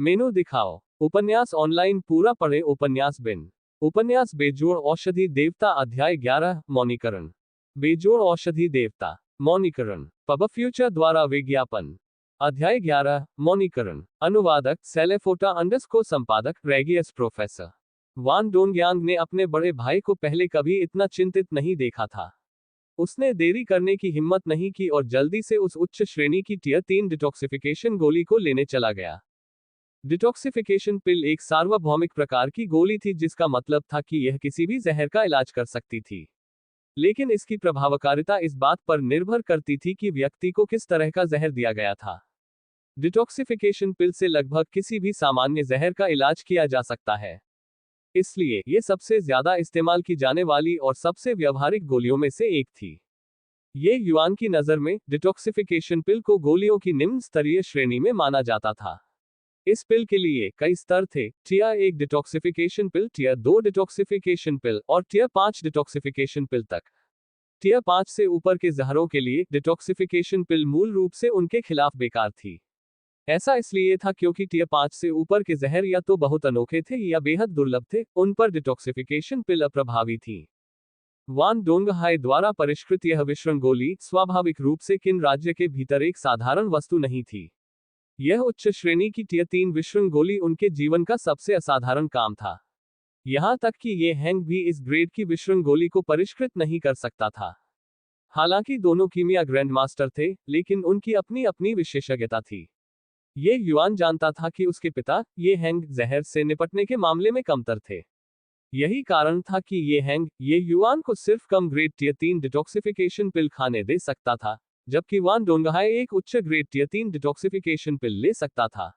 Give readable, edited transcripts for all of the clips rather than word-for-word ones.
मेनू दिखाओ। उपन्यास ऑनलाइन पूरा पढ़े। उपन्यास बिन। उपन्यास बेजोड़ औषधि देवता अध्याय 11 मौनीकरण। बेजोड़ औषधि देवता मौनीकरण। पब फ्यूचर द्वारा विज्ञापन। अध्याय 11 मौनीकरण। अनुवादक सेलेफोटा अंडरस्कोर संपादक रेगियस। प्रोफेसर वान डोंगयांग ने अपने बड़े भाई को पहले कभी इतना चिंतित नहीं देखा था। उसने देरी करने की हिम्मत नहीं की और जल्दी से उस उच्च श्रेणी की टियर 3 डिटॉक्सिफिकेशन गोली को लेने चला गया। डिटॉक्सिफिकेशन पिल एक सार्वभौमिक प्रकार की गोली थी, जिसका मतलब था कि यह किसी भी जहर का इलाज कर सकती थी। लेकिन इसकी प्रभावकारिता इस बात पर निर्भर करती थी कि व्यक्ति को किस तरह का जहर दिया गया था। डिटॉक्सिफिकेशन पिल से लगभग किसी भी सामान्य जहर का इलाज किया जा सकता है। इसलिए ये सबसे ज्यादा इस्तेमाल की जाने वाली और सबसे व्यवहारिक गोलियों में से एक थी। ये युआन की नजर में डिटॉक्सिफिकेशन पिल को गोलियों की निम्न स्तरीय श्रेणी में माना जाता था। इस पिल के लिए कई स्तर थे। टियर 1 डिटॉक्सिफिकेशन पिल, टियर 2 डिटॉक्सिफिकेशन पिल और टियर 5 डिटॉक्सिफिकेशन पिल तक। टियर 5 से ऊपर के जहरों के लिए डिटॉक्सिफिकेशन पिल मूल रूप से उनके खिलाफ बेकार थी। ऐसा इसलिए था क्योंकि टियर 5 से ऊपर के जहर या तो बहुत अनोखे थे या बेहद दुर्लभ थे, उन पर डिटॉक्सिफिकेशन पिल अप्रभावी थी। वान डोंगहाई द्वारा परिष्कृत यह विषण गोली स्वाभाविक रूप से किन राज्य के भीतर एक साधारण वस्तु नहीं थी। यह उच्च श्रेणी की टियर 3 विषण गोली उनके जीवन का सबसे असाधारण काम था। यहां तक कि ये हैंग भी इस ग्रेड की विषण गोली को परिष्कृत नहीं कर सकता था। हालांकि दोनों कीमिया ग्रैंडमास्टर थे, लेकिन उनकी अपनी अपनी विशेषज्ञता थी। ये युआन जानता था कि उसके पिता, ये हैंग, जहर से निपटने के मामले में कमतर थे। यही कारण था कि ये युआन को सिर्फ कम ग्रेड टियर 3 डिटॉक्सिफिकेशन पिल खाने दे सकता था, जबकि वान डोंगहाई एक उच्च ग्रेड टियर 3 डिटॉक्सिफिकेशन पिल ले सकता था।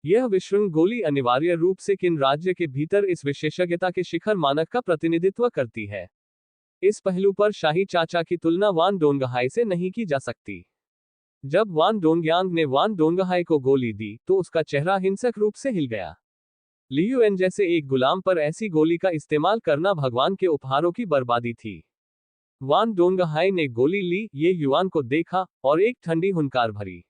यह विषण गोली अनिवार्य रूप से किन राज्य के भीतर इस विशेषज्ञता के शिखर मानक का प्रतिनिधित्व करती है। इस पहलू पर शाही चाचा की तुलना वान डोंगहाई से नहीं की जा सकती। जब वान डोंगयांग ने वान डोंगहाई को गोली दी तो उसका चेहरा हिंसक रूप से हिल गया। लियुएन जैसे एक गुलाम पर ऐसी गोली का इस्तेमाल करना भगवान के उपहारों की बर्बादी थी। वान डोंगहाई ने गोली ली, ये युआन को देखा और एक ठंडी हुंकार भरी।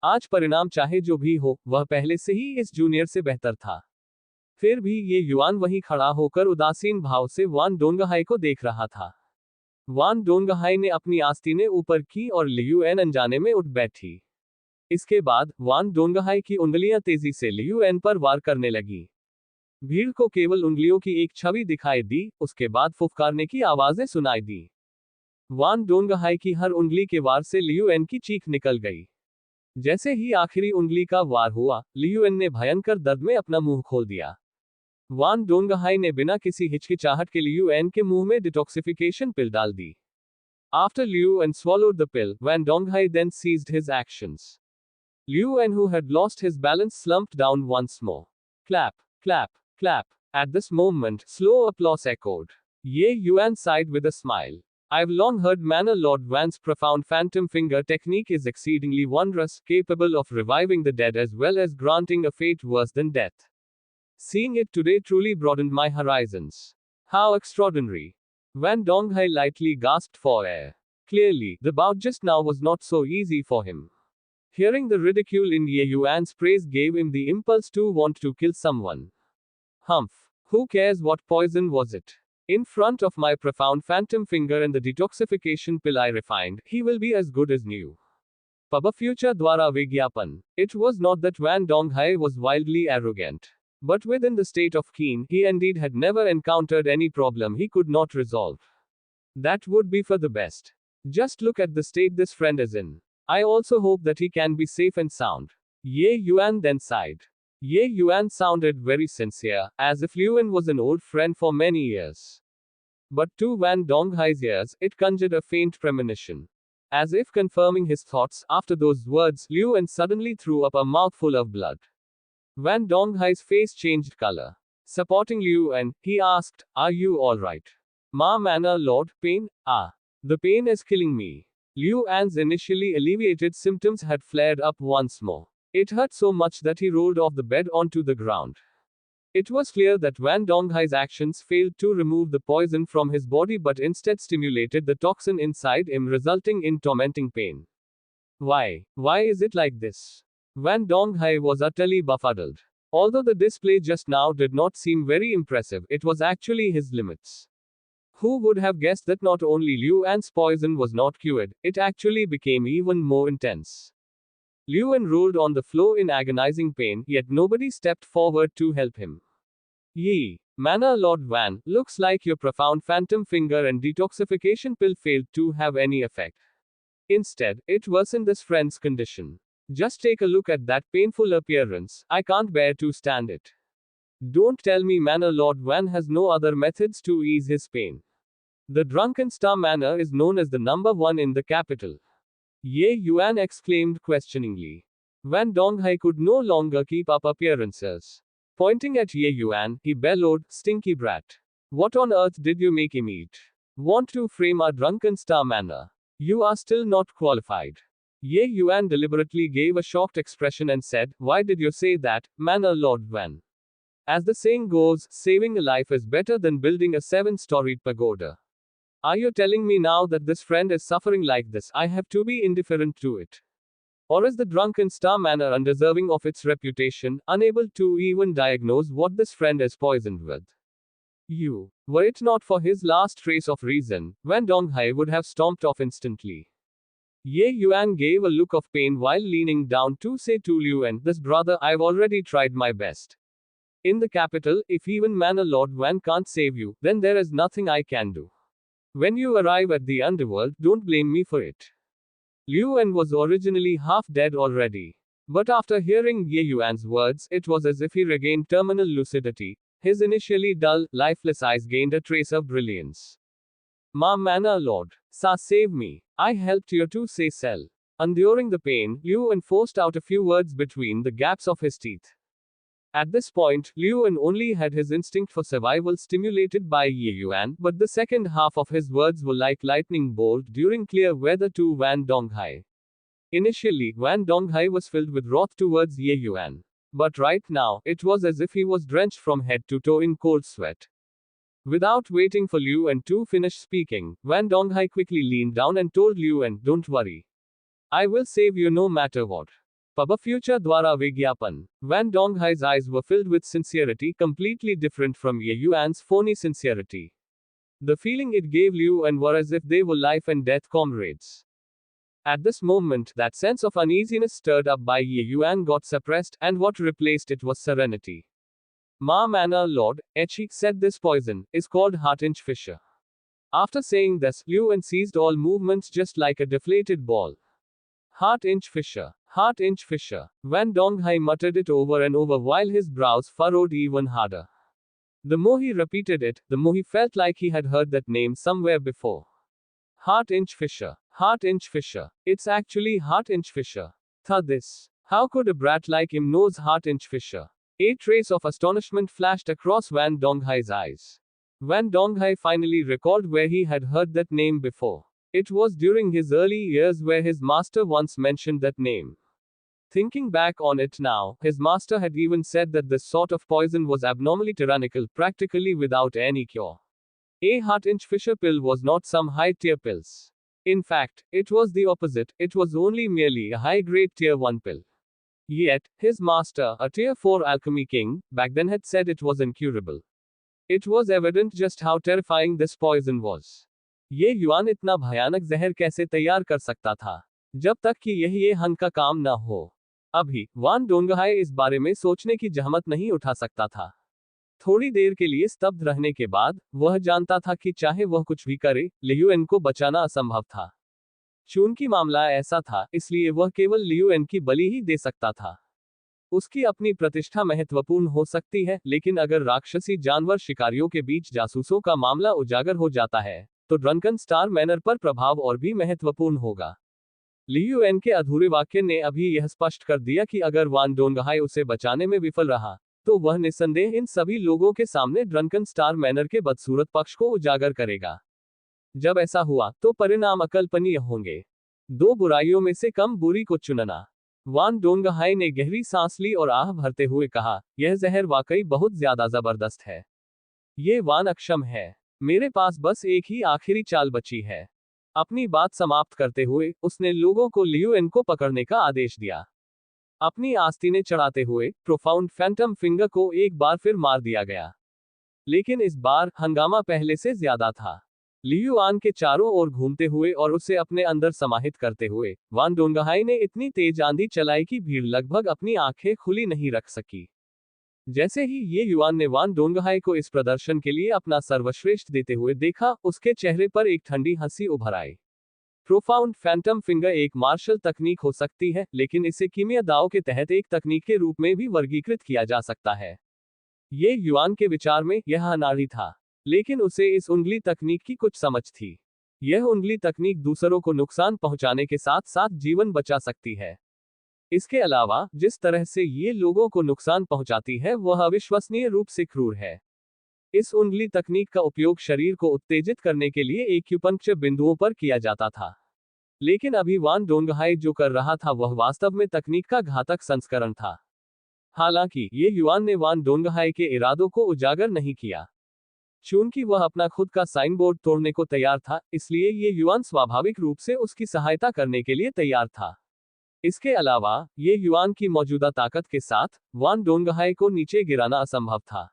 आज परिणाम चाहे जो भी हो, वह पहले से ही इस जूनियर से बेहतर था। फिर भी ये युआन वहीं खड़ा होकर उदासीन भाव से वान डोंगहाई को देख रहा था। वान डोंगहाई ने अपनी आस्तीनें ऊपर की और लियुएन अनजाने में उठ बैठी। इसके बाद वान डोंगहाई की उंगलियां तेजी से लियुएन पर वार करने लगी। भीड़ को केवल उंगलियों की एक छवि दिखाई दी, उसके बाद फुफकारने की आवाजें सुनाई दी। वान डोंगहाई की हर उंगली के वार से लियुएन की चीख निकल गई। जैसे ही आखिरी उंगली का वार हुआ, लियुएन ने भयंकर दर्द में अपना मुंह खोल दिया। वान डोंगहाई ने बिना किसी हिचकिचाहट के लियुएन के मुंह में डिटॉक्सिफिकेशन पिल डाल दी। After Liuan swallowed the pill, Van Donghai then ceased his actions. Liuan, who had lost his balance, slumped down once more. Clap, clap, clap. At this moment, slow applause echoed. Ye Yuan sighed with a smile. I've long heard Manor Lord Van's profound phantom finger technique is exceedingly wondrous, capable of reviving the dead as well as granting a fate worse than death. Seeing it today truly broadened my horizons. How extraordinary. Van Donghai lightly gasped for air. Clearly, the bout just now was not so easy for him. Hearing the ridicule in Ye Yuan's praise gave him the impulse to want to kill someone. Humph. Who cares what poison was it? In front of my profound phantom finger and the detoxification pill I refined, he will be as good as new. Paba Future Dwara Vigyapan. It was not that Van Donghai was wildly arrogant. But within the state of Keen, he indeed had never encountered any problem he could not resolve. That would be for the best. Just look at the state this friend is in. I also hope that he can be safe and sound. Ye Yuan then sighed. Ye Yuan sounded very sincere, as if Liuan was an old friend for many years. But to Van Donghai's ears, it conjured a faint premonition. As if confirming his thoughts, after those words, Liuan suddenly threw up a mouthful of blood. Van Donghai's face changed color. Supporting Liuan, he asked, Are you alright? Ma Manor Lord, pain? Ah. The pain is killing me. Liuan's initially alleviated symptoms had flared up once more. It hurt so much that he rolled off the bed onto the ground. It was clear that Van Donghai's actions failed to remove the poison from his body but instead stimulated the toxin inside him, resulting in tormenting pain. Why is it like this? Van Donghai was utterly befuddled. Although the display just now did not seem very impressive, it was actually his limits. Who would have guessed that not only Liu An's poison was not cured, it actually became even more intense. Liu An rolled on the floor in agonizing pain, yet nobody stepped forward to help him. Ye, Mana Lord Van, looks like your profound phantom finger and detoxification pill failed to have any effect. Instead, it worsened this friend's condition. Just take a look at that painful appearance, I can't bear to stand it. Don't tell me Manor Lord Van has no other methods to ease his pain. The Drunken Star Manor is known as the number one in the capital. Ye Yuan exclaimed questioningly. Van Donghai could no longer keep up appearances. Pointing at Ye Yuan, he bellowed, "Stinky brat. What on earth did you make him eat? Want to frame a Drunken Star Manor? You are still not qualified." Ye Yuan deliberately gave a shocked expression and said, "Why did you say that, Manor Lord Van? As the saying goes, saving a life is better than building a 7-storied pagoda. Are you telling me now that this friend is suffering like this, I have to be indifferent to it? Or is the Drunken Star Manor undeserving of its reputation, unable to even diagnose what this friend is poisoned with?" You. Were it not for his last trace of reason, Van Donghai would have stomped off instantly. Ye Yuan gave a look of pain while leaning down to say to Liu An, "This brother, I've already tried my best. In the capital, if even Manor Lord Van can't save you, then there is nothing I can do. When you arrive at the underworld, don't blame me for it." Liu An was originally half dead already. But after hearing Ye Yuan's words, it was as if he regained terminal lucidity. His initially dull, lifeless eyes gained a trace of brilliance. "Ma Manor Lord, sa save me. I helped you to say sell." Enduring the pain, Liu An forced out a few words between the gaps of his teeth. At this point, Liu An only had his instinct for survival stimulated by Ye Yuan, but the second half of his words were like lightning bolt during clear weather to Van Donghai. Initially, Van Donghai was filled with wrath towards Ye Yuan. But right now, it was as if he was drenched from head to toe in cold sweat. Without waiting for Liu An to finish speaking, Van Donghai quickly leaned down and told Liu An, "Don't worry. I will save you no matter what." Paba Future Dwara Vigyapan. Van Donghai's eyes were filled with sincerity completely different from Ye Yuan's phony sincerity. The feeling it gave Liu An were as if they were life and death comrades. At this moment, that sense of uneasiness stirred up by Ye Yuan got suppressed, and what replaced it was serenity. "Ma Manor Lord," Echi said, "this poison is called Heart-Inch Fisher." After saying this, Liu An ceased all movements just like a deflated ball. Heart-Inch Fisher. Heart-Inch Fisher. Van Donghai muttered it over and over while his brows furrowed even harder. The more he repeated it, the more he felt like he had heard that name somewhere before. Heart-Inch Fisher. Heart-Inch Fisher. It's actually Heart-Inch Fisher. This. How could a brat like him knows Heart-Inch Fisher? A trace of astonishment flashed across Van Donghai's eyes. Van Donghai finally recalled where he had heard that name before. It was during his early years where his master once mentioned that name. Thinking back on it now, his master had even said that this sort of poison was abnormally tyrannical, practically without any cure. A Heart-Inch Fisher pill was not some high-tier pills. In fact, it was the opposite, it was only merely a high-grade tier 1 pill. Yet, his master, a tier 4 alchemy king, back then had said it was incurable. It was evident just how terrifying this poison was. ये yuan इतना भयानक जहर कैसे तैयार कर सकता था, जब तक कि ये हन का काम न हो। अभी, वान डोंगहाई इस बारे में सोचने की जहमत नहीं उठा सकता था। थोड़ी देर के लिए स्तब्ध रहने के बाद, वह जानता था कि चाहे वह कुछ भी करे, लियू एन को बचाना असंभव था। चूंकि मामला ऐसा था, इसलिए वह केवल लियू एन की बलि ही दे सकता था। उसकी अपनी प्रतिष्ठा महत्वपूर्ण हो सकती है, लेकिन अगर राक्षसी जानवर शिकारियों के बीच जासूसों का मामला उजागर हो जाता है, तो ड्रंकन स्टार मैनर पर प्रभाव और भी महत्वपूर्ण होगा। लियू एन के अधूरे वाक्य ने अभी यह स्पष्ट कर दिया कि अगर वान डोंगहाई उसे बचाने में विफल रहा, तो वह निस्संदेह इन सभी लोगों के सामने ड्रंकन स्टार मैनर के बदसूरत पक्ष को उजागर करेगा। जब ऐसा हुआ, तो परिणाम अकल्पनीय होंगे। दो बुराइयों में से कम बुरी को चुनना। वान डोंगहाई ने गहरी सांस ली और आह भरते हुए कहा, यह जहर वाकई बहुत ज्यादा जबरदस्त है। ये वान अक्षम है। मेरे पास बस एक ही आखिरी चाल बची है। अपनी बात समाप्त करते हुए, उसने लोगों को लियू एन को पकड़ने का आदेश दिया। अपनी आस्तीनें चढ़ाते हुए प्रोफाउंड फैंटम फिंगर को एक बार फिर मार दिया गया। लेकिन इस बार हंगामा पहले से ज्यादा था। लियू आन के चारों ओर घूमते हुए और उसे अपने अंदर समाहित करते हुए वान डोंगहाई ने इतनी तेज आंधी चलाई कि भीड़ लगभग अपनी आंखें खुली नहीं रख सकी। जैसे ही ये युवान ने वान डोंगहाई को इस प्रदर्शन के लिए अपना सर्वश्रेष्ठ देते हुए देखा, उसके चेहरे पर एक ठंडी हंसी उभर आई। प्रोफाउंड फैंटम फिंगर एक मार्शल तकनीक हो सकती है, लेकिन इसे कीमिया दाव के तहत एक तकनीक के रूप में भी वर्गीकृत किया जा सकता है। ये युआन के विचार में यह अनाड़ी था, लेकिन उसे इस उंगली तकनीक की कुछ समझ थी। यह उंगली तकनीक दूसरों को नुकसान पहुंचाने के साथ साथ जीवन बचा सकती है। इसके अलावा जिस तरह से ये लोगों को नुकसान पहुंचाती है वह अविश्वसनीय रूप से क्रूर है। इस उंगली तकनीक का उपयोग शरीर को उत्तेजित करने के लिए एक्यूपंक्चर बिंदुओं पर किया जाता था। लेकिन अभी वान डोंगहाई जो कर रहा था वह वास्तव में तकनीक का घातक संस्करण था। हालांकि ये युआन ने वान डोंगहाई के इरादों को उजागर नहीं किया। चूंकि वह अपना खुद का साइन बोर्ड तोड़ने को तैयार था, इसलिए ये युआन स्वाभाविक रूप से उसकी सहायता करने के लिए तैयार था। इसके अलावा ये युआन की मौजूदा ताकत के साथ वान डोंगहाई को नीचे गिराना असंभव था।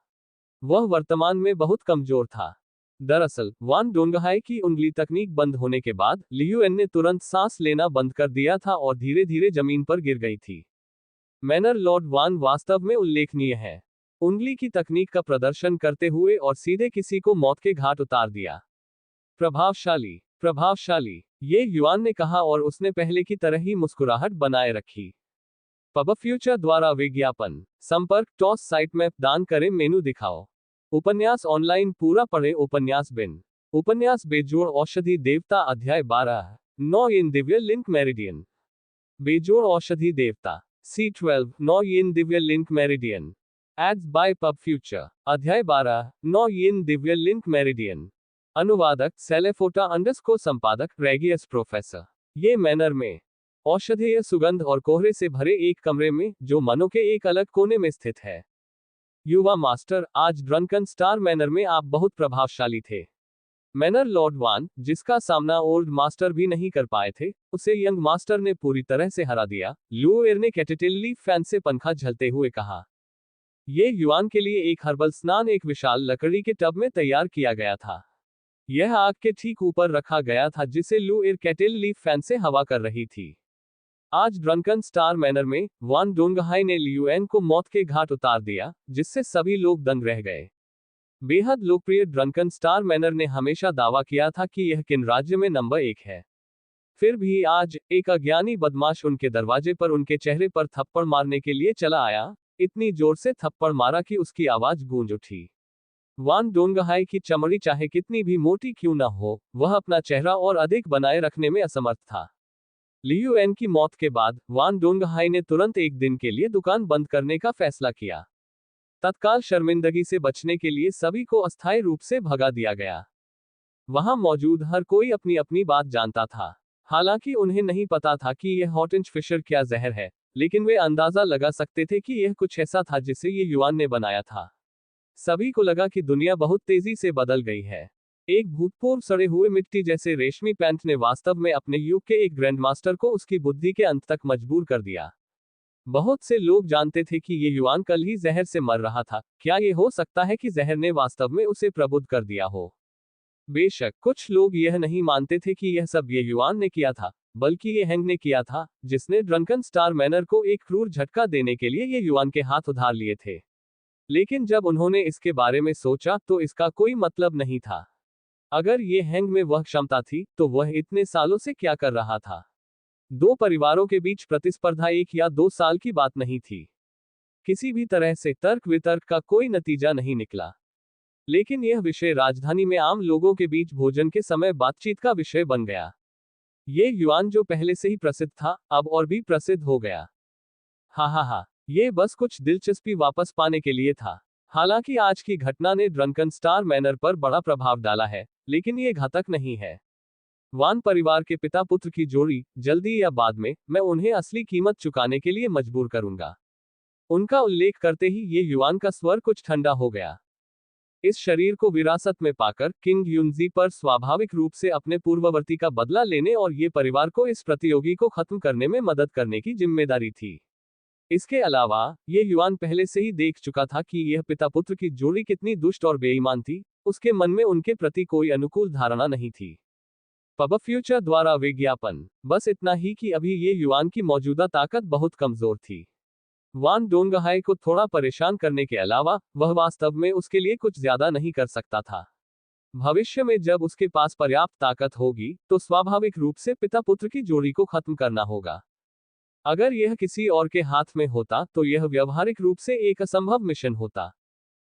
वह वर्तमान में बहुत कमजोर था। दरअसल वान डोंगहाई की उंगली तकनीक बंद होने के बाद लियुएन ने तुरंत सांस लेना बंद कर दिया था और धीरे धीरे जमीन पर गिर गई थी। मैनर लॉर्ड वान वास्तव में उल्लेखनीय है, उंगली की तकनीक का प्रदर्शन करते हुए और सीधे किसी को मौत के घाट उतार दिया। प्रभावशाली, प्रभावशाली, ये युआन ने कहा और उसने पहले की तरह ही मुस्कुराहट बनाए रखी। पब फ्यूचर द्वारा विज्ञापन संपर्क टॉस साइट में दान करें मेनू दिखाओ। उपन्यास ऑनलाइन पूरा पढ़े। उपन्यास बिन उपन्यास बेजोड़ औषधि देवता अध्याय 12 9 इन दिव्य लिंक मेरिडियन। बेजोड़ औषधि देवता C12 9 इन दिव्य लिंक मेरिडियन। Ads by PubFuture. अध्याय 12 9 इन दिव्य लिंक मेरिडियन। अनुवादक सेलेफोटा अंडरस्कोर संपादक रेगियस प्रोफेसर। ये मैनर में औषधीय सुगंध और कोहरे से भरे एक कमरे में जो मनो के एक अलग कोने में स्थित है। युवा मास्टर, आज ड्रंकन स्टार मैनर में आप बहुत प्रभावशाली थे। मैनर लॉर्ड वान, जिसका सामना ओल्ड मास्टर भी नहीं कर पाए थे, उसे यंग मास्टर ने पूरी तरह से हरा दिया। लुओएर ने कैटेटिल लीफ फैन से पंखा झलते हुए कहा। ये युआन के लिए एक हर्बल स्नान एक विशाल लकड़ी के टब में तैयार किया गया था। यह आग के ठीक ऊपर रखा गया था जिसे लुओएर कैटेल लीफ फैन से हवा कर रही थी। आज ड्रंकन स्टार मैनर में वान डोंगहाई ने लियुएन को मौत के घाट उतार दिया, जिससे सभी लोग दंग रह गए। बेहद लोकप्रिय ड्रंकन स्टार मैनर ने हमेशा दावा किया था कि यह किन राज्य में नंबर 1 है। फिर भी आज एक अज्ञानी बदमाश उनके दरवाजे पर उनके चेहरे पर थप्पड़ मारने के लिए चला आया। इतनी जोर से थप्पड़ मारा कि उसकी आवाज गूंज उठी। वान डोंगहाई की चमड़ी चाहे कितनी भी मोटी क्यों न हो, वह अपना चेहरा और अधिक बनाए रखने में असमर्थ था। लियुएन की मौत के बाद वान डोंगहाई ने तुरंत एक दिन के लिए दुकान बंद करने का फैसला किया। तत्काल शर्मिंदगी से बचने के लिए सभी को अस्थायी रूप से भगा दिया गया। वहां मौजूद हर कोई अपनी अपनी बात जानता था। हालांकि उन्हें नहीं पता था कि यह हॉटेंज फिशर क्या जहर है, लेकिन वे अंदाजा लगा सकते थे कि यह कुछ ऐसा था जिसे ये युआन ने बनाया था। सभी को लगा कि दुनिया बहुत तेजी से बदल गई है। एक भूतपूर्व सड़े हुए मिट्टी जैसे रेशमी पैंट ने वास्तव में अपने युग के एक ग्रैंडमास्टर को उसकी बुद्धि के अंत तक मजबूर कर दिया। बहुत से लोग जानते थे कि ये युआन कल ही जहर से मर रहा था। क्या ये हो सकता है कि जहर ने वास्तव में उसे प्रबुद्ध कर दिया हो? बेशक कुछ लोग यह नहीं मानते थे कि यह सब ये युआन ने किया था, बल्कि ये हैंग ने किया था, जिसने ड्रंकन स्टार मैनर को एक क्रूर झटका देने के लिए ये युआन के हाथ उधार लिए थे। लेकिन जब उन्होंने इसके बारे में सोचा तो इसका कोई मतलब नहीं था। अगर ये हैंग में वह क्षमता थी, तो वह इतने सालों से क्या कर रहा था? दो परिवारों के बीच प्रतिस्पर्धा 1 या 2 साल की बात नहीं थी। किसी भी तरह से तर्क वितर्क का कोई नतीजा नहीं निकला। लेकिन यह विषय राजधानी में आम लोगों के बीच भोजन के समय बातचीत का विषय बन गया। ये युआन जो पहले से ही प्रसिद्ध था, अब और भी प्रसिद्ध हो गया। हा, ये बस कुछ दिलचस्पी वापस पाने के लिए था। हालांकि आज की घटना ने ड्रंकन स्टार मैनर पर बड़ा प्रभाव डाला है, लेकिन ये घातक नहीं है। वान परिवार के पिता पुत्र की जोड़ी, जल्दी या बाद में, मैं उन्हें असली कीमत चुकाने के लिए मजबूर करूंगा। उनका उल्लेख करते ही ये युआन का स्वर कुछ ठंडा हो गया। इस शरीर को विरासत में पाकर किंग युनजी पर स्वाभाविक रूप से अपने पूर्ववर्ती का बदला लेने और ये परिवार को इस प्रतियोगी को खत्म करने में मदद करने की जिम्मेदारी थी। इसके अलावा ये युआन पहले से ही देख चुका था कि यह पिता पुत्र की जोड़ी कितनी दुष्ट और बेईमान थी। उसके मन में उनके प्रति कोई अनुकूल धारणा नहीं थी। पब फ्यूचर द्वारा विज्ञापन। बस इतना ही कि अभी ये युआन की मौजूदा ताकत बहुत कमजोर थी। वान डोंगहाई को थोड़ा परेशान करने के अलावा वह वास्तव में उसके लिए कुछ ज्यादा नहीं कर सकता था। भविष्य में जब उसके पास पर्याप्त ताकत होगी तो स्वाभाविक रूप से पिता पुत्र की जोड़ी को खत्म करना होगा। अगर यह किसी और के हाथ में होता तो यह व्यवहारिक रूप से एक असंभव मिशन होता।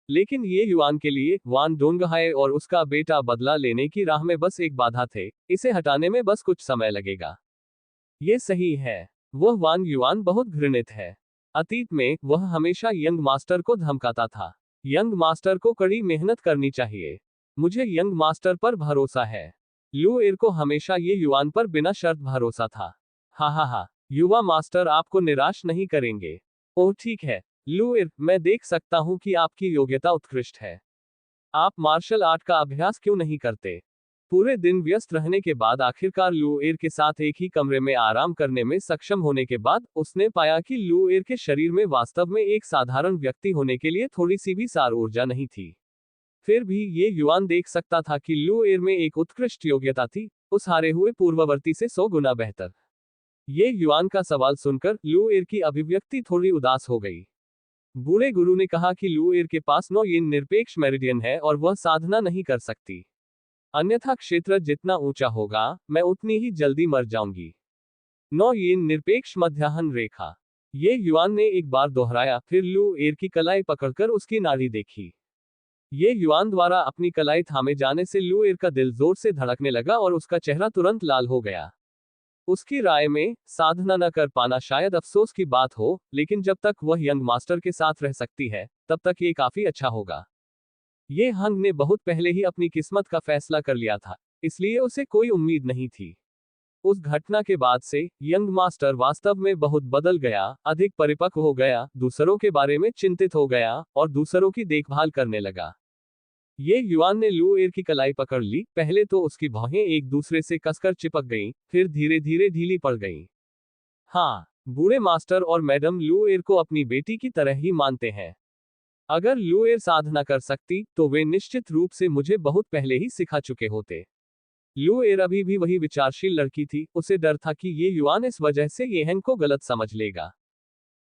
लेकिन ये युआन के लिए वान डोंगहाई और उसका बेटा बदला लेने की राह में बस एक बाधा थे। इसे हटाने में बस कुछ समय लगेगा। ये सही है। वह वान युआन बहुत घृणित है। अतीत में वह हमेशा यंग मास्टर को धमकाता था। यंग मास्टर को कड़ी मेहनत करनी चाहिए। मुझे यंग मास्टर पर भरोसा है। लू एर को हमेशा ये युआन पर बिना शर्त भरोसा था। हा हा हा, युवा मास्टर आपको निराश नहीं करेंगे। ओह ठीक है लू एर, मैं देख सकता हूं कि आपकी योग्यता उत्कृष्ट है। आप मार्शल आर्ट का अभ्यास क्यों नहीं करते? पूरे दिन व्यस्त रहने के बाद आखिरकार लू एर के साथ एक ही कमरे में आराम करने में सक्षम होने के बाद उसने पाया कि लू एर के शरीर में वास्तव में एक साधारण व्यक्ति होने के लिए थोड़ी सी भी सार ऊर्जा नहीं थी। फिर भी ये युआन देख सकता था कि लू एर में एक उत्कृष्ट योग्यता थी, उस हारे हुए पूर्ववर्ती से 100 गुना बेहतर। ये युआन का सवाल सुनकर लू एर की अभिव्यक्ति थोड़ी उदास हो गई। बूढ़े गुरु ने कहा कि लू एर के पास 9 यिन निरपेक्ष मेरिडियन है और वह साधना नहीं कर सकती। अन्यथा क्षेत्र जितना ऊंचा होगा मैं उतनी ही जल्दी मर जाऊंगी। 9 यिन निरपेक्ष मध्याह्न रेखा। ये युआन ने एक बार दोहराया, फिर लू एर की कलाई पकड़कर उसकी नाड़ी देखी। ये युआन द्वारा अपनी कलाई थामे जाने से लू एर का दिल जोर से धड़कने लगा और उसका चेहरा तुरंत लाल हो गया। उसकी राय में साधना न कर पाना शायद अफसोस की बात हो, लेकिन जब तक वह यंग मास्टर के साथ रह सकती है तब तक ये काफी अच्छा होगा। ये हंग ने बहुत पहले ही अपनी किस्मत का फैसला कर लिया था, इसलिए उसे कोई उम्मीद नहीं थी। उस घटना के बाद से यंग मास्टर वास्तव में बहुत बदल गया, अधिक परिपक्व हो गया, दूसरों के बारे में चिंतित हो गया और दूसरों की देखभाल करने लगा। ये युआन ने लू एर की कलाई पकड़ ली। पहले तो उसकी भौहें एक दूसरे से कसकर चिपक गईं, फिर धीरे धीरे ढीली पड़ गईं। हाँ, बूढ़े मास्टर और मैडम लू एर को अपनी बेटी की तरह ही मानते हैं। अगर लू एर साधना कर सकती तो वे निश्चित रूप से मुझे बहुत पहले ही सिखा चुके होते। लू एर अभी भी वही विचारशील लड़की थी। उसे डर था कि ये युआन इस वजह से येहन को गलत समझ लेगा।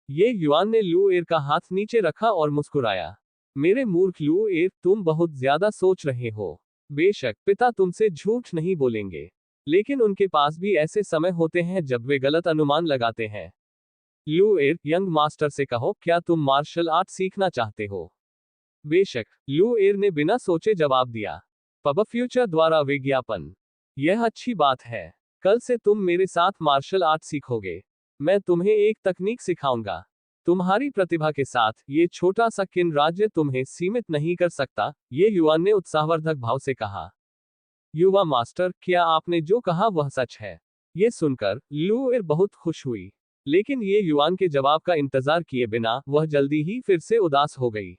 ये युआन ने लू एर का हाथ नीचे रखा और मुस्कुराया। मेरे मूर्ख लू एर, तुम बहुत ज्यादा सोच रहे हो। बेशक पिता तुमसे झूठ नहीं बोलेंगे, लेकिन उनके पास भी ऐसे समय होते हैं जब वे गलत अनुमान लगाते हैं। लू एर, यंग मास्टर से कहो, क्या तुम मार्शल आर्ट सीखना चाहते हो? बेशक, लू एर ने बिना सोचे जवाब दिया। पब फ्यूचर द्वारा विज्ञापन। यह अच्छी बात है। कल से तुम मेरे साथ मार्शल आर्ट सीखोगे। मैं तुम्हें एक तकनीक सिखाऊंगा। तुम्हारी प्रतिभा के साथ ये छोटा सा किन राज्य तुम्हें सीमित नहीं कर सकता, ये युआन ने उत्साहवर्धक भाव से कहा। युवा मास्टर, क्या आपने जो कहा वह सच है? ये सुनकर लू एर बहुत खुश हुई, लेकिन ये युआन के जवाब का इंतजार किए बिना वह जल्दी ही फिर से उदास हो गई।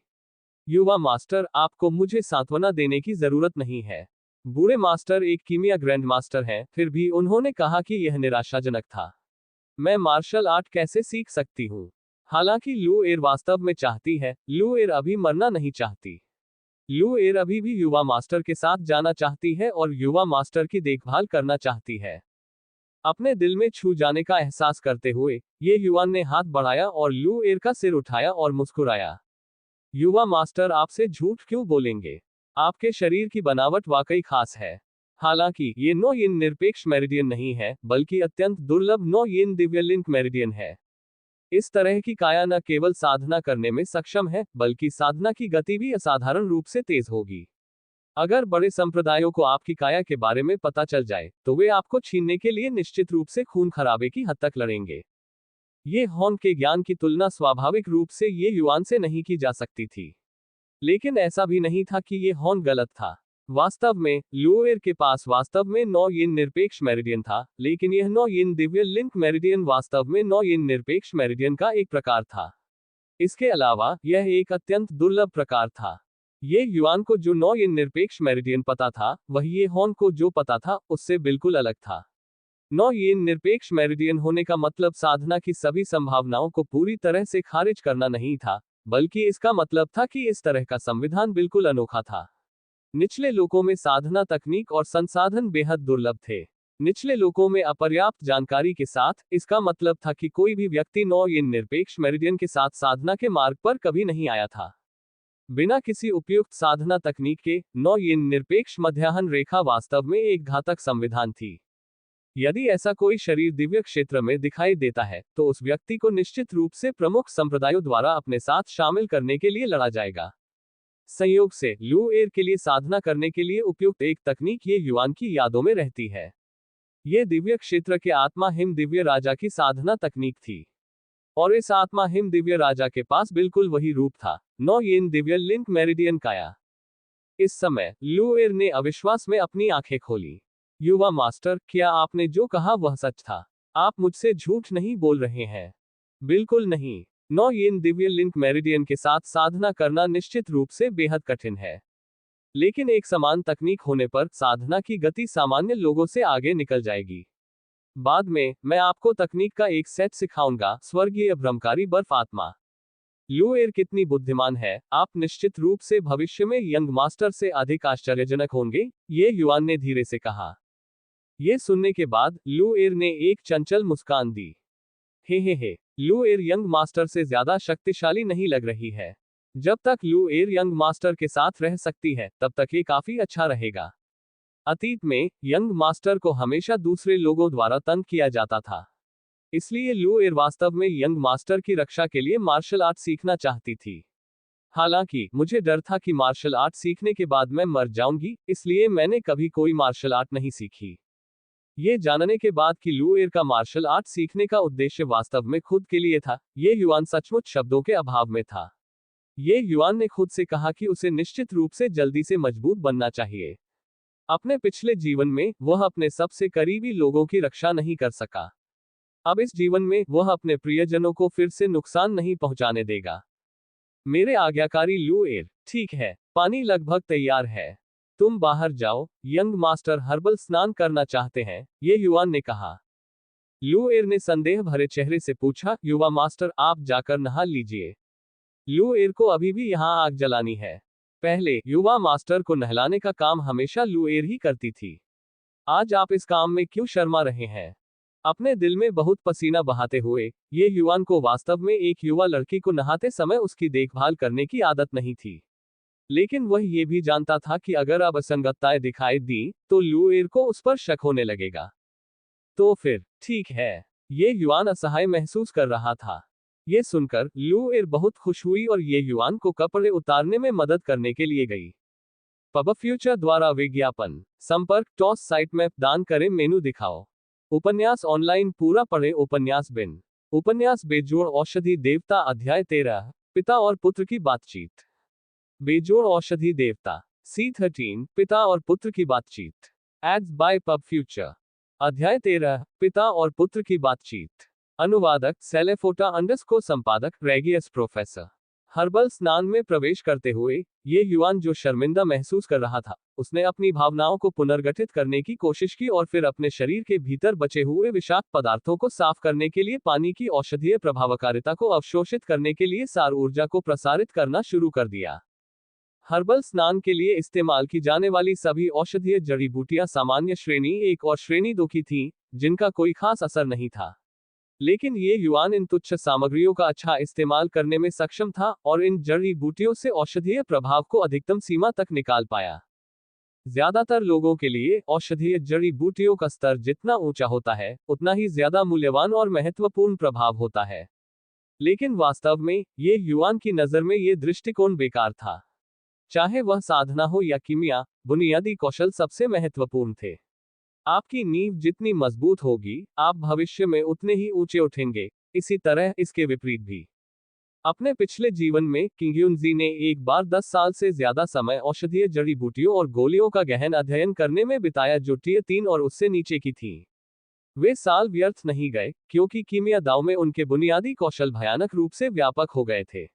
युवा मास्टर, आपको मुझे सांत्वना देने की जरूरत नहीं है। बूढ़े मास्टर एक कीमिया ग्रैंड मास्टर हैं, फिर भी उन्होंने कहा कि यह निराशाजनक था। मैं मार्शल आर्ट कैसे सीख सकती हूँ? हालांकि लू एर वास्तव में चाहती है, लू एर अभी मरना नहीं चाहती। लू एर अभी भी युवा मास्टर के साथ जाना चाहती है और युवा मास्टर की देखभाल करना चाहती है। अपने दिल में छू जाने का एहसास करते हुए ये युवान ने हाथ बढ़ाया और लू एर का सिर उठाया और मुस्कुराया। युवा मास्टर, आपसे झूठ क्यों बोलेंगे? आपके शरीर की बनावट वाकई खास है। हालांकि ये 9 यिन निरपेक्ष मेरिडियन नहीं है, बल्कि अत्यंत दुर्लभ 9 यिन दिव्य लिंक मेरिडियन है। इस तरह की काया न केवल साधना करने में सक्षम है, बल्कि साधना की गति भी असाधारण रूप से तेज होगी। अगर बड़े संप्रदायों को आपकी काया के बारे में पता चल जाए तो वे आपको छीनने के लिए निश्चित रूप से खून खराबे की हद तक लड़ेंगे। ये हॉन के ज्ञान की तुलना स्वाभाविक रूप से ये युआन से नहीं की जा सकती थी। लेकिन ऐसा भी नहीं था कि ये हॉन गलत था। वास्तव में लू एर के पास वास्तव में 9 यिन निरपेक्ष मेरिडियन था, लेकिन यह 9 यिन दिव्य लिंक मेरिडियन वास्तव में 9 यिन निरपेक्ष मेरिडियन का एक प्रकार था। इसके अलावा यह एक अत्यंत दुर्लभ प्रकार था। ये युआन को जो 9 यिन निरपेक्ष मेरिडियन पता था, वही ये हॉन को जो पता था उससे बिल्कुल अलग था। 9 येन निरपेक्ष मेरिडियन होने का मतलब साधना की सभी संभावनाओं को पूरी तरह से खारिज करना नहीं था, बल्कि इसका मतलब था कि इस तरह का संविधान बिल्कुल अनोखा था। निचले लोकों में साधना तकनीक और संसाधन बेहद दुर्लभ थे। निचले लोकों में अपर्याप्त जानकारी के साथ, इसका मतलब था कि कोई भी व्यक्ति 9 येन निरपेक्ष मेरिडियन के साथ साधना के मार्ग पर कभी नहीं आया था। बिना किसी उपयुक्त साधना तकनीक के 9 येन निरपेक्ष मध्याह्न रेखा वास्तव में एक घातक संविधान थी। यदि ऐसा कोई शरीर दिव्य क्षेत्र में दिखाई देता है, तो उस व्यक्ति को निश्चित रूप से प्रमुख संप्रदायों द्वारा अपने साथ शामिल करने के लिए लड़ा जाएगा। संयोग से लू एर के लिए साधना करने के लिए उपयुक्त एक तकनीक ये युआन की यादों में रहती है। ये दिव्य क्षेत्र के आत्मा हिम दिव्य राजा की साधना तकनीक थी, और इस आत्मा हिम दिव्य राजा के पास बिल्कुल वही रूप था, 9 येन दिव्य लिंक मेरिडियन काया। इस समय लू एर ने अविश्वास में अपनी आंखें खोली। युवा मास्टर, क्या आपने जो कहा वह सच था? आप मुझसे झूठ नहीं बोल रहे हैं? बिल्कुल नहीं। 9 येन दिव्य लिंक मेरिडियन के साथ साधना करना निश्चित रूप से बेहद कठिन है, लेकिन एक समान तकनीक होने पर साधना की गति सामान्य लोगों से आगे निकल जाएगी। बाद में मैं आपको तकनीक का एक सेट सिखाऊंगा, स्वर्गीय भ्रमकारी बर्फ आत्मा। लू एर कितनी बुद्धिमान है, आप निश्चित रूप से भविष्य में यंग मास्टर से अधिक आश्चर्यजनक होंगे, ये युआन ने धीरे से कहा। ये सुनने के बाद लू एर ने एक चंचल मुस्कान दी। हे, लू एर यंग मास्टर से ज्यादा शक्तिशाली नहीं लग रही है। जब तक लू एर यंग मास्टर के साथ रह सकती है, तब तक ये काफी अच्छा रहेगा। अतीत में यंग मास्टर को हमेशा दूसरे लोगों द्वारा तंग किया जाता था, इसलिए लू एर वास्तव में यंग मास्टर की रक्षा के लिए मार्शल आर्ट सीखना चाहती थी। हालांकि मुझे डर था कि मार्शल आर्ट सीखने के बाद मैं मर जाऊंगी, इसलिए मैंने कभी कोई मार्शल आर्ट नहीं सीखी। ये जानने के बाद कि लू एर का मार्शल आर्ट सीखने का उद्देश्य वास्तव में खुद के लिए था, ये युआन सचमुच शब्दों के अभाव में था। ये युआन ने खुद से कहा कि उसे निश्चित रूप से जल्दी से मजबूत बनना चाहिए। अपने पिछले जीवन में वह अपने सबसे करीबी लोगों की रक्षा नहीं कर सका। अब इस जीवन में वह अपने प्रियजनों को फिर से नुकसान नहीं पहुंचाने देगा। मेरे आज्ञाकारी लू एर, ठीक है, पानी लगभग तैयार है। तुम बाहर जाओ, यंग मास्टर हर्बल स्नान करना चाहते हैं, ये युआन ने कहा। लू एर ने संदेह भरे चेहरे से पूछा, युवा मास्टर आप जाकर नहा लीजिए। लू एर को अभी भी यहाँ आग जलानी है। पहले युवा मास्टर को नहलाने का काम हमेशा लू एर ही करती थी। आज आप इस काम में क्यों शर्मा रहे हैं? अपने दिल में बहुत पसीना बहाते हुए, ये युआन को वास्तव में एक युवा लड़की को नहाते समय उसकी देखभाल करने की आदत नहीं थी। लेकिन वह ये भी जानता था कि अगर अब असंगतताएं दिखाई दी, तो लू एर को उस पर शक होने लगेगा। तो फिर ठीक है, ये युआन असहाय महसूस कर रहा था। ये सुनकर लू एर बहुत खुश हुई और ये युआन को कपड़े उतारने में मदद करने के लिए गई। पब फ्यूचर द्वारा विज्ञापन संपर्क टॉस साइट मैप दान करें मेनू दिखाओ। उपन्यास ऑनलाइन पूरा पढ़े उपन्यास बिन। उपन्यास बेजोड़ औषधि देवता अध्याय 13 पिता और पुत्र की बातचीत। बेजोड़ औषधि देवता C13 पिता और पुत्र की बातचीत। Ads by PubFuture. अध्याय 13 पिता और पुत्र की बातचीत। अनुवादक सेलेफोटा अंडरस्को संपादक रेगियस प्रोफेसर। हर्बल स्नान में प्रवेश करते हुए ये युआन जो शर्मिंदा महसूस कर रहा था, उसने अपनी भावनाओं को पुनर्गठित करने की कोशिश की और फिर अपने शरीर के भीतर बचे हुए विषाक्त पदार्थों को साफ करने के लिए पानी की औषधीय प्रभावकारिता को अवशोषित करने के लिए सार ऊर्जा को प्रसारित करना शुरू कर दिया। हर्बल स्नान के लिए इस्तेमाल की जाने वाली सभी औषधीय जड़ी बूटियां सामान्य श्रेणी 1 और श्रेणी 2 की थीं, जिनका कोई खास असर नहीं था। लेकिन ये युआन इन तुच्छ सामग्रियों का अच्छा इस्तेमाल करने में सक्षम था और इन जड़ी बूटियों से औषधीय प्रभाव को अधिकतम सीमा तक निकाल पाया। ज्यादातर लोगों के लिए औषधीय जड़ी बूटियों का स्तर जितना ऊंचा होता है, उतना ही ज्यादा मूल्यवान और महत्वपूर्ण प्रभाव होता है। लेकिन वास्तव में ये युआन की नजर में ये दृष्टिकोण बेकार था। चाहे वह साधना हो या कीमिया, बुनियादी कौशल सबसे महत्वपूर्ण थे। आपकी नींव जितनी मजबूत होगी, आप भविष्य में उतने ही ऊंचे उठेंगे। इसी तरह इसके विपरीत भी। अपने पिछले जीवन में किंग्युनजी ने एक बार 10 साल से ज्यादा समय औषधीय जड़ी बूटियों और गोलियों का गहन अध्ययन करने में बिताया जो टियर 3 और उससे नीचे की थी। वे साल व्यर्थ नहीं गए, क्योंकि कीमिया दाव में उनके बुनियादी कौशल भयानक रूप से व्यापक हो गए थे।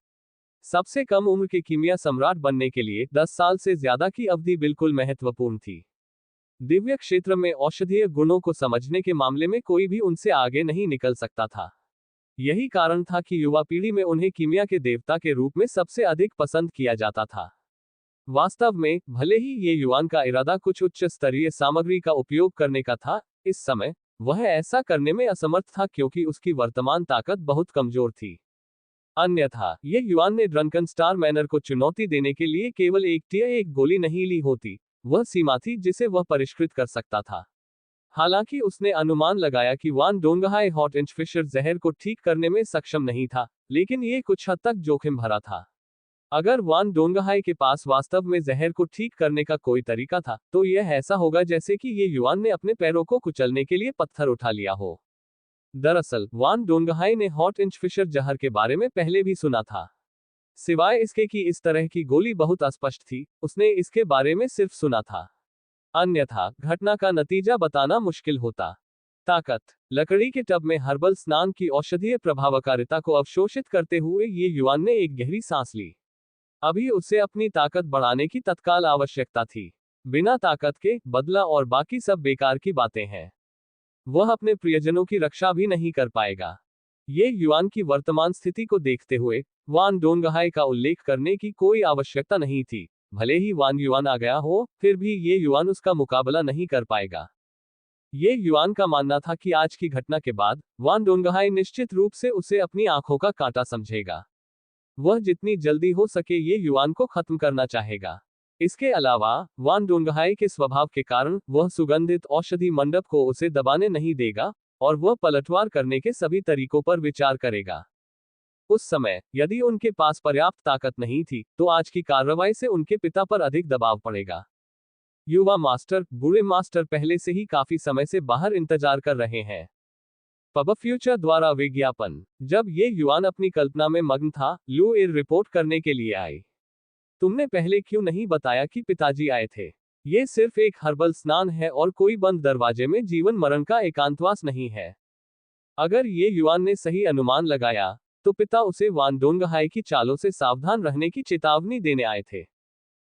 सबसे कम उम्र के कीमिया सम्राट बनने के लिए 10 साल से ज्यादा की अवधि बिल्कुल महत्वपूर्ण थी। दिव्य क्षेत्र में औषधीय गुणों को समझने के मामले में कोई भी उनसे आगे नहीं निकल सकता था। यही कारण था कि युवा पीढ़ी में उन्हें कीमिया के देवता के रूप में सबसे अधिक पसंद किया जाता था। वास्तव में, भले ही ये युवान का इरादा कुछ उच्च स्तरीय सामग्री का उपयोग करने का था, इस समय वह ऐसा करने में असमर्थ था क्योंकि उसकी वर्तमान ताकत बहुत कमजोर थी। अन्यथा, ये युवान ने ड्रंकन स्टार मैनर को चुनौती देने के लिए केवल एक गोली नहीं ली होती, वह सीमा थी जिसे वह परिष्कृत कर सकता था। हालांकि उसने अनुमान लगाया कि वान डोंगहाई हॉटइंचफिशर जहर को ठीक करने में सक्षम नहीं था, लेकिन ये कुछ हद तक जोखिम भरा था। अगर वान डोंगहाई के पास वास्तव में जहर को ठीक करने का कोई तरीका था, तो यह ऐसा होगा जैसे कि ये युवान ने अपने पैरों को कुचलने के लिए पत्थर उठा लिया हो। दरअसल, वान डोंगहाई ने हॉटइंचफिशर जहर के बारे में पहले भी सुना था। सिवाय इसके कि इस तरह की गोली बहुत अस्पष्ट थी, उसने इसके बारे में सिर्फ सुना था। अन्यथा, घटना का नतीजा बताना मुश्किल होता। ताकत। लकड़ी के टब में हर्बल स्नान की औषधीय प्रभावकारिता को अवशोषित करते हुए ये युवान ने एक गहरी सांस ली। अभी उसे अपनी ताकत बढ़ाने की तत्काल आवश्यकता थी। बिना ताकत के, बदला और बाकी सब बेकार की बातें हैं। वह अपने प्रियजनों की रक्षा भी नहीं कर पाएगा। ये युवान की वर्तमान स्थिति को देखते हुए, वान डोंगहाई का उल्लेख करने की कोई आवश्यकता नहीं थी। भले ही वान युवान आ गया हो, फिर भी ये युवान उसका मुकाबला नहीं कर पाएगा। ये युवान का मानना था कि आज की घटना के बाद, वान डोंगहाई निश्चित रूप से उसे अपनी आंखों का कांटा समझेगा। वह जितनी जल्दी हो सके ये युवान को खत्म करना चाहेगा। इसके अलावा, वान डोंगहाई के स्वभाव के कारण, वह सुगंधित औषधि मंडप को उसे दबाने नहीं देगा, और वह पलटवार करने के सभी तरीकों पर विचार करेगा। उस समय, यदि उनके पास पर्याप्त ताकत नहीं थी, तो आज की कार्रवाई से उनके पिता पर अधिक दबाव पड़ेगा। युवा मास्टर, बूढ़े मास्टर पहले से ही काफी समय से बाहर इंतजार कर रहे हैं। पब फ्यूचर द्वारा विज्ञापन। जब ये युवान अपनी कल्पना में मग्न था, लू एर रिपोर्ट करने के लिए आई। तुमने पहले क्यों नहीं बताया कि पिताजी आए थे? ये सिर्फ एक हर्बल स्नान है और कोई बंद दरवाजे में जीवन मरण का एकांतवास नहीं है। अगर ये युवान ने सही अनुमान लगाया, तो पिता उसे वान डोंगहाई की चालों से सावधान रहने की चेतावनी देने आए थे।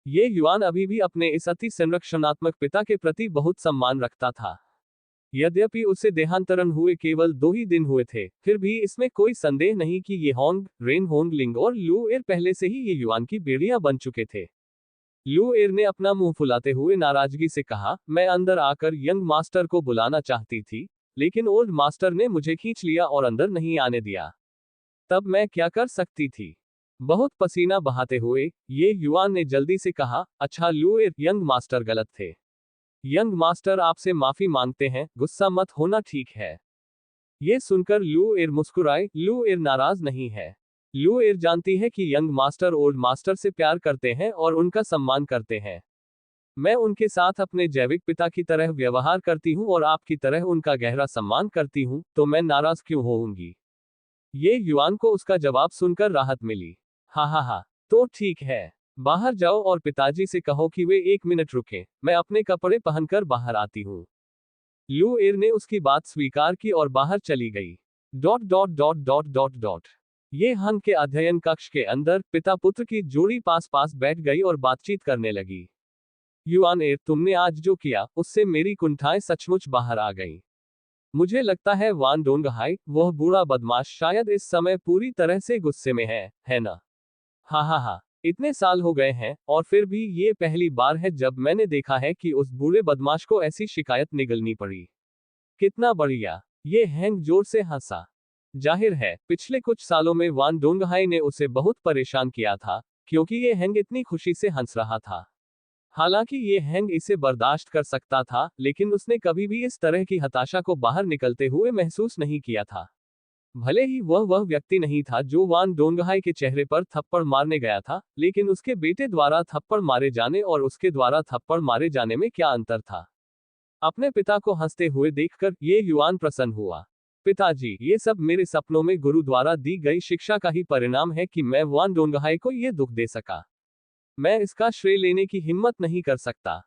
ये युवान अभी भी अपने इस अति संरक्षणात्मक पिता के प्रति बहुत सम्मान रखता था। यद्यपि उसे देहांतरण हुए केवल 2 ही दिन हुए थे, फिर भी इसमें कोई संदेह नहीं कि ये होंग, रेन होंगलिंग और लू एर पहले से ही ये युवान की बेड़ियां बन चुके थे। लू एर ने अपना मुंह फुलाते हुए नाराजगी से कहा, मैं अंदर आकर यंग मास्टर को बुलाना चाहती थी, लेकिन ओल्ड मास्टर ने मुझे खींच लिया और अंदर नहीं आने दिया। तब मैं क्या कर सकती थी? बहुत पसीना बहाते हुए, ये युवान ने जल्दी से कहा, अच्छा लू एर, यंग मास्टर गलत थे। यंग मास्टर आपसे माफी मांगते हैं, गुस्सा मत होना, ठीक है? ये सुनकर लू एर मुस्कुराए। लू एर नाराज नहीं है। लू एर जानती है कि यंग मास्टर ओल्ड मास्टर से प्यार करते हैं और उनका सम्मान करते हैं। मैं उनके साथ अपने जैविक पिता की तरह व्यवहार करती हूँ और आपकी तरह उनका गहरा सम्मान करती हूँ, तो मैं नाराज क्यों होऊंगी? ये युवान को उसका जवाब सुनकर राहत मिली। हा, तो ठीक है। बाहर जाओ और पिताजी से कहो कि वे 1 मिनट रुकें, मैं अपने कपड़े पहनकर बाहर आती हूँ। लू एर ने उसकी बात स्वीकार की और बाहर चली गई। ये हंग के अध्ययन कक्ष के अंदर पिता पुत्र की जोड़ी पास पास बैठ गई और बातचीत करने लगी। युवान एर, तुमने आज जो किया, उससे मेरी कुंठाएं सचमुच बाहर आ गईं। मुझे लगता है वान डोंगहाई, वह बूढ़ा बदमाश शायद इस समय पूरी तरह से गुस्से में है ना? हा, इतने साल हो गए हैं, और फिर भी ये पहली बार है जब मैंने देखा है कि उस बूढ़े बदमाश को ऐसी शिकायत निगलनी पड़ी। कितना बढ़िया! ये हैंग जोर से हंसा। जाहिर है, पिछले कुछ सालों में वान डोंगहाई ने उसे बहुत परेशान किया था, क्योंकि ये हैंग इतनी खुशी से हंस रहा था। हालांकि ये हैंग इसे बर्दाश्त कर सकता था, लेकिन उसने कभी भी इस तरह की हताशा को बाहर निकलते हुए महसूस नहीं किया था। भले ही वह व्यक्ति नहीं था जो वान डोंगहाई के चेहरे पर थप्पड़ मारने गया था, लेकिन उसके बेटे द्वारा थप्पड़ मारे जाने और उसके द्वारा थप्पड़ मारे जाने में क्या अंतर था? अपने पिता को हंसते हुए देखकर ये युवान प्रसन्न हुआ। पिताजी, ये सब मेरे सपनों में गुरु द्वारा दी गई शिक्षा का ही परिणाम है कि मैं वान डोंगहाई को ये दुख दे सका। मैं इसका श्रेय लेने की हिम्मत नहीं कर सकता।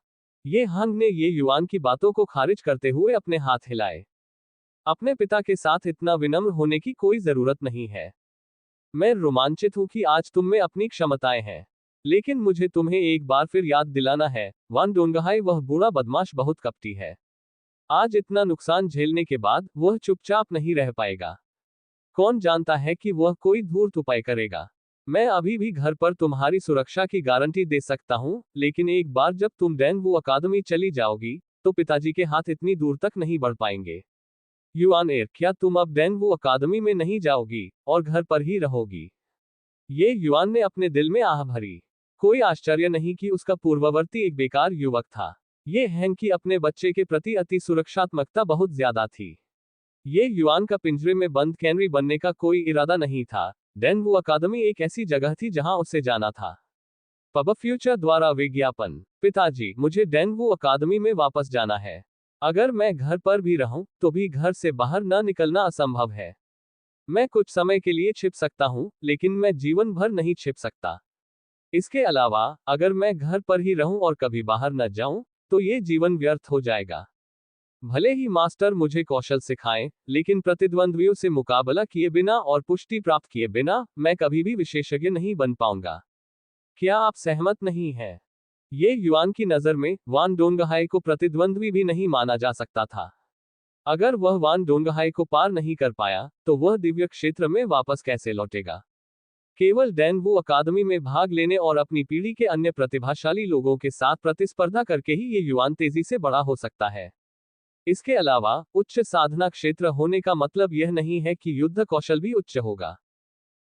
ये हंग ने ये युवान की बातों को खारिज करते हुए अपने हाथ हिलाए। अपने पिता के साथ इतना विनम्र होने की कोई जरूरत नहीं है। मैं रोमांचित हूं कि आज तुम में अपनी क्षमताएं हैं। लेकिन मुझे तुम्हें एक बार फिर याद दिलाना है, वान डोंगहाई वह बूढ़ा बदमाश बहुत कपटी है। आज इतना नुकसान झेलने के बाद वह चुपचाप नहीं रह पाएगा। कौन जानता है कि वह कोई धूर्त उपाय करेगा। मैं अभी भी घर पर तुम्हारी सुरक्षा की गारंटी दे सकता हूँ, लेकिन एक बार जब तुम डैनवू अकादमी चली जाओगी, तो पिताजी के हाथ इतनी दूर तक नहीं बढ़ पाएंगे। युआन एयर, क्या तुम अब डैनवू अकादमी में नहीं जाओगी और घर पर ही रहोगी? ये युआन ने अपने दिल में आह भरी। कोई आश्चर्य नहीं कि उसका पूर्ववर्ती एक बेकार युवक था। ये हैंग की अपने बच्चे के प्रति अति सुरक्षात्मकता बहुत ज्यादा थी। ये युआन का पिंजरे में बंद कैनरी बनने का कोई इरादा नहीं था। डैनवू अकादमी एक ऐसी जगह थी जहां उसे जाना था। पब फ्यूचर द्वारा विज्ञापन। पिताजी, मुझे डैनवू अकादमी में वापस जाना है। अगर मैं घर पर भी रहूं, तो भी घर से बाहर न निकलना असंभव है। मैं कुछ समय के लिए छिप सकता हूं, लेकिन मैं जीवन भर नहीं छिप सकता। इसके अलावा, अगर मैं घर पर ही रहूं और कभी बाहर न जाऊं, तो ये जीवन व्यर्थ हो जाएगा। भले ही मास्टर मुझे कौशल सिखाएं, लेकिन प्रतिद्वंद्वियों से मुकाबला किए बिना और पुष्टि प्राप्त किए बिना मैं कभी भी विशेषज्ञ नहीं बन पाऊंगा। क्या आप सहमत नहीं हैं? ये युआन की नजर में वान डोंगहाई को प्रतिद्वंद्वी भी नहीं माना जा सकता था। अगर वह वान डोंगहाई को पार नहीं कर पाया, तो वह दिव्य क्षेत्र में वापस कैसे लौटेगा? केवल डैनवू अकादमी में भाग लेने और अपनी पीढ़ी के अन्य प्रतिभाशाली लोगों के साथ प्रतिस्पर्धा करके ही ये युआन तेजी से बड़ा हो सकता है। इसके अलावा, उच्च साधना क्षेत्र होने का मतलब यह नहीं है कि युद्ध कौशल भी उच्च होगा।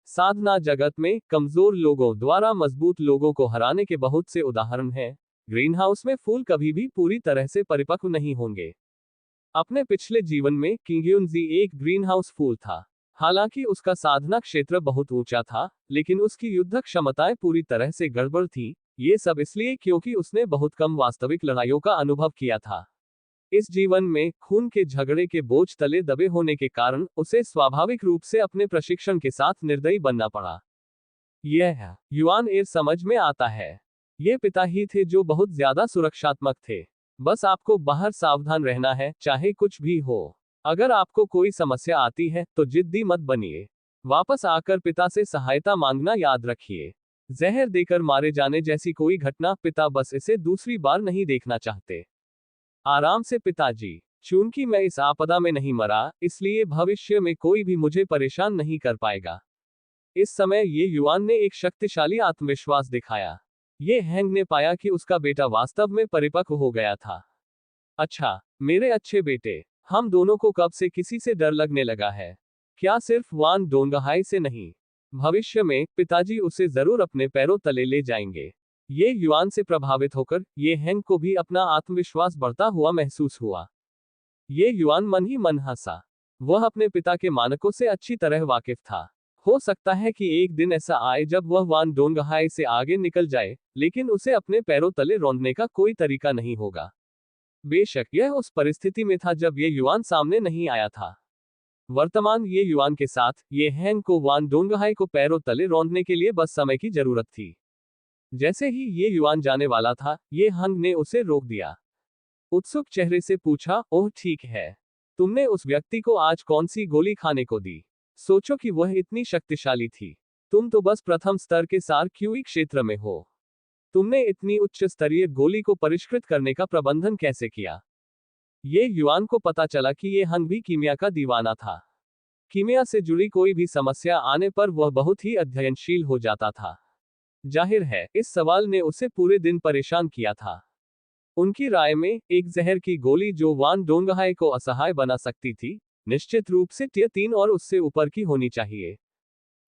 साधना जगत में कमजोर लोगों द्वारा मजबूत लोगों को हराने के बहुत से उदाहरण हैं। ग्रीनहाउस में फूल कभी भी पूरी तरह से परिपक्व नहीं होंगे। अपने पिछले जीवन में किंगयुनजी एक ग्रीनहाउस फूल था। हालांकि उसका साधना क्षेत्र बहुत ऊंचा था, लेकिन उसकी युद्ध क्षमताएं पूरी तरह से गड़बड़ थी। ये सब इसलिए क्योंकि उसने बहुत कम वास्तविक लड़ाइयों का अनुभव किया था। इस जीवन में खून के झगड़े के बोझ तले दबे होने के कारण उसे स्वाभाविक रूप से अपने प्रशिक्षण के साथ निर्दयी बनना पड़ा। यह युआन एयर समझ में आता है। ये पिता ही थे जो बहुत ज्यादा सुरक्षात्मक थे। बस आपको बाहर सावधान रहना है, चाहे कुछ भी हो। अगर आपको कोई समस्या आती है, तो जिद्दी मत बनिए। वापस आकर पिता से सहायता मांगना याद रखिए। जहर देकर मारे जाने जैसी कोई घटना, पिता बस इसे दूसरी बार नहीं देखना चाहते। आराम से पिताजी। चूंकि मैं इस आपदा में नहीं मरा, इसलिए भविष्य में कोई भी मुझे परेशान नहीं कर पाएगा। इस समय ये युआन ने एक शक्तिशाली आत्मविश्वास दिखाया। ये हैंग ने पाया कि उसका बेटा वास्तव में परिपक्व हो गया था। अच्छा, मेरे अच्छे बेटे, हम दोनों को कब से किसी से डर लगने लगा है। क्या सिर्फ वान डोंगहाई से नहीं। भविष्य में पिताजी उसे जरूर अपने पैरों तले ले जाएंगे। ये युआन से प्रभावित होकर ये हैंग को भी अपना आत्मविश्वास बढ़ता हुआ महसूस हुआ। ये युआन मन ही मन हंसा। वह अपने पिता के मानकों से अच्छी तरह वाकिफ था। हो सकता है कि एक दिन ऐसा आए जब वह वान डोंगहाई से आगे निकल जाए, लेकिन उसे अपने पैरों तले रौंदने का कोई तरीका नहीं होगा। बेशक यह उस परिस्थिति में था जब ये युआन सामने नहीं आया था। वर्तमान ये युआन के साथ ये हैंग को वान डोंगहाई को पैरों तले रौंदने के लिए बस समय की जरूरत थी। जैसे ही ये युआन जाने वाला था, ये हंग ने उसे रोक दिया। उत्सुक चेहरे से पूछा, ओह ठीक है। तुमने उस व्यक्ति को आज कौन सी गोली खाने को दी? सोचो कि वह इतनी शक्तिशाली थी। तुम तो बस प्रथम स्तर के सार क्यूई क्षेत्र में हो। तुमने इतनी उच्च स्तरीय गोली को परिष्कृत करने का प्रबंधन कैसे किया? ये युआन को पता चला कि ये हंग भी कीमिया का दीवाना था। कीमिया से जुड़ी कोई भी समस्या आने पर वह बहुत ही अध्ययनशील हो जाता था। जाहिर है, इस सवाल ने उसे पूरे दिन परेशान किया था। उनकी राय में, एक जहर की गोली जो वान डोंगहाई को असहाय बना सकती थी, निश्चित रूप से टियर 3 और उससे ऊपर की होनी चाहिए।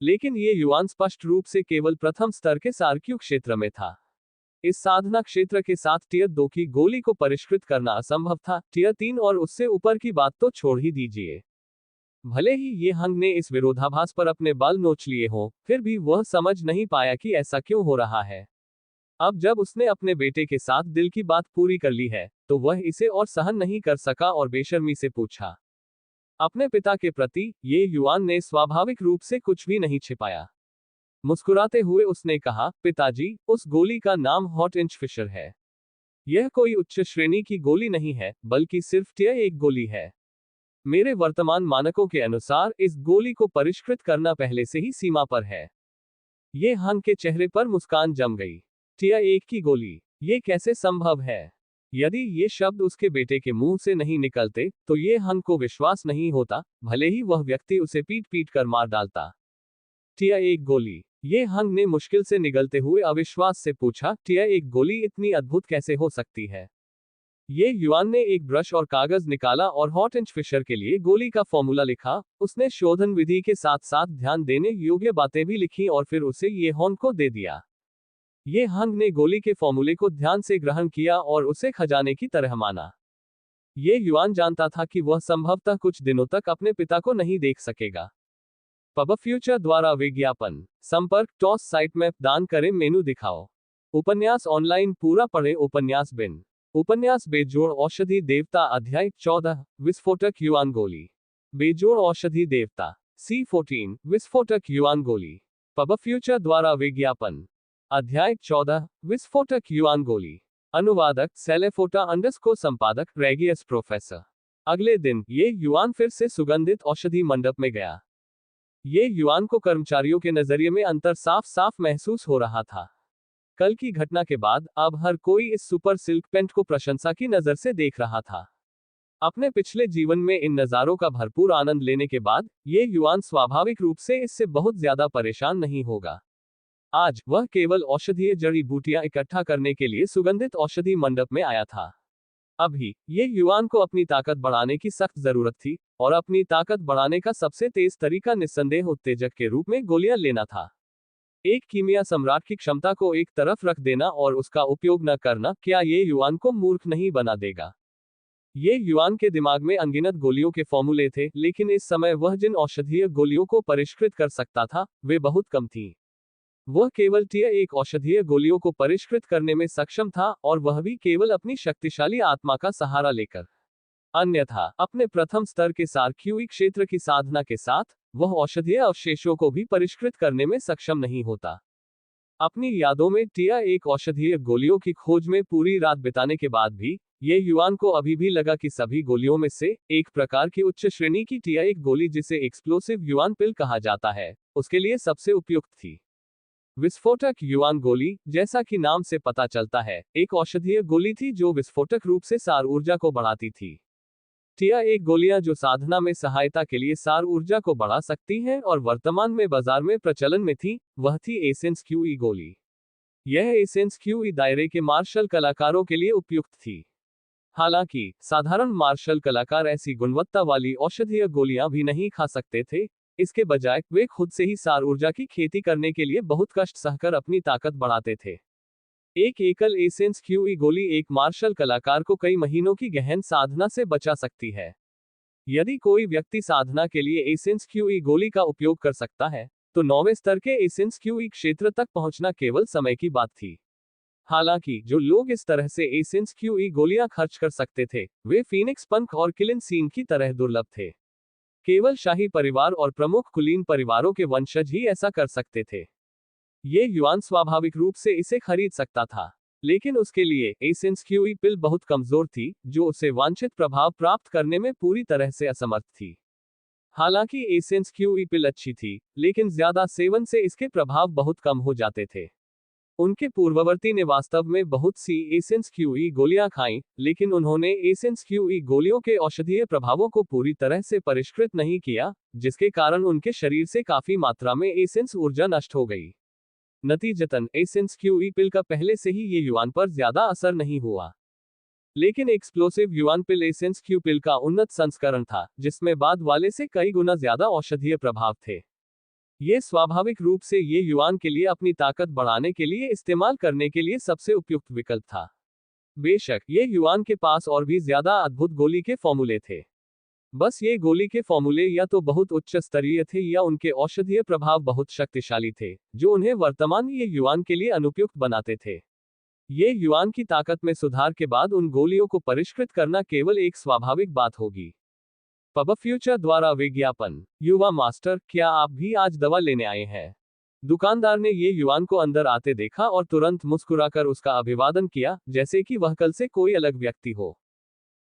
लेकिन ये युआन स्पष्ट रूप से केवल प्रथम स्तर के सार्क्यू क्षेत्र में था। इस साधना क्षेत्र के साथ टियर 2 की गोली को परिष्कृत करना असंभव था। टियर 3 और उससे ऊपर की बात तो छोड़ ही दीजिए। भले ही ये हंग ने इस विरोधाभास पर अपने बाल नोच लिए हों, फिर भी वह समझ नहीं पाया कि ऐसा क्यों हो रहा है। अब जब उसने अपने बेटे के साथ दिल की बात पूरी कर ली है, तो वह इसे और सहन नहीं कर सका और बेशर्मी से पूछा। अपने पिता के प्रति ये युआन ने स्वाभाविक रूप से कुछ भी नहीं छिपाया। मुस्कुराते हुए उसने कहा, पिताजी, उस गोली का नाम हॉट इंच फिशर है। यह कोई उच्च श्रेणी की गोली नहीं है, बल्कि सिर्फ टियर 1 गोली है। मेरे वर्तमान मानकों के अनुसार इस गोली को परिष्कृत करना पहले से ही सीमा पर है। ये हान के चेहरे पर मुस्कान जम गई। टिया 1 की गोली, ये कैसे संभव है? यदि ये शब्द उसके बेटे के मुंह से नहीं निकलते तो ये हन को विश्वास नहीं होता, भले ही वह व्यक्ति उसे पीट पीट कर मार डालता। टिया 1 गोली, ये हंग ने मुश्किल से निगलते हुए अविश्वास से पूछा, टिया 1 गोली इतनी अद्भुत कैसे हो सकती है? ये युआन ने एक ब्रश और कागज निकाला और हॉट इंच फिशर के लिए गोली का फॉर्मूला लिखा। उसने शोधन विधि के साथ साथ ध्यान देने योग्य बातें भी लिखी और फिर उसे ये हॉन को दे दिया। ये हंग ने गोली के फॉर्मूले को ध्यान से ग्रहण किया और उसे खजाने की तरह माना। ये युआन जानता था कि वह संभवतः कुछ दिनों तक अपने पिता को नहीं देख सकेगा। पब फ्यूचर द्वारा विज्ञापन, संपर्क टॉस साइट मैप दान करें मेनू दिखाओ। उपन्यास ऑनलाइन पूरा पढ़े। उपन्यास बिन उपन्यास बेजोड़ औषधि देवता अध्याय 14 विस्फोटक युआन गोली। बेजोड़ औषधि देवता C14 विस्फोटक युआन गोली। पब फ्यूचर द्वारा विज्ञापन अध्याय 14 विस्फोटक युआन गोली। अनुवादक सेलेफोटा अंडरस्कोर संपादक रेगियस प्रोफेसर। अगले दिन ये युआन फिर से सुगंधित औषधि मंडप में गया। ये युआन को कर्मचारियों के नजरिए में अंतर साफ साफ महसूस हो रहा था। कल की घटना के बाद अब हर कोई इस सुपर सिल्क पेंट को प्रशंसा की नजर से देख रहा था। अपने पिछले जीवन में इन नजारों का भरपूर आनंद लेने के बाद ये युआन स्वाभाविक रूप से इससे बहुत ज्यादा परेशान नहीं होगा। आज वह केवल औषधीय जड़ी बूटियां इकट्ठा करने के लिए सुगंधित औषधि मंडप में आया था। अभी ये युआन को अपनी ताकत बढ़ाने की सख्त जरूरत थी और अपनी ताकत बढ़ाने का सबसे तेज तरीका निस्संदेह उत्तेजक के रूप में गोलियां लेना था। एक कीमिया सम्राट की क्षमता को एक तरफ रख देना और उसका उपयोग न करना क्या ये युआन को मूर्ख नहीं बना देगा? ये युआन के दिमाग में अनगिनत गोलियों के फॉर्मूले थे, लेकिन इस समय वह जिन औषधीय गोलियों को परिष्कृत कर सकता था वे बहुत कम थीं। वह केवल टिया 1 औषधीय गोलियों को परिष्कृत करने में सक्षम था और वह भी केवल अपनी शक्तिशाली आत्मा का सहारा लेकर। अन्यथा अपने प्रथम स्तर के सार्क्यूई क्षेत्र की साधना के साथ वह औषधीय अवशेषों को भी परिष्कृत करने में सक्षम नहीं होता। अपनी यादों में टिया 1 औषधीय गोलियों की खोज में पूरी रात बिताने के बाद भी ये युआन को अभी भी लगा कि सभी गोलियों में से एक प्रकार की उच्च श्रेणी की टिया 1 गोली, जिसे एक्सप्लोसिव युआन पिल कहा जाता है, उसके लिए सबसे उपयुक्त थी। विस्फोटक युआन गोली, जैसा कि नाम से पता चलता है, एक औषधीय गोली थी जो विस्फोटक रूप से सार ऊर्जा को बढ़ाती थी। टिया 1 गोलियां जो साधना में सहायता के लिए सार ऊर्जा को बढ़ा सकती हैं और वर्तमान में बाजार में प्रचलन में थी, वह थी एसेंस क्यूई गोली। यह एसेंस क्यूई दायरे के मार्शल कलाकारों के लिए उपयुक्त थी। हालांकि साधारण मार्शल कलाकार ऐसी गुणवत्ता वाली औषधीय गोलियां भी नहीं खा सकते थे। इसके बजाय वे खुद से ही सार ऊर्जा की खेती करने के लिए बहुत कष्ट सहकर अपनी ताकत बढ़ाते थे। एक एकल एसेंस क्यूई गोली एक मार्शल कलाकार को कई महीनों की गहन साधना से बचा सकती है। यदि कोई व्यक्ति साधना के लिए एसेंस क्यूई गोली का उपयोग कर सकता है, तो 9वें स्तर के एसेंस क्यूई क्षेत्र तक पहुंचना केवल समय की बात थी। हालांकि जो लोग इस तरह से एसेंस क्यूई गोलियां खर्च कर सकते थे, वे फीनिक्स पंख और किलिन सीन की तरह दुर्लभ थे। केवल शाही परिवार और प्रमुख कुलीन परिवारों के वंशज ही ऐसा कर सकते थे। ये युआन स्वाभाविक रूप से इसे खरीद सकता था, लेकिन उसके लिए एसेंस क्यूई पिल बहुत कमजोर थी, जो उसे वांछित प्रभाव प्राप्त करने में पूरी तरह से असमर्थ थी। हालांकि एसेंस क्यूई पिल अच्छी थी, लेकिन ज्यादा सेवन से इसके प्रभाव बहुत कम हो जाते थे। उनके पूर्ववर्ती ने वास्तव में बहुत सी एसेंस क्यूई गोलियां खाईं, लेकिन उन्होंने एसेंस क्यूई गोलियों के औषधीय प्रभावों को पूरी तरह से परिष्कृत नहीं किया, जिसके कारण उनके शरीर से काफी मात्रा में एसेंस ऊर्जा नष्ट हो गई। नतीजतन एसेंस क्यूई पिल का पहले से ही ये युआन पर ज्यादा असर नहीं हुआ। लेकिन एक्सप्लोसिव युआन पिल एसेंस क्यू पिल का उन्नत संस्करण था, जिसमें बाद वाले से कई गुना ज्यादा औषधीय प्रभाव थे। ये स्वाभाविक रूप से ये युआन के लिए अपनी ताकत बढ़ाने के लिए इस्तेमाल करने के लिए सबसे उपयुक्त विकल्प था। बेशक ये युआन के पास और भी ज्यादा अद्भुत गोली के फॉर्मूले थे। बस ये गोली के फॉर्मूले या तो बहुत उच्च स्तरीय थे या उनके औषधीय प्रभाव बहुत शक्तिशाली थे, जो उन्हें वर्तमान ये युआन के लिए अनुपयुक्त बनाते थे। ये युआन की ताकत में सुधार के बाद उन गोलियों को परिष्कृत करना केवल एक स्वाभाविक बात होगी। पब फ्यूचर द्वारा विज्ञापन। युवा मास्टर, क्या आप भी आज दवा लेने आए हैं? दुकानदार ने ये युआन को अंदर आते देखा और तुरंत मुस्कुराकर उसका अभिवादन किया, जैसे कि वह कल से कोई अलग व्यक्ति हो।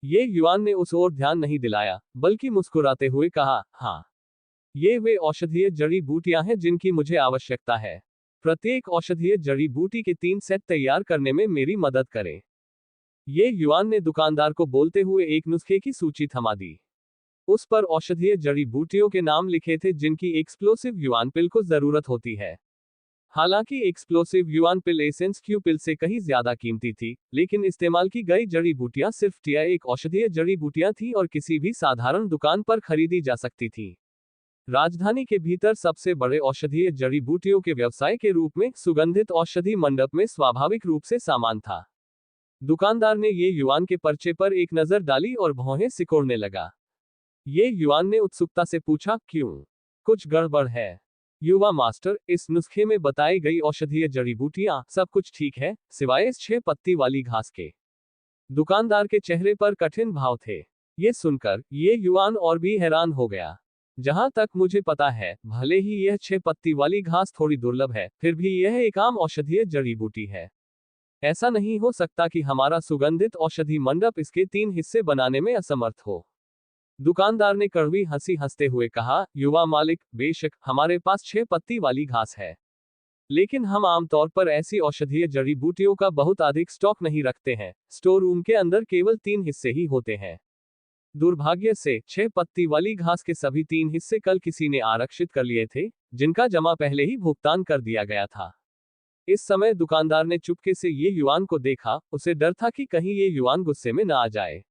ये युआन ने उस ओर ध्यान नहीं दिलाया, बल्कि मुस्कुराते हुए कहा, हाँ, ये वे औषधीय जड़ी बूटियां हैं जिनकी मुझे आवश्यकता है। प्रत्येक औषधीय जड़ी बूटी के 3 सेट तैयार करने में मेरी मदद करें। ये युआन ने दुकानदार को बोलते हुए एक नुस्खे की सूची थमा दी। उस पर औषधीय जड़ी बूटियों के नाम लिखे थे जिनकी एक्सप्लोसिव युआन पिल को जरूरत होती है। हालांकि एक्सप्लोसिव युआन पिल एसेंस क्यू पिल से कहीं ज्यादा कीमती थी, लेकिन इस्तेमाल की गई जड़ी बूटियां सिर्फ टिया एक औषधीय जड़ी बूटियां थी और किसी भी साधारण दुकान पर खरीदी जा सकती थी। राजधानी के भीतर सबसे बड़े औषधीय जड़ी बूटियों के व्यवसाय के रूप में सुगंधित औषधि मंडप में स्वाभाविक रूप से सामान था। दुकानदार ने ये युआन के पर्चे पर एक नजर डाली और भौहें सिकोड़ने लगा। ये युआन ने उत्सुकता से पूछा, क्यों? कुछ गड़बड़ है? युवा मास्टर, इस नुस्खे में बताई गई औषधीय जड़ी बूटियां सब कुछ ठीक है, सिवाय इस 6 पत्ती वाली घास के। दुकानदार के चेहरे पर कठिन भाव थे। ये सुनकर ये युआन और भी हैरान हो गया। जहां तक मुझे पता है, भले ही यह 6 पत्ती वाली घास थोड़ी दुर्लभ है, फिर भी यह एक आम औषधीय जड़ी बूटी है। ऐसा नहीं हो सकता कि हमारा सुगंधित औषधि मंडप इसके 3 हिस्से बनाने में असमर्थ हो। दुकानदार ने कड़वी हंसी हंसते हुए कहा, युवा मालिक, बेशक हमारे पास 6 पत्ती वाली घास है, लेकिन हम आमतौर पर ऐसी औषधीय जड़ी बूटियों का बहुत अधिक स्टॉक नहीं रखते हैं। स्टोर रूम के अंदर केवल 3 हिस्से ही होते हैं। दुर्भाग्य से 6 पत्ती वाली घास के सभी 3 हिस्से कल किसी ने आरक्षित कर लिए थे, जिनका जमा पहले ही भुगतान कर दिया गया था। इस समय दुकानदार ने चुपके से ये युआन को देखा। उसे डर था कि कहीं ये युआन गुस्से में न आ जाए।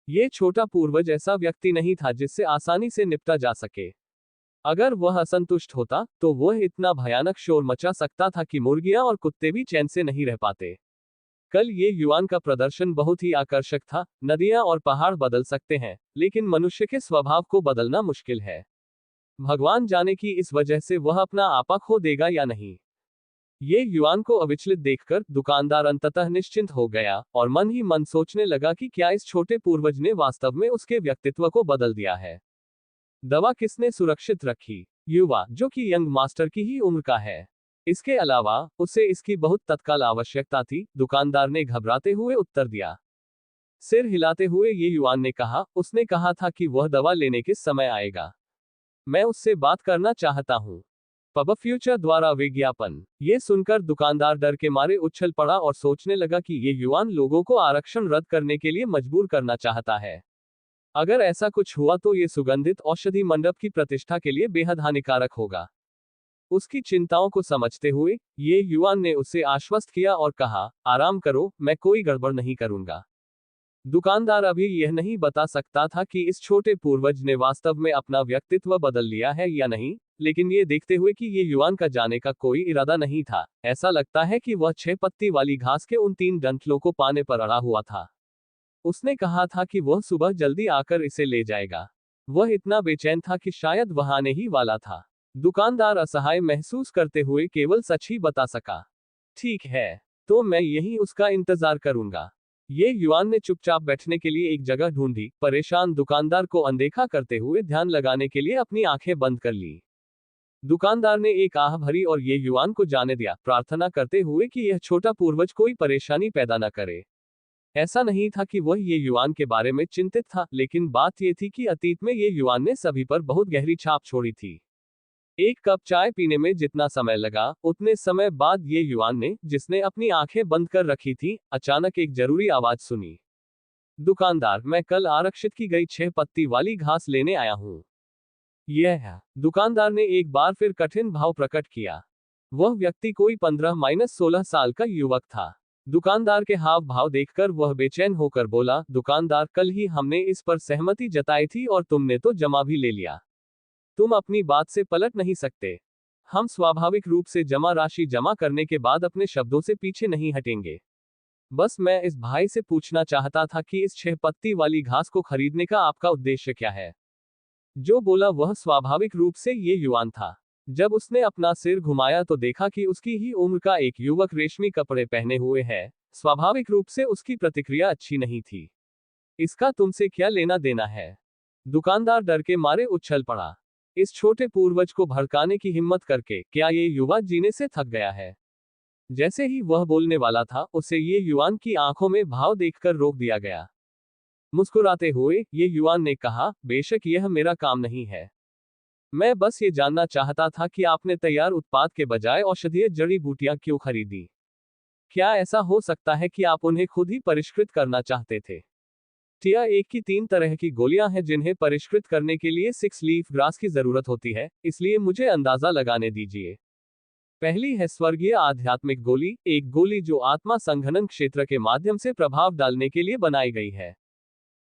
ये छोटा पूर्वज ऐसा व्यक्ति नहीं था जिससे आसानी से निपटा जा सके। अगर वह असंतुष्ट होता तो वह इतना भयानक शोर मचा सकता था कि मुर्गियां और कुत्ते भी चैन से नहीं रह पाते। कल ये युआन का प्रदर्शन बहुत ही आकर्षक था। नदियां और पहाड़ बदल सकते हैं, लेकिन मनुष्य के स्वभाव को बदलना मुश्किल है। भगवान जाने कि इस वजह से वह अपना आपा खो देगा या नहीं। ये युआन को अविचलित देखकर दुकानदार अंततः निश्चिंत हो गया और मन ही मन सोचने लगा कि क्या इस छोटे पूर्वज ने वास्तव में उसके व्यक्तित्व को बदल दिया है। दवा किसने सुरक्षित रखी? युवा, जो कि यंग मास्टर की ही उम्र का है। इसके अलावा उसे इसकी बहुत तत्काल आवश्यकता थी, दुकानदार ने घबराते हुए उत्तर दिया। सिर हिलाते हुए ये युआन ने कहा, उसने कहा था कि वह दवा लेने के समय आएगा। मैं उससे बात करना चाहता हूँ। पब फ्यूचर द्वारा विज्ञापन। ये सुनकर दुकानदार डर के मारे उछल पड़ा और सोचने लगा कि ये युआन लोगों को आरक्षण रद्द करने के लिए मजबूर करना चाहता है। अगर ऐसा कुछ हुआ तो ये सुगंधित औषधि मंडप की प्रतिष्ठा के लिए बेहद हानिकारक होगा। उसकी चिंताओं को समझते हुए ये युआन ने उसे आश्वस्त किया और कहा, आराम करो, मैं कोई गड़बड़ नहीं करूंगा। दुकानदार अभी यह नहीं बता सकता था कि इस छोटे पूर्वज ने वास्तव में अपना व्यक्तित्व बदल लिया है या नहीं, लेकिन ये देखते हुए कि ये युआन का जाने का कोई इरादा नहीं था, ऐसा लगता है कि वह 6 पत्ती वाली घास के उन 3 डंठलों को पाने पर अड़ा हुआ था। उसने कहा था कि वह सुबह जल्दी आकर इसे ले जाएगा। वह इतना बेचैन था कि शायद वह आने ही वाला था। दुकानदार असहाय महसूस करते हुए केवल सच ही बता सका। ठीक है, तो मैं यहीं उसका इंतजार करूंगा। ये युआन ने चुपचाप बैठने के लिए एक जगह ढूंढी। परेशान दुकानदार को अनदेखा करते हुए ध्यान लगाने के लिए अपनी आंखें बंद कर ली। दुकानदार ने एक आह भरी और ये युआन को जाने दिया, प्रार्थना करते हुए कि यह छोटा पूर्वज कोई परेशानी पैदा न करे। ऐसा नहीं था कि वह ये युआन के बारे में चिंतित था, लेकिन बात यह थी कि अतीत में ये युआन ने सभी पर बहुत गहरी छाप छोड़ी थी। एक कप चाय पीने में जितना समय लगा, उतने समय बाद ये युआन ने, जिसने अपनी आंखें बंद कर रखी थी, अचानक एक जरूरी आवाज सुनी। दुकानदार, मैं कल आरक्षित की गई 6 पत्ती वाली घास लेने आया हूँ। यह है। दुकानदार ने एक बार फिर कठिन भाव प्रकट किया। वह व्यक्ति कोई 15-16 साल का युवक था। दुकानदार के हाव भाव देखकर वह बेचैन होकर बोला, दुकानदार, कल ही हमने इस पर सहमति जताई थी और तुमने तो जमा भी ले लिया। तुम अपनी बात से पलट नहीं सकते। हम स्वाभाविक रूप से जमा राशि जमा करने के बाद अपने शब्दों से पीछे नहीं हटेंगे। बस मैं इस भाई से पूछना चाहता था कि इस 6 पत्ती वाली घास को खरीदने का आपका उद्देश्य क्या है? जो बोला वह स्वाभाविक रूप से ये युआन था। जब उसने अपना सिर घुमाया तो देखा कि उसकी ही उम्र का एक युवक रेशमी कपड़े पहने हुए है। स्वाभाविक रूप से उसकी प्रतिक्रिया अच्छी नहीं थी। इसका तुमसे क्या लेना देना है? दुकानदार डर के मारे उछल पड़ा। इस छोटे पूर्वज को भड़काने की हिम्मत करके क्या ये युवा जीने से थक गया है? जैसे ही वह बोलने वाला था, उसे ये युआन की आंखों में भाव देखकर रोक दिया गया। मुस्कुराते हुए ये युआन ने कहा, बेशक यह मेरा काम नहीं है। मैं बस ये जानना चाहता था कि आपने तैयार उत्पाद के बजाय औषधीय जड़ी बूटियां क्यों खरीदी। क्या ऐसा हो सकता है कि आप उन्हें खुद ही परिष्कृत करना चाहते थे? टिया एक की 3 तरह की गोलियां हैं जिन्हें परिष्कृत करने के लिए 6 लीफ ग्रास की जरूरत होती है, इसलिए मुझे अंदाजा लगाने दीजिए। पहली है स्वर्गीय आध्यात्मिक गोली, एक गोली जो आत्मा संघनन क्षेत्र के माध्यम से प्रभाव डालने के लिए बनाई गई है।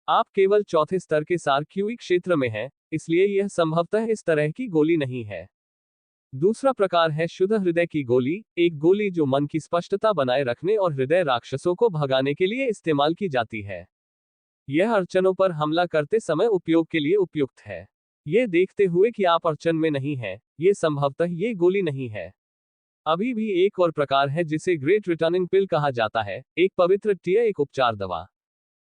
आप केवल चौथे स्तर के सार्क्यूई क्षेत्र में हैं, इसलिए यह संभवतः इस तरह की गोली नहीं है। दूसरा प्रकार है शुद्ध हृदय की गोली, एक गोली जो मन की स्पष्टता बनाए रखने और हृदय राक्षसों को भगाने के लिए इस्तेमाल की जाती है। यह अड़चनों पर हमला करते समय उपयोग के लिए उपयुक्त है। यह देखते हुए कि आप अड़चन में नहीं हैं, ये संभवतः ये गोली नहीं है। अभी भी एक और प्रकार है जिसे ग्रेट रिटर्निंग पिल कहा जाता है, एक पवित्र टिया, एक उपचार दवा।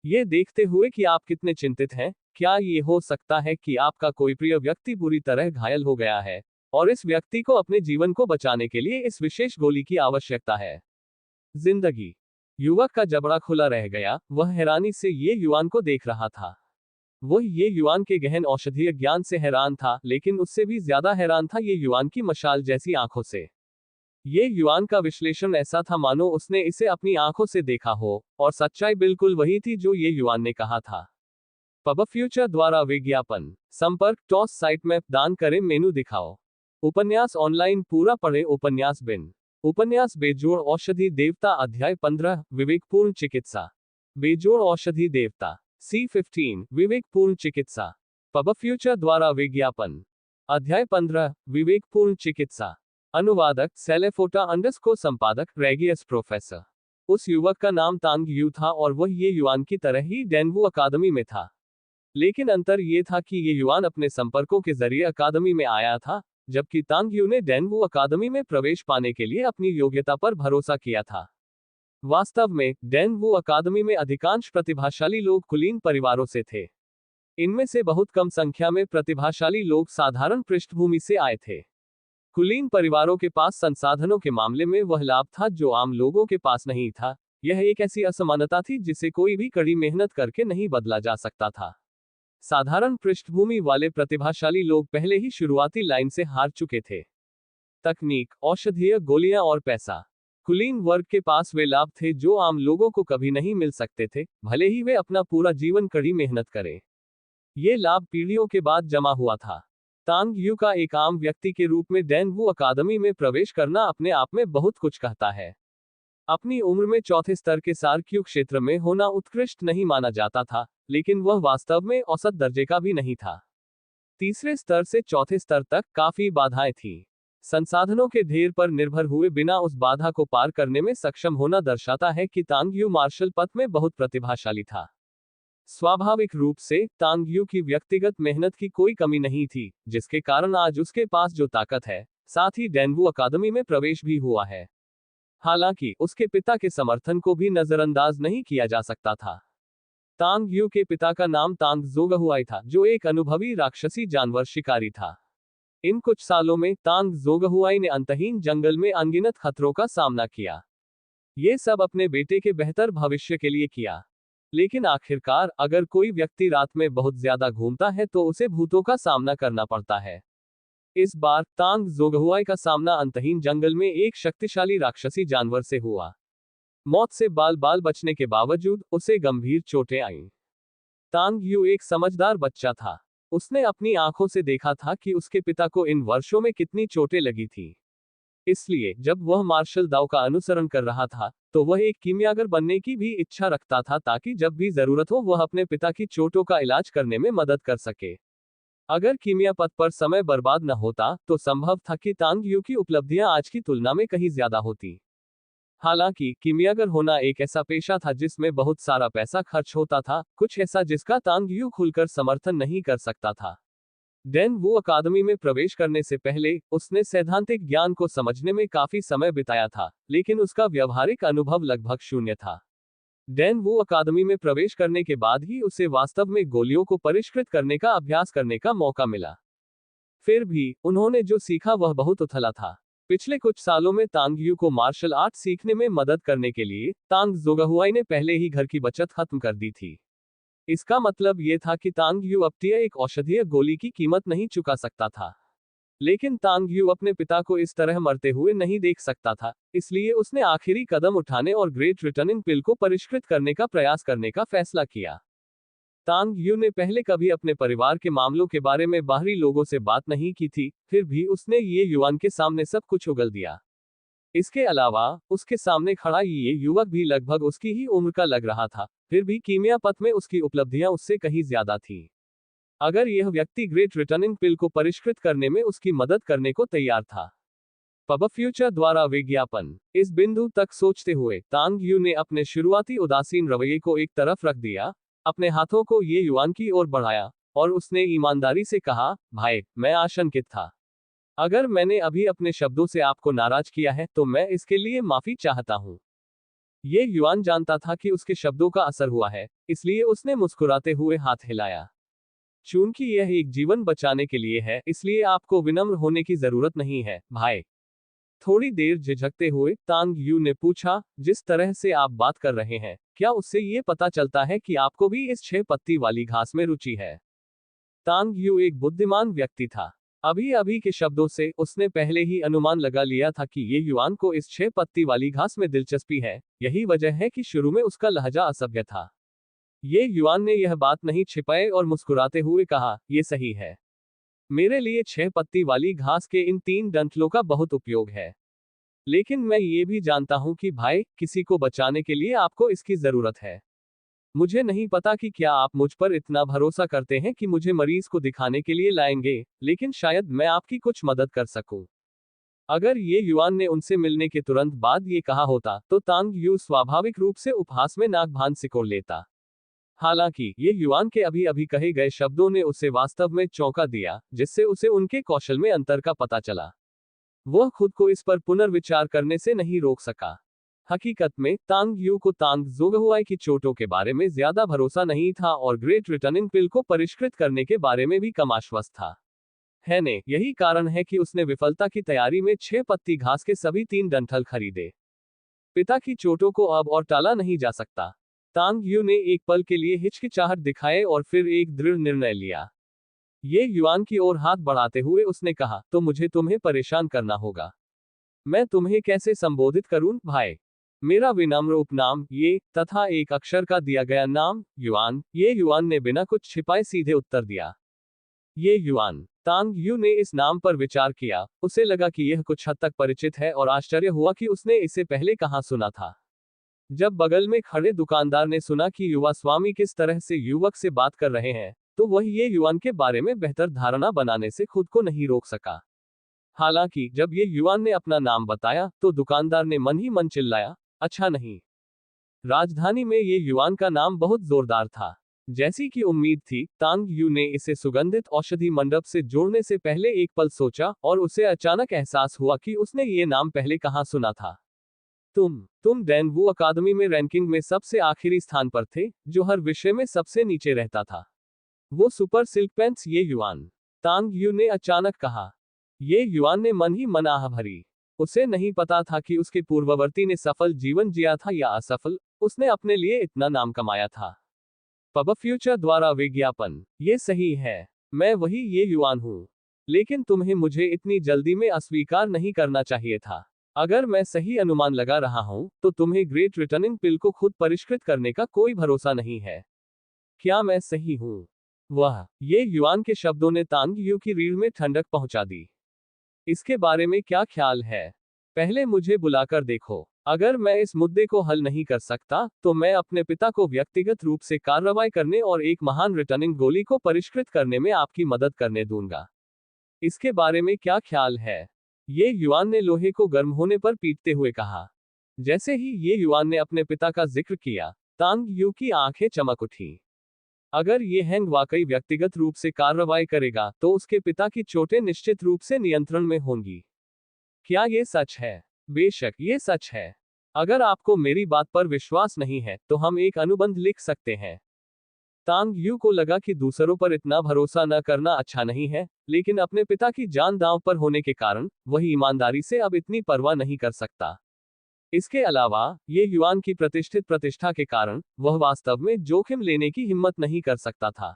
ये देखते हुए कि आप कितने चिंतित हैं, क्या ये हो सकता है कि आपका कोई प्रिय व्यक्ति बुरी तरह घायल हो गया है और इस व्यक्ति को अपने जीवन को बचाने के लिए इस विशेष गोली की आवश्यकता है? जिंदगी। युवक का जबड़ा खुला रह गया, वह हैरानी से ये युवान को देख रहा था। वह ये युवान के गहन औषधीय ज्ञान से हैरान था, लेकिन उससे भी ज्यादा हैरान था ये युवान की मशाल जैसी आंखों से। ये युवान का विश्लेषण ऐसा था मानो उसने इसे अपनी आंखों से देखा हो, और सच्चाई बिल्कुल वही थी जो ये युवान ने कहा था। पब फ्यूचर द्वारा विज्ञापन। संपर्क टॉस साइट में दान करें, मेनू दिखाओ। उपन्यास ऑनलाइन पूरा पढ़े। उपन्यास बिन। उपन्यास बेजोड़ औषधि देवता अध्याय 15 विवेकपूर्ण चिकित्सा। बेजोड़ औषधि देवता C15 विवेकपूर्ण चिकित्सा। पब फ्यूचर द्वारा विज्ञापन। अध्याय 15 विवेकपूर्ण चिकित्सा। अनुवादक सेलेफोटा अंडरस्कोर संपादक रेगियस प्रोफेसर। उस युवक का नाम तांग यू था और वह ये युवान की तरह ही डेनवू अकादमी में था। लेकिन अंतर ये था कि ये युवान अपने संपर्कों के जरिए अकादमी में आया था, जबकि तांग यू ने डेनवू अकादमी में प्रवेश पाने के लिए अपनी योग्यता पर भरोसा किया था। वास्तव में डेनवू अकादमी में अधिकांश प्रतिभाशाली लोग कुलीन परिवारों से थे। इनमें से बहुत कम संख्या में प्रतिभाशाली लोग साधारण पृष्ठभूमि से आए थे। कुलीन परिवारों के पास संसाधनों के मामले में वह लाभ था जो आम लोगों के पास नहीं था। यह एक ऐसी असमानता थी जिसे कोई भी कड़ी मेहनत करके नहीं बदला जा सकता था। साधारण पृष्ठभूमि वाले प्रतिभाशाली लोग पहले ही शुरुआती लाइन से हार चुके थे। तकनीक, औषधीय गोलियां और पैसा। कुलीन वर्ग के पास वे लाभ थे जो आम लोगों को कभी नहीं मिल सकते थे, भले ही वे अपना पूरा जीवन कड़ी मेहनत करें। ये लाभ पीढ़ियों के बाद जमा हुआ था। तांग यू का एक आम व्यक्ति के रूप में डेनवू अकादमी में प्रवेश करना अपने आप में बहुत कुछ कहता है। अपनी उम्र में चौथे स्तर के सार्क्यू क्षेत्र में होना उत्कृष्ट नहीं माना जाता था, लेकिन वह वास्तव में औसत दर्जे का भी नहीं था। तीसरे स्तर से चौथे स्तर तक काफी बाधाएं थीं। संसाधनों के ढेर पर निर्भर हुए बिना उस बाधा को पार करने में सक्षम होना दर्शाता है कि तांग यू मार्शल पथ में बहुत प्रतिभाशाली था। स्वाभाविक रूप से तांग यू की व्यक्तिगत मेहनत की कोई कमी नहीं थी, जिसके कारण आज उसके पास जो ताकत है, साथ ही डेनवू अकादमी में प्रवेश भी हुआ है। हालांकि उसके पिता के समर्थन को भी नजरअंदाज नहीं किया जा सकता था। तांग यू के पिता का नाम तांग जोगहुआई था, जो एक अनुभवी राक्षसी जानवर शिकारी था। इन कुछ सालों में तांग जोगहुआई ने अंतहीन जंगल में अनगिनत खतरों का सामना किया। ये सब अपने बेटे के बेहतर भविष्य के लिए किया। लेकिन आखिरकार अगर कोई व्यक्ति रात में बहुत ज्यादा घूमता है तो उसे भूतों का सामना करना पड़ता है। इस बार तांग जोगहुआई का सामना अंतहीन जंगल में एक शक्तिशाली राक्षसी जानवर से हुआ। मौत से बाल बाल बचने के बावजूद उसे गंभीर चोटें आईं। तांग यू एक समझदार बच्चा था। उसने अपनी आंखों से देखा था कि उसके पिता को इन वर्षों में कितनी चोटें लगी थी। इसलिए जब वह मार्शल दाव का अनुसरण कर रहा था, तो वह एक कीमियागर बनने की भी इच्छा रखता था ताकि जब भी जरूरत हो वह अपने पिता की चोटों का इलाज करने में मदद कर सके। अगर कीमिया पथ पर समय बर्बाद न होता, तो संभव था कि तांग यू की उपलब्धियां आज की तुलना में कहीं ज्यादा होती। हालांकि कीमियागर होना एक ऐसा पेशा था जिसमें बहुत सारा पैसा खर्च होता था, कुछ ऐसा जिसका तांग यू खुलकर समर्थन नहीं कर सकता था। डेनवू अकादमी में प्रवेश करने से पहले उसने सैद्धांतिक ज्ञान को समझने में काफी समय बिताया था, लेकिन उसका व्यवहारिक अनुभव लगभग शून्य था। डेनवू अकादमी में प्रवेश करने के बाद ही उसे वास्तव में गोलियों को परिष्कृत करने का अभ्यास करने का मौका मिला। फिर भी उन्होंने जो सीखा वह बहुत उथला था। पिछले कुछ सालों में तांग यू को मार्शल आर्ट सीखने में मदद करने के लिए तांग जोगहुआई ने पहले ही घर की बचत खत्म कर दी थी। इसका मतलब ये था कि तांग यू अपटिया एक औषधीय गोली की कीमत नहीं चुका सकता था। लेकिन तांग यू अपने पिता को इस तरह मरते हुए नहीं देख सकता था, इसलिए उसने आखिरी कदम उठाने और ग्रेट रिटर्निंग पिल को परिष्कृत करने का प्रयास करने का फैसला किया। तांग यू ने पहले कभी अपने परिवार के मामलों के बारे में बाहरी लोगों से बात नहीं की थी, फिर भी उसने ये युवान के सामने सब कुछ उगल दिया। इसके अलावा, उसके सामने खड़ा ये युवक भी लगभग उसकी ही उम्र का लग रहा था, फिर भी कीमिया पथ में उसकी उपलब्धियां उससे कहीं ज्यादा थी। अगर यह व्यक्ति ग्रेट रिटर्निंग पिल को परिष्कृत करने में उसकी मदद करने को तैयार था। पब फ्यूचर द्वारा विज्ञापन। इस बिंदु तक सोचते हुए तांग यू ने अपने शुरुआती उदासीन रवैये को एक तरफ रख दिया, अपने हाथों को ये युवान की ओर बढ़ाया, और उसने ईमानदारी से कहा, भाई, मैं आशंकित था। अगर मैंने अभी अपने शब्दों से आपको नाराज किया है तो मैं इसके लिए माफी चाहता हूँ। ये युवान जानता था कि उसके शब्दों का असर हुआ है, इसलिए उसने मुस्कुराते हुए हाथ हिलाया। चूंकि यह एक जीवन बचाने के लिए है, इसलिए आपको विनम्र होने की जरूरत नहीं है, भाई। थोड़ी देर झिझकते हुए तांग यू ने पूछा, जिस तरह से आप बात कर रहे हैं, क्या उससे ये पता चलता है कि आपको भी इस 6 पत्ती वाली घास में रुचि है? तांग यू एक बुद्धिमान व्यक्ति था। अभी अभी के शब्दों से उसने पहले ही अनुमान लगा लिया था कि ये युवान को इस 6 पत्ती वाली घास में दिलचस्पी है। यही वजह है कि शुरू में उसका लहजा असभ्य था। ये युवान ने यह बात नहीं छिपाए और मुस्कुराते हुए कहा, ये सही है। मेरे लिए 6 पत्ती वाली घास के इन 3 डंठलों का बहुत उपयोग है। लेकिन मैं ये भी जानता हूं कि भाई, किसी को बचाने के लिए आपको इसकी जरूरत है। मुझे नहीं पता कि क्या आप मुझ पर इतना भरोसा करते हैं कि मुझे मरीज को दिखाने के लिए लाएंगे, लेकिन शायद मैं आपकी कुछ मदद कर सकूं। अगर ये युवान ने उनसे मिलने के तुरंत बाद ये कहा होता, तो तांग यू स्वाभाविक रूप से उपहास में नाक भान सिकोड़ लेता। हालांकि, ये युवान के अभी अभी कहे गए शब्दों ने उसे वास्तव में चौंका दिया, जिससे उसे उनके कौशल में अंतर का पता चला। वह खुद को इस पर पुनर्विचार करने से नहीं रोक सका। हकीकत में, तांग यू को तांग जोगहुआई की चोटों के बारे में ज्यादा भरोसा नहीं था और ग्रेट रिटर्निंग पिल को परिष्कृत करने के बारे में भी कम आश्वस्त था। है ने, यही कारण है कि उसने विफलता की तैयारी में 6 पत्ती घास के सभी 3 डंठल खरीदे। पिता की चोटों को अब और टाला नहीं जा सकता। तांग यू ने एक पल के लिए हिचकिचाहट दिखाए और फिर एक दृढ़ निर्णय लिया। ये युवान की ओर हाथ बढ़ाते हुए उसने कहा, तो मुझे तुम्हें परेशान करना होगा। मैं तुम्हें कैसे संबोधित करूं, भाई? मेरा विनम्र उपनाम ये, तथा एक अक्षर का दिया गया नाम, युआन। ये युआन ने बिना कुछ छिपाए सीधे उत्तर दिया। ये युआन। तांग यू ने इस नाम पर विचार किया, उसे लगा कि यह कुछ हद तक परिचित है और आश्चर्य हुआ कि उसने इसे पहले कहाँ सुना था। जब बगल में खड़े दुकानदार ने सुना कि युवा स्वामी किस तरह से युवक से बात कर रहे हैं, तो वह ये युवान के बारे में बेहतर धारणा बनाने से खुद को नहीं रोक सका। हालांकि जब ये युवान ने अपना नाम बताया, तो दुकानदार ने मन ही मन चिल्लाया, अच्छा नहीं। राजधानी में ये युवान का नाम बहुत जोरदार था। जैसी कि उम्मीद थी, तांग यू ने इसे सुगंधित औषधि मंडप से जोड़ने से पहले एक पल सोचा और उसे अचानक एहसास हुआ कि उसने ये नाम पहले कहाँ सुना था। तुम डैनवू अकादमी में रैंकिंग में सबसे आखिरी स्थान पर थे, जो हर विषय में सबसे नीचे रहता था। वो सुपर सिल्क पैंट्स। ये युवान। तांग यू ने अचानक कहा। ये युवान ने मन ही मन आह भरी। उसे नहीं पता था कि उसके पूर्ववर्ती ने सफल जीवन जिया था या असफल, उसने अपने लिए इतना नाम कमाया था। पब फ्यूचर द्वारा विज्ञापन। ये सही है, मैं वही ये युवान हूँ। लेकिन तुम्हें मुझे इतनी जल्दी में अस्वीकार नहीं करना चाहिए था। अगर मैं सही अनुमान लगा रहा हूं, तो तुम्हें ग्रेट रिटर्निंग पिल को खुद परिष्कृत करने का कोई भरोसा नहीं है। क्या मैं सही हूं? ये युवान के शब्दों ने तांग यू की रीढ़ में ठंडक पहुंचा दी। इसके बारे में क्या ख्याल है? पहले मुझे बुलाकर देखो। अगर मैं इस मुद्दे को हल नहीं कर सकता, तो मैं अपने पिता को व्यक्तिगत रूप से कार्रवाई करने और एक महान रिटर्निंग गोली को परिष्कृत करने में आपकी मदद करने दूंगा। इसके बारे में क्या ख्याल है? ये युवान ने लोहे को गर्म होने पर पीटते हुए कहा। जैसे ही ये युवान ने अपने पिता का जिक्र किया, तांग यू की आंखें चमक उठी। अगर ये हैंग वाकई व्यक्तिगत रूप से कार्रवाई करेगा, तो उसके पिता की चोटें निश्चित रूप से नियंत्रण में होंगी। क्या ये सच है? बेशक ये सच है। अगर आपको मेरी बात पर विश्वास नहीं है, तो हम एक अनुबंध लिख सकते हैं। तांग यू को लगा कि दूसरों पर इतना भरोसा न करना अच्छा नहीं है, लेकिन अपने पिता की जान दांव पर होने के कारण वह ईमानदारी से अब इतनी परवाह नहीं कर सकता। इसके अलावा ये युआन की प्रतिष्ठित प्रतिष्ठा के कारण वह वास्तव में जोखिम लेने की हिम्मत नहीं कर सकता था।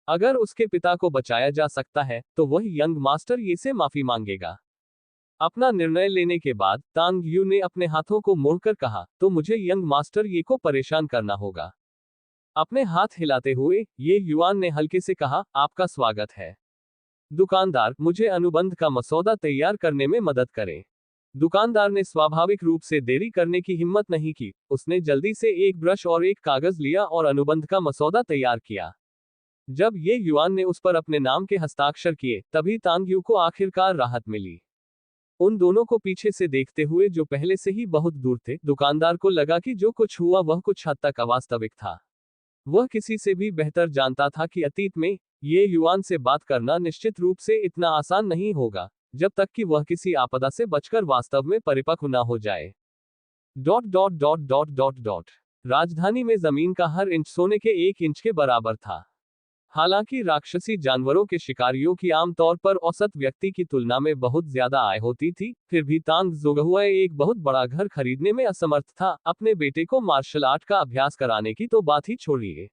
अगर उसके पिता को बचाया जा सकता है तो वह यंग मास्टर ये से माफी मांगेगा। अपना निर्णय लेने के बाद तांग यू ने अपने हाथों को मोड़कर कहा, तो मुझे यंग मास्टर ये को परेशान करना होगा। अपने हाथ हिलाते हुए ये युआन ने हल्के से कहा, आपका स्वागत है। दुकानदार, मुझे अनुबंध का मसौदा तैयार करने में मदद करें। दुकानदार ने स्वाभाविक रूप से देरी करने की हिम्मत नहीं की। उसने जल्दी से एक ब्रश और एक कागज लिया और अनुबंध का मसौदा तैयार किया। जब ये युआन ने उस पर अपने नाम के हस्ताक्षर किए, तभी तांग यू को आखिरकार राहत मिली। उन दोनों को पीछे से देखते हुए, जो पहले से ही बहुत दूर थे, दुकानदार को लगा कि जो कुछ हुआ वह कुछ हद तक अवास्तविक था। वह किसी से भी बेहतर जानता था कि अतीत में ये युआन से बात करना निश्चित रूप से इतना आसान नहीं होगा, जब तक कि वह किसी आपदा से बचकर वास्तव में परिपक्व न हो जाए। Dot dot dot dot dot dot राजधानी में जमीन का हर इंच सोने के 1 इंच के बराबर था। हालांकि राक्षसी जानवरों के शिकारियों की आमतौर पर औसत व्यक्ति की तुलना में बहुत ज्यादा आय होती थी, फिर भी तांग जोगहुआ एक बहुत बड़ा घर खरीदने में असमर्थ था। अपने बेटे को मार्शल आर्ट का अभ्यास कराने की तो बात ही छोड़िए।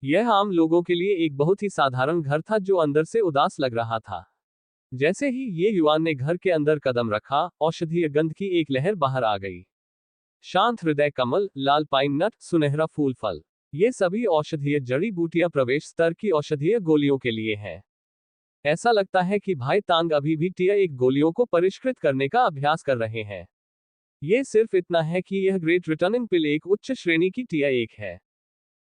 यह आम लोगों के लिए एक बहुत ही साधारण घर था जो अंदर से उदास लग रहा था। जैसे ही ये युवान ने घर के अंदर कदम रखा, औषधीय गंध की एक लहर बाहर आ गई। शांत हृदय कमल, लाल पाइन नट, सुनहरा फूल फल, ये सभी औषधीय जड़ी बूटियां प्रवेश स्तर की औषधीय गोलियों के लिए हैं। ऐसा लगता है कि भाई तांग अभी भी टिया एक गोलियों को परिष्कृत करने का अभ्यास कर रहे हैं। ये सिर्फ इतना है कि यह ग्रेट रिटर्निंग पिल एक उच्च श्रेणी की टिया एक है।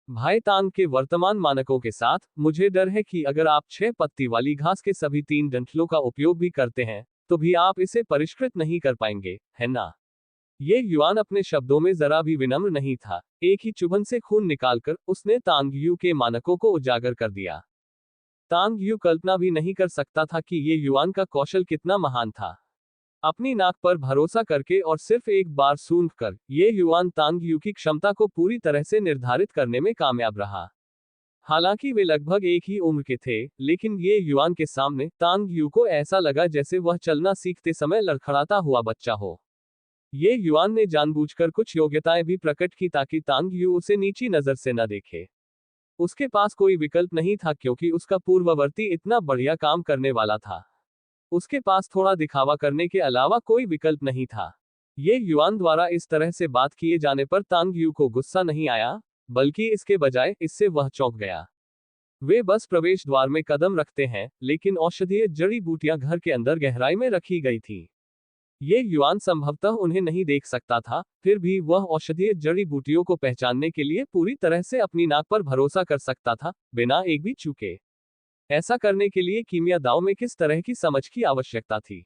भाई तांग के वर्तमान मानकों के साथ, मुझे डर है कि अगर आप 6 पत्ती वाली घास के सभी 3 डंठलों का उपयोग भी करते हैं, तो भी आप इसे परिष्कृत नहीं कर पाएंगे, है ना? ये युआन अपने शब्दों में जरा भी विनम्र नहीं था। एक ही चुभन से खून निकालकर उसने तांग यू के मानकों को उजागर कर दिया। तांग यू कल्पना भी नहीं कर सकता था कि ये युआन का कौशल कितना महान था। अपनी नाक पर भरोसा करके और सिर्फ एक बार सूंघकर, ये युआन तांग यू की क्षमता को पूरी तरह से निर्धारित करने में कामयाब रहा। हालांकि वे लगभग एक ही उम्र के थे, लेकिन ये युआन के सामने तांग यू को ऐसा लगा जैसे वह चलना सीखते समय लड़खड़ाता हुआ बच्चा हो। ये युआन ने जानबूझकर कुछ योग्यताएं भी प्रकट की ताकि तांग यू उसे नीची नजर से न देखे। उसके पास कोई विकल्प नहीं था, क्योंकि उसका पूर्ववर्ती इतना बढ़िया काम करने वाला था। उसके पास थोड़ा दिखावा करने के अलावा कोई विकल्प नहीं था। ये युआन द्वारा इस तरह से बात किए जाने पर तांग यू को गुस्सा नहीं आया, बल्कि इसके बजाय इससे वह चौंक गया। वे बस प्रवेश द्वार में कदम रखते हैं, लेकिन औषधीय जड़ी बूटियां घर के अंदर गहराई में रखी गई थी। ये युआन संभवतः उन्हें नहीं देख सकता था, फिर भी वह औषधीय जड़ी बूटियों को पहचानने के लिए पूरी तरह से अपनी नाक पर भरोसा कर सकता था, बिना एक भी चूके। ऐसा करने के लिए कीमिया दाव में किस तरह की समझ की आवश्यकता थी?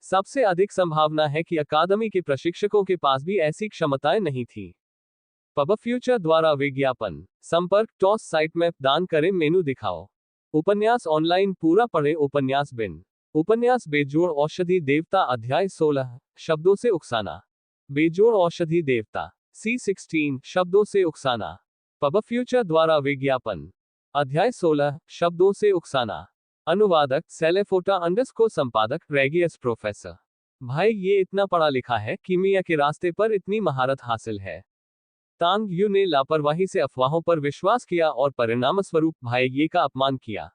सबसे अधिक संभावना है कि अकादमी के प्रशिक्षकों के पास भी ऐसी क्षमताएं नहीं थी। पब फ्यूचर द्वारा विज्ञापन संपर्क टॉस साइट में दान करें, मेनू दिखाओ। उपन्यास ऑनलाइन पूरा पढ़े। उपन्यास बिन उपन्यास बेजोड़ औषधि देवता अध्याय 16 शब्दों से उकसाना। बेजोड़ औषधि देवता C16 शब्दों से उकसाना। पब फ्यूचर द्वारा विज्ञापन अध्याय 16 शब्दों से उकसाना। अनुवादक सेलेफोटा अंडरस्कोर संपादक रेगियस प्रोफेसर। भाई ये इतना पढ़ा लिखा है, कीमिया के रास्ते पर इतनी महारत हासिल है। तांग यू ने लापरवाही से अफवाहों पर विश्वास किया और परिणामस्वरूप भाई ये का अपमान किया।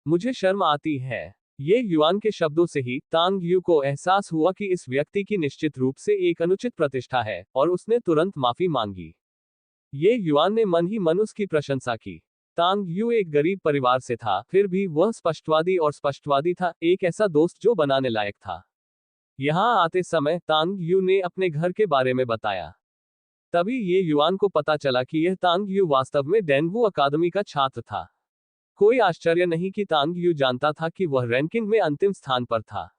मुझे शर्म आती है। ये युआन के शब्दों से ही तांग यू को एहसास हुआ कि इस व्यक्ति की निश्चित रूप से एक अनुचित प्रतिष्ठा है, और उसने तुरंत माफी मांगी। ये युआन ने मन ही मन उसकी प्रशंसा की। तांग यू एक गरीब परिवार से था, फिर भी वह स्पष्टवादी था, एक ऐसा दोस्त जो बनाने लायक था। यहाँ आते समय तांग यू ने अपने घर के बारे में बताया। तभी ये युआन को पता चला कि यह तांग यू वास्तव में डेनवू अकादमी का छात्र था। कोई आश्चर्य नहीं कि तांग यू जानता था कि वह रैंकिंग में अंतिम स्थान पर था।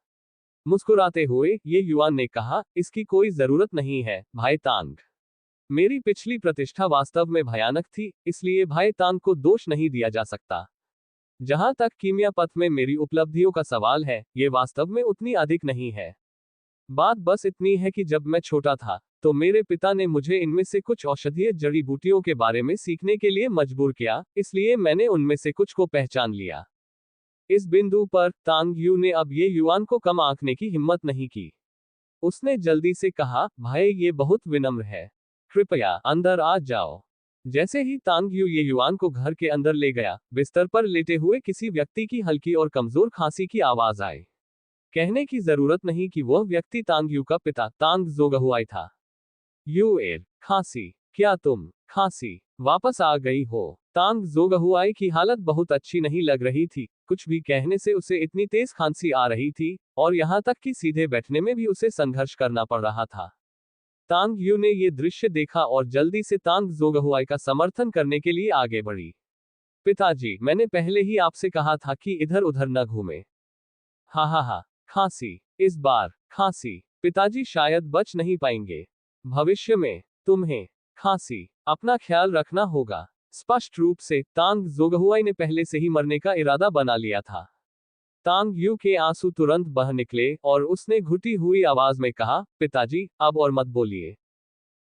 मुस्कुराते हुए ये युआन ने कहा, इसकी कोई जरूरत नहीं है, भाई तांग। मेरी पिछली प्रतिष्ठा वास्तव में भयानक थी, इसलिए भाई तांग को दोष नहीं दिया जा सकता। जहां तक कीमिया पथ में मेरी उपलब्धियों का सवाल है, ये वास्तव में उतनी अधिक नहीं है। बात बस इतनी है कि जब मैं छोटा था, तो मेरे पिता ने मुझे इनमें से कुछ औषधीय जड़ी बूटियों के बारे में सीखने के लिए मजबूर किया, इसलिए मैंने उनमें से कुछ को पहचान लिया। इस बिंदु पर तांग यू ने अब ये युआन को कम आंकने की हिम्मत नहीं की। उसने जल्दी से कहा, भाई ये बहुत विनम्र है, कृपया अंदर आ जाओ। जैसे ही तांग यू ये युआन को घर के अंदर ले गया, बिस्तर पर लेटे हुए किसी व्यक्ति की हल्की और कमजोर खांसी की आवाज आई। कहने की जरूरत नहीं कि वह व्यक्ति तांग यू का पिता तांग जोगहुआई था। यू एर, खांसी, क्या तुम खांसी वापस आ गई हो? तांग जोगहुआई की हालत बहुत अच्छी नहीं लग रही थी, कुछ भी कहने से उसे इतनी तेज खांसी आ रही थी, और यहाँ तक कि सीधे बैठने में भी उसे संघर्ष करना पड़ रहा था। तांग यू ने ये दृश्य देखा और जल्दी से तांग जोगहुआई का समर्थन करने के लिए आगे बढ़ी। पिताजी, मैंने पहले ही आपसे कहा था कि इधर उधर न घूमे। हा, खांसी, इस बार खांसी, पिताजी शायद बच नहीं पाएंगे। भविष्य में तुम्हें खांसी, अपना ख्याल रखना होगा। स्पष्ट रूप से तांग जोगहुआई ने पहले से ही मरने का इरादा बना लिया था। तांग यू के आंसू तुरंत बह निकले और उसने घुटी हुई आवाज में कहा, पिताजी अब और मत बोलिए।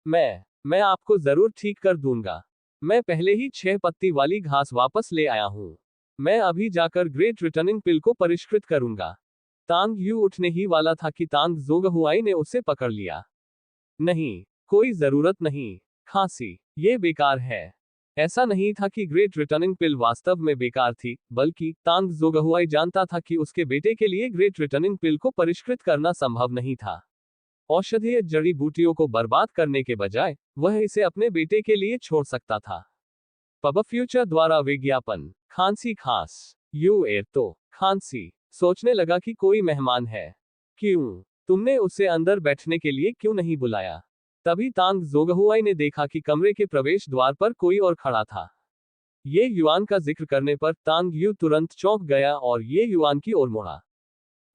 मैं आपको जरूर ठीक कर दूंगा। मैं पहले ही 6 पत्ती वाली घास वापस ले आया हूं। मैं अभी जाकर ग्रेट रिटर्निंग पिल को परिष्कृत करूंगा। तांग यू उठने ही वाला था कि तांग जोगहुआई ने उसे पकड़ लिया। नहीं, कोई जरूरत नहीं, खांसी, ये बेकार है। ऐसा नहीं था कि ग्रेट रिटर्निंग पिल वास्तव में बेकार थी, बल्कि तांग जोगहुआई जानता था कि उसके बेटे के लिए ग्रेट रिटर्निंग पिल को परिष्कृत करना संभव नहीं था। औषधीय जड़ी बूटियों को बर्बाद करने के बजाय वह इसे अपने बेटे के लिए छोड़ सकता था। पब फ्यूचर द्वारा विज्ञापन, खांसी खांस, यू एर तो खांसी, सोचने लगा कि कोई मेहमान है। क्यों? तुमने उसे अंदर बैठने के लिए क्यों नहीं बुलाया? तभी तांग जोगहुआई ने देखा कि कमरे के प्रवेश द्वार पर कोई और खड़ा था। ये युआन का जिक्र करने पर तांग यू तुरंत चौंक गया और ये युआन की ओर मुड़ा।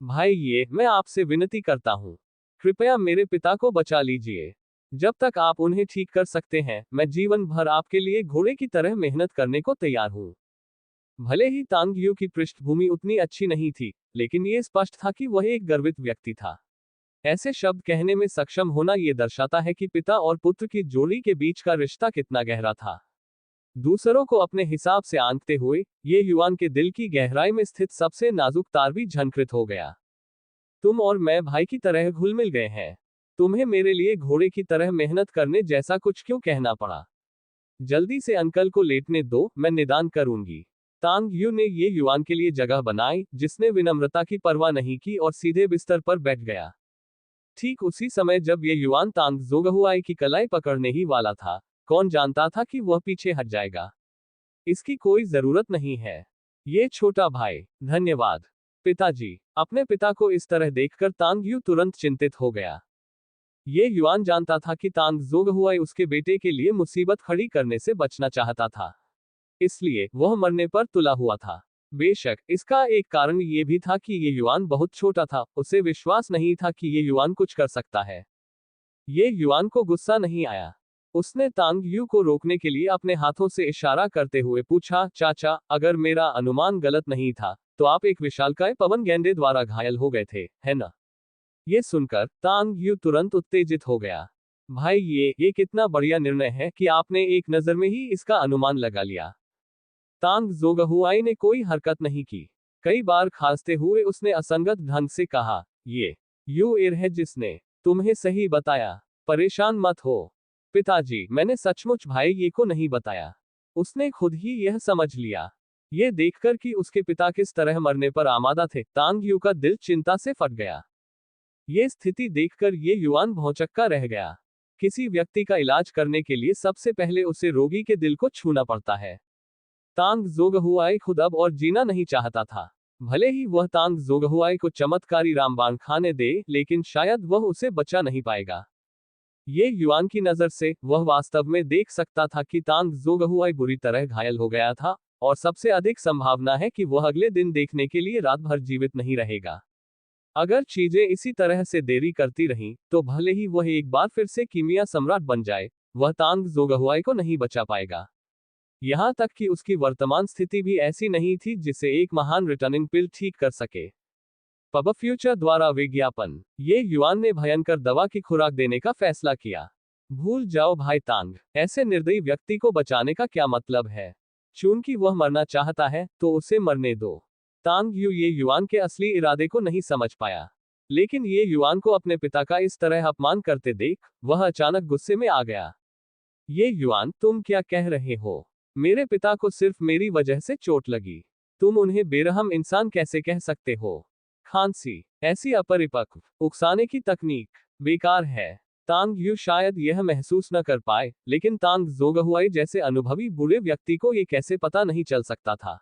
भाई, मैं आपसे विनती करता हूँ, कृपया मेरे पिता को बचा लीजिए। जब तक आप उन्हें ठीक कर सकते हैं, मैं जीवन भर आपके लिए घोड़े की तरह मेहनत करने को तैयार हूँ। भले ही तांग यू की पृष्ठभूमि उतनी अच्छी नहीं थी, लेकिन ये स्पष्ट था कि वह एक गर्वित व्यक्ति था। ऐसे शब्द कहने में सक्षम होना ये दर्शाता है कि पिता और पुत्र की जोड़ी के बीच का रिश्ता कितना गहरा था। दूसरों को अपने हिसाब से आंकते हुए ये युवान के दिल की गहराई में स्थित सबसे नाजुक तार भी झंकृत हो गया। तुम और मैं भाई की तरह घुल मिल गए हैं। तुम्हें मेरे लिए घोड़े की तरह मेहनत करने जैसा कुछ क्यों कहना पड़ा? जल्दी से अंकल को लेटने दो, मैं निदान करूंगी। तांग यू ने ये युवान के लिए जगह बनाई, जिसने विनम्रता की परवाह नहीं की और सीधे बिस्तर पर बैठ गया। ठीक उसी समय जब ये युवान तांग जोगहुआई की कलाई पकड़ने ही वाला था, कौन जानता था कि वह पीछे हट जाएगा। इसकी कोई जरूरत नहीं है, ये छोटा भाई। धन्यवाद पिताजी। अपने पिता को इस तरह देखकर तांग यू तुरंत चिंतित हो गया। ये युआन जानता था कि तांग जोगहुआई उसके बेटे के लिए मुसीबत खड़ी करने से बचना चाहता था, इसलिए वह मरने पर तुला हुआ था। बेशक इसका एक कारण ये भी था कि ये युआन बहुत छोटा था, उसे विश्वास नहीं था कि ये युआन कुछ कर सकता है। ये युआन को गुस्सा नहीं आया। उसने तांग यू को रोकने के लिए अपने हाथों से इशारा करते हुए पूछा, चाचा, अगर मेरा अनुमान गलत नहीं था, तो आप एक विशालकाय पवन गेंडे द्वारा घायल हो गए थे, है ना? ये सुनकर तांग यू तुरंत उत्तेजित हो गया। भाई, ये कितना बढ़िया निर्णय है कि आपने एक नजर में ही इसका अनुमान लगा लिया। तांग जोगहुआई ने कोई हरकत नहीं की। कई बार खांसते हुए उसने असंगत ढंग से कहा, ये यू एर है जिसने तुम्हें सही बताया। परेशान मत हो पिताजी, मैंने सचमुच भाई ये को नहीं बताया। उसने खुद ही यह समझ लिया। ये देखकर कि उसके पिता किस तरह मरने पर आमादा थे, तांग यू का दिल चिंता से फट गया। ये स्थिति देखकर ये युआन भौंचक्का रह गया। किसी व्यक्ति का इलाज करने के लिए सबसे पहले उसे रोगी के दिल को छूना पड़ता है। तांग जोगहुआई खुद अब और जीना नहीं चाहता था। भले ही वह तांग जोगहुआई को चमत्कारी रामबाण खाने दे, लेकिन शायद वह उसे बचा नहीं पाएगा। ये युआन की नजर से वह वास्तव में देख सकता था कि तांग जोगहुआई बुरी तरह घायल हो गया था, और सबसे अधिक संभावना है कि वह अगले दिन देखने के लिए रात भर जीवित नहीं रहेगा। अगर चीजें इसी तरह से देरी करती रहीं, तो भले ही वह एक बार फिर से कीमिया सम्राट बन जाए, वह तांग जोगहुआई को नहीं बचा पाएगा। यहां तक कि उसकी वर्तमान स्थिति भी ऐसी नहीं थी जिसे एक महान रिटर्निंग पिल ठीक कर सके। पब फ्यूचर द्वारा विज्ञापन, ये युआन ने भयंकर दवा की खुराक देने का फैसला किया। भूल जाओ भाई तांग, ऐसे निर्दयी व्यक्ति को बचाने का क्या मतलब है? चूंकि वह मरना चाहता है, तो उसे मरने दो। तांग यू ये युआन के असली इरादे को नहीं समझ पाया। लेकिन ये युआन को अपने पिता का इस तरह अपमान करते देख वह अचानक गुस्से में आ गया। ये युआन, तुम क्या कह रहे हो? मेरे पिता को सिर्फ मेरी वजह से चोट लगी, तुम उन्हें बेरहम इंसान कैसे कह सकते हो? खांसी, ऐसी अपरिपक्व, उकसाने की तकनीक बेकार है। तांग यू शायद यह महसूस न कर पाए, लेकिन तांग जोगहुआई जैसे अनुभवी बूढ़े व्यक्ति को ये कैसे पता नहीं चल सकता था।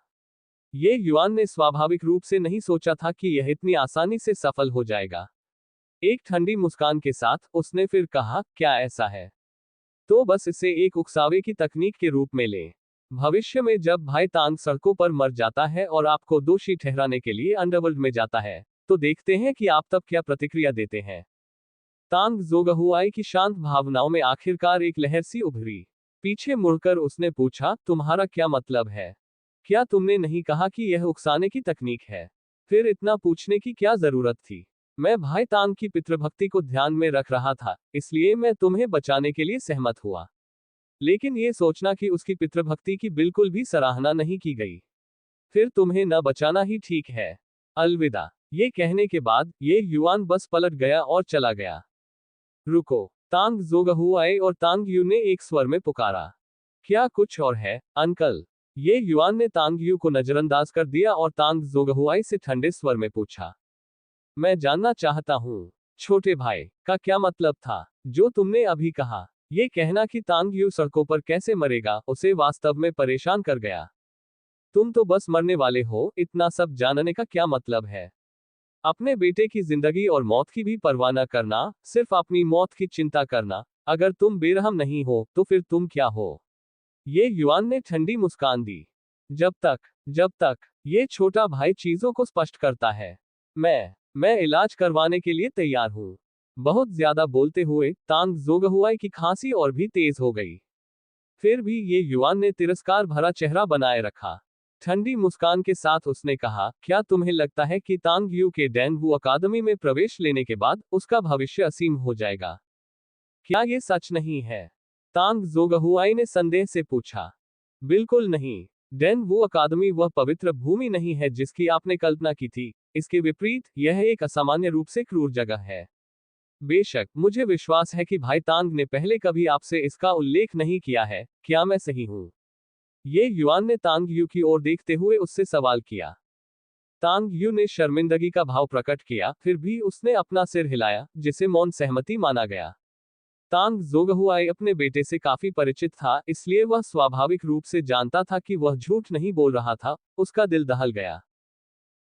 ये युआन ने स्वाभाविक रूप से नहीं सोचा था कि यह इतनी आसानी से सफल हो जाएगा। एक ठंडी मुस्कान के साथ उसने फिर कहा, क्या ऐसा है? तो बस इसे एक उकसावे की तकनीक के रूप में लें। भविष्य में जब भाई तांग सड़कों पर मर जाता है और आपको दोषी ठहराने के लिए अंडरवर्ल्ड में जाता है, तो देखते हैं कि आप तब क्या प्रतिक्रिया देते हैं। तांग जोगहुआई की शांत भावनाओं में आखिरकार एक लहर सी उभरी। पीछे मुड़कर उसने पूछा, तुम्हारा क्या मतलब है? क्या तुमने नहीं कहा कि यह उकसाने की तकनीक है? फिर इतना पूछने की क्या जरूरत थी? मैं भाई तांग की पितृभक्ति को ध्यान में रख रहा था, इसलिए मैं तुम्हें बचाने के लिए सहमत हुआ। लेकिन ये सोचना कि उसकी पितृभक्ति की बिल्कुल भी सराहना नहीं की गई, फिर तुम्हें न बचाना ही ठीक है। अलविदा। ये कहने के बाद ये युआन बस पलट गया और चला गया। रुको, तांग जोगहुआई और तांग यू ने एक स्वर में पुकारा। क्या कुछ और है, अंकल? ये युआन ने तांग यू को नजरअंदाज कर दिया और तांग जोगहुआई से ठंडे स्वर में पूछा, मैं जानना चाहता हूँ, छोटे भाई का क्या मतलब था जो तुमने अभी कहा? ये कहना कि तांग यू सड़कों पर कैसे मरेगा उसे वास्तव में परेशान कर गया। तुम तो बस मरने वाले हो, इतना सब जानने का क्या मतलब है? अपने बेटे की जिंदगी और मौत की भी परवाह न करना, सिर्फ अपनी मौत की चिंता करना। अगर तुम बेरहम नहीं हो तो फिर तुम क्या हो? ये युआन ने ठंडी मुस्कान दी। जब तक ये छोटा भाई चीजों को स्पष्ट करता है, मैं इलाज करवाने के लिए तैयार हूं। बहुत ज्यादा बोलते हुए तांग जोगहुआई की खांसी और भी तेज हो गई। फिर भी ये युआन ने तिरस्कार भरा चेहरा बनाए रखा। ठंडी मुस्कान के साथ उसने कहा, क्या तुम्हें लगता है कि तांग यू के डैनवू अकादमी में प्रवेश लेने के बाद उसका भविष्य असीम हो जाएगा? क्या ये सच नहीं है? तांग जोगहुआई ने संदेह से पूछा। बिल्कुल नहीं। डैनवू अकादमी वह पवित्र भूमि नहीं है जिसकी आपने कल्पना की थी। इसके विपरीत यह एक असामान्य रूप से क्रूर जगह है। बेशक मुझे विश्वास है कि भाई तांग ने पहले कभी आपसे इसका उल्लेख नहीं किया है, क्या मैं सही हूं? ये युआन ने तांग यू की ओर देखते हुए उससे सवाल किया। तांग यू ने शर्मिंदगी का भाव प्रकट किया, फिर भी उसने अपना सिर हिलाया, जिसे मौन सहमति माना गया। तांग जोगहुआई अपने बेटे से काफी परिचित था, इसलिए वह स्वाभाविक रूप से जानता था कि वह झूठ नहीं बोल रहा था। उसका दिल दहल गया।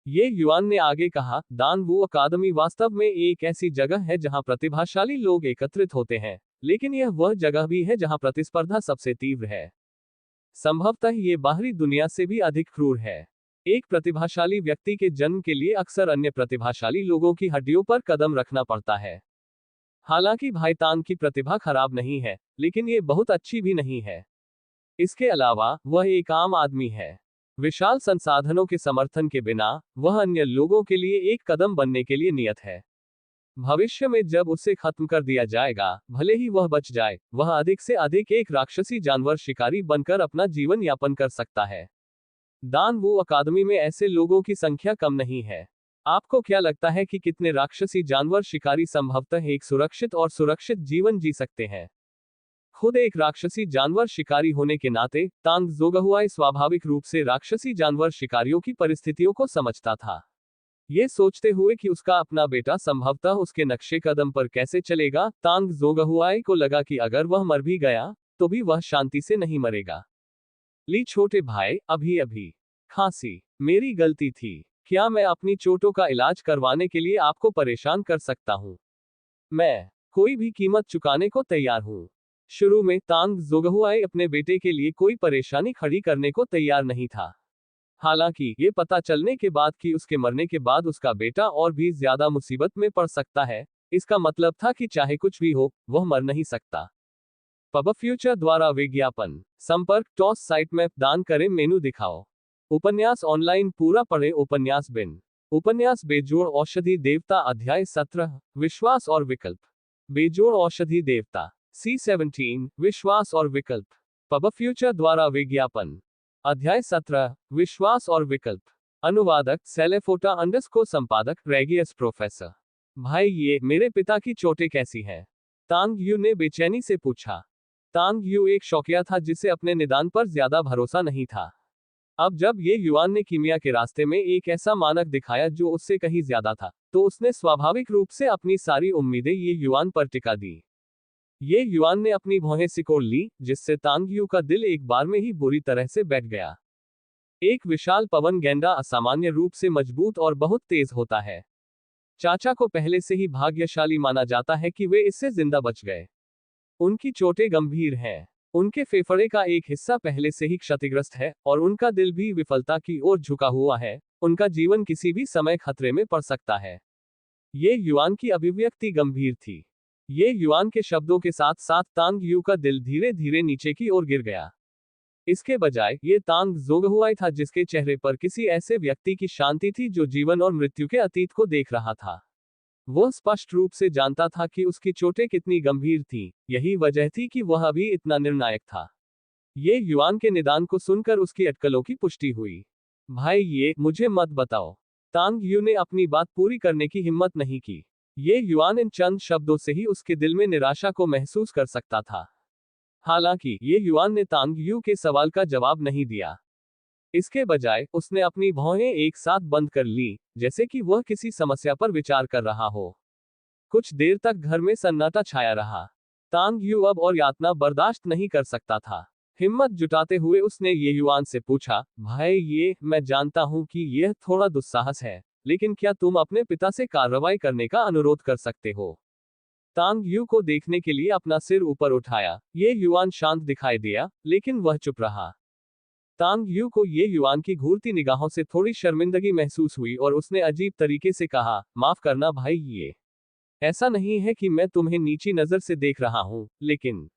ये युआन ने आगे कहा, दानवू अकादमी वास्तव में एक ऐसी जगह है जहां प्रतिभाशाली लोग एकत्रित होते हैं, लेकिन यह वह जगह भी है जहां प्रतिस्पर्धा सबसे तीव्र है। संभवतः ये बाहरी दुनिया से भी अधिक क्रूर है। एक प्रतिभाशाली व्यक्ति के जन्म के लिए अक्सर अन्य प्रतिभाशाली लोगों की हड्डियों पर कदम रखना पड़ता है। हालांकि भाई तांग की प्रतिभा खराब नहीं है, लेकिन ये बहुत अच्छी भी नहीं है। इसके अलावा वह एक आम आदमी है। विशाल संसाधनों के समर्थन के बिना वह अन्य लोगों के लिए एक कदम बनने के लिए नियत है। भविष्य में जब उसे खत्म कर दिया जाएगा, भले ही वह बच जाए, वह अधिक से अधिक एक राक्षसी जानवर शिकारी बनकर अपना जीवन यापन कर सकता है। दानवू अकादमी में ऐसे लोगों की संख्या कम नहीं है। आपको क्या लगता है कि कितने राक्षसी जानवर शिकारी संभवतः एक सुरक्षित और सुरक्षित जीवन जी सकते हैं? खुद एक राक्षसी जानवर शिकारी होने के नाते तांग जोगहुआई स्वाभाविक रूप से राक्षसी जानवर शिकारियों की परिस्थितियों को समझता था। ये सोचते हुए कि उसका अपना बेटा संभवतः उसके नक्शे कदम पर कैसे चलेगा, तांग जोगहुआई को लगा कि अगर वह मर भी गया तो भी वह शांति से नहीं मरेगा। ली छोटे भाई, अभी खांसी मेरी गलती थी। क्या मैं अपनी चोटों का इलाज करवाने के लिए आपको परेशान कर सकता हूं? मैं कोई भी कीमत चुकाने को तैयार हूं। शुरू में तांग जोगहुआई अपने बेटे के लिए कोई परेशानी खड़ी करने को तैयार नहीं था। हालांकि ये पता चलने के बाद कि उसके मरने के बाद उसका बेटा और भी ज्यादा मुसीबत में पड़ सकता है, इसका मतलब था कि चाहे कुछ भी हो, वह मर नहीं सकता। पब फ्यूचर द्वारा विज्ञापन संपर्क टॉस साइट में दान करें मेनू दिखाओ। उपन्यास ऑनलाइन पूरा पढ़े उपन्यास बिन उपन्यास बेजोड़ औषधि देवता अध्याय 17 विश्वास और विकल्प। बेजोड़ औषधि देवता C17 विश्वास और विकल्प। पब फ्यूचर द्वारा विज्ञापन अध्याय 17 विश्वास और विकल्प। अनुवादक सेलेफोटा अंडरस्कोर संपादक रेगियस प्रोफेसर। भाई ये मेरे पिता की चोटें कैसी हैं? तांग यू ने बेचैनी से पूछा। तांग यू एक शौकिया था जिसे अपने निदान पर ज्यादा भरोसा नहीं था। अब जब ये युआन ने कीमिया के रास्ते में एक ऐसा मानक दिखाया जो उससे कहीं ज्यादा था, तो उसने स्वाभाविक रूप से अपनी सारी उम्मीदें ये युआन पर टिका दी। ये युआन ने अपनी भौहें सिकोड़ ली, जिससे तांग यू का दिल एक बार में ही बुरी तरह से बैठ गया। एक विशाल पवन गेंडा असामान्य रूप से मजबूत और बहुत तेज होता है। चाचा को पहले से ही भाग्यशाली माना जाता है कि वे इससे जिंदा बच गए। उनकी चोटें गंभीर हैं। उनके फेफड़े का एक हिस्सा पहले से ही क्षतिग्रस्त है और उनका दिल भी विफलता की ओर झुका हुआ है। उनका जीवन किसी भी समय खतरे में पड़ सकता है। ये युआन की अभिव्यक्ति गंभीर थी। ये युआन के शब्दों के साथ साथ तांग यू का दिल धीरे धीरे नीचे की ओर गिर गया। इसके बजाय ये तांग जोगहुआई था जिसके चेहरे पर किसी ऐसे व्यक्ति की शांति थी जो जीवन और मृत्यु के अतीत को देख रहा था। वह स्पष्ट रूप से जानता था कि उसकी चोटें कितनी गंभीर थीं, यही वजह थी कि वह अभी इतना निर्णायक था। ये युआन के निदान को सुनकर उसकी अटकलों की पुष्टि हुई। भाई ये मुझे मत बताओ। तांग यू ने अपनी बात पूरी करने की हिम्मत नहीं की। ये युआन इन चंद शब्दों से ही उसके दिल में निराशा को महसूस कर सकता था। हालांकि ये युआन ने तांग यू के सवाल का जवाब नहीं दिया। इसके बजाय उसने अपनी भौहें एक साथ बंद कर ली, जैसे कि वह किसी समस्या पर विचार कर रहा हो। कुछ देर तक घर में सन्नाटा छाया रहा। तांग यू अब और यातना बर्दाश्त नहीं कर सकता था। हिम्मत जुटाते हुए उसने ये युआन से पूछा, भाई ये मैं जानता हूं कि यह थोड़ा दुस्साहस है, लेकिन क्या तुम अपने पिता से कार्रवाई करने का अनुरोध कर सकते हो? तांग यू को देखने के लिए अपना सिर ऊपर उठाया। ये युआन शांत दिखाई दिया, लेकिन वह चुप रहा। तांग यू को ये युआन की घूरती निगाहों से थोड़ी शर्मिंदगी महसूस हुई और उसने अजीब तरीके से कहा, माफ करना भाई ये ऐसा नहीं है कि मैं तुम्हें नीची नजर से देख रहा हूं, लेकिन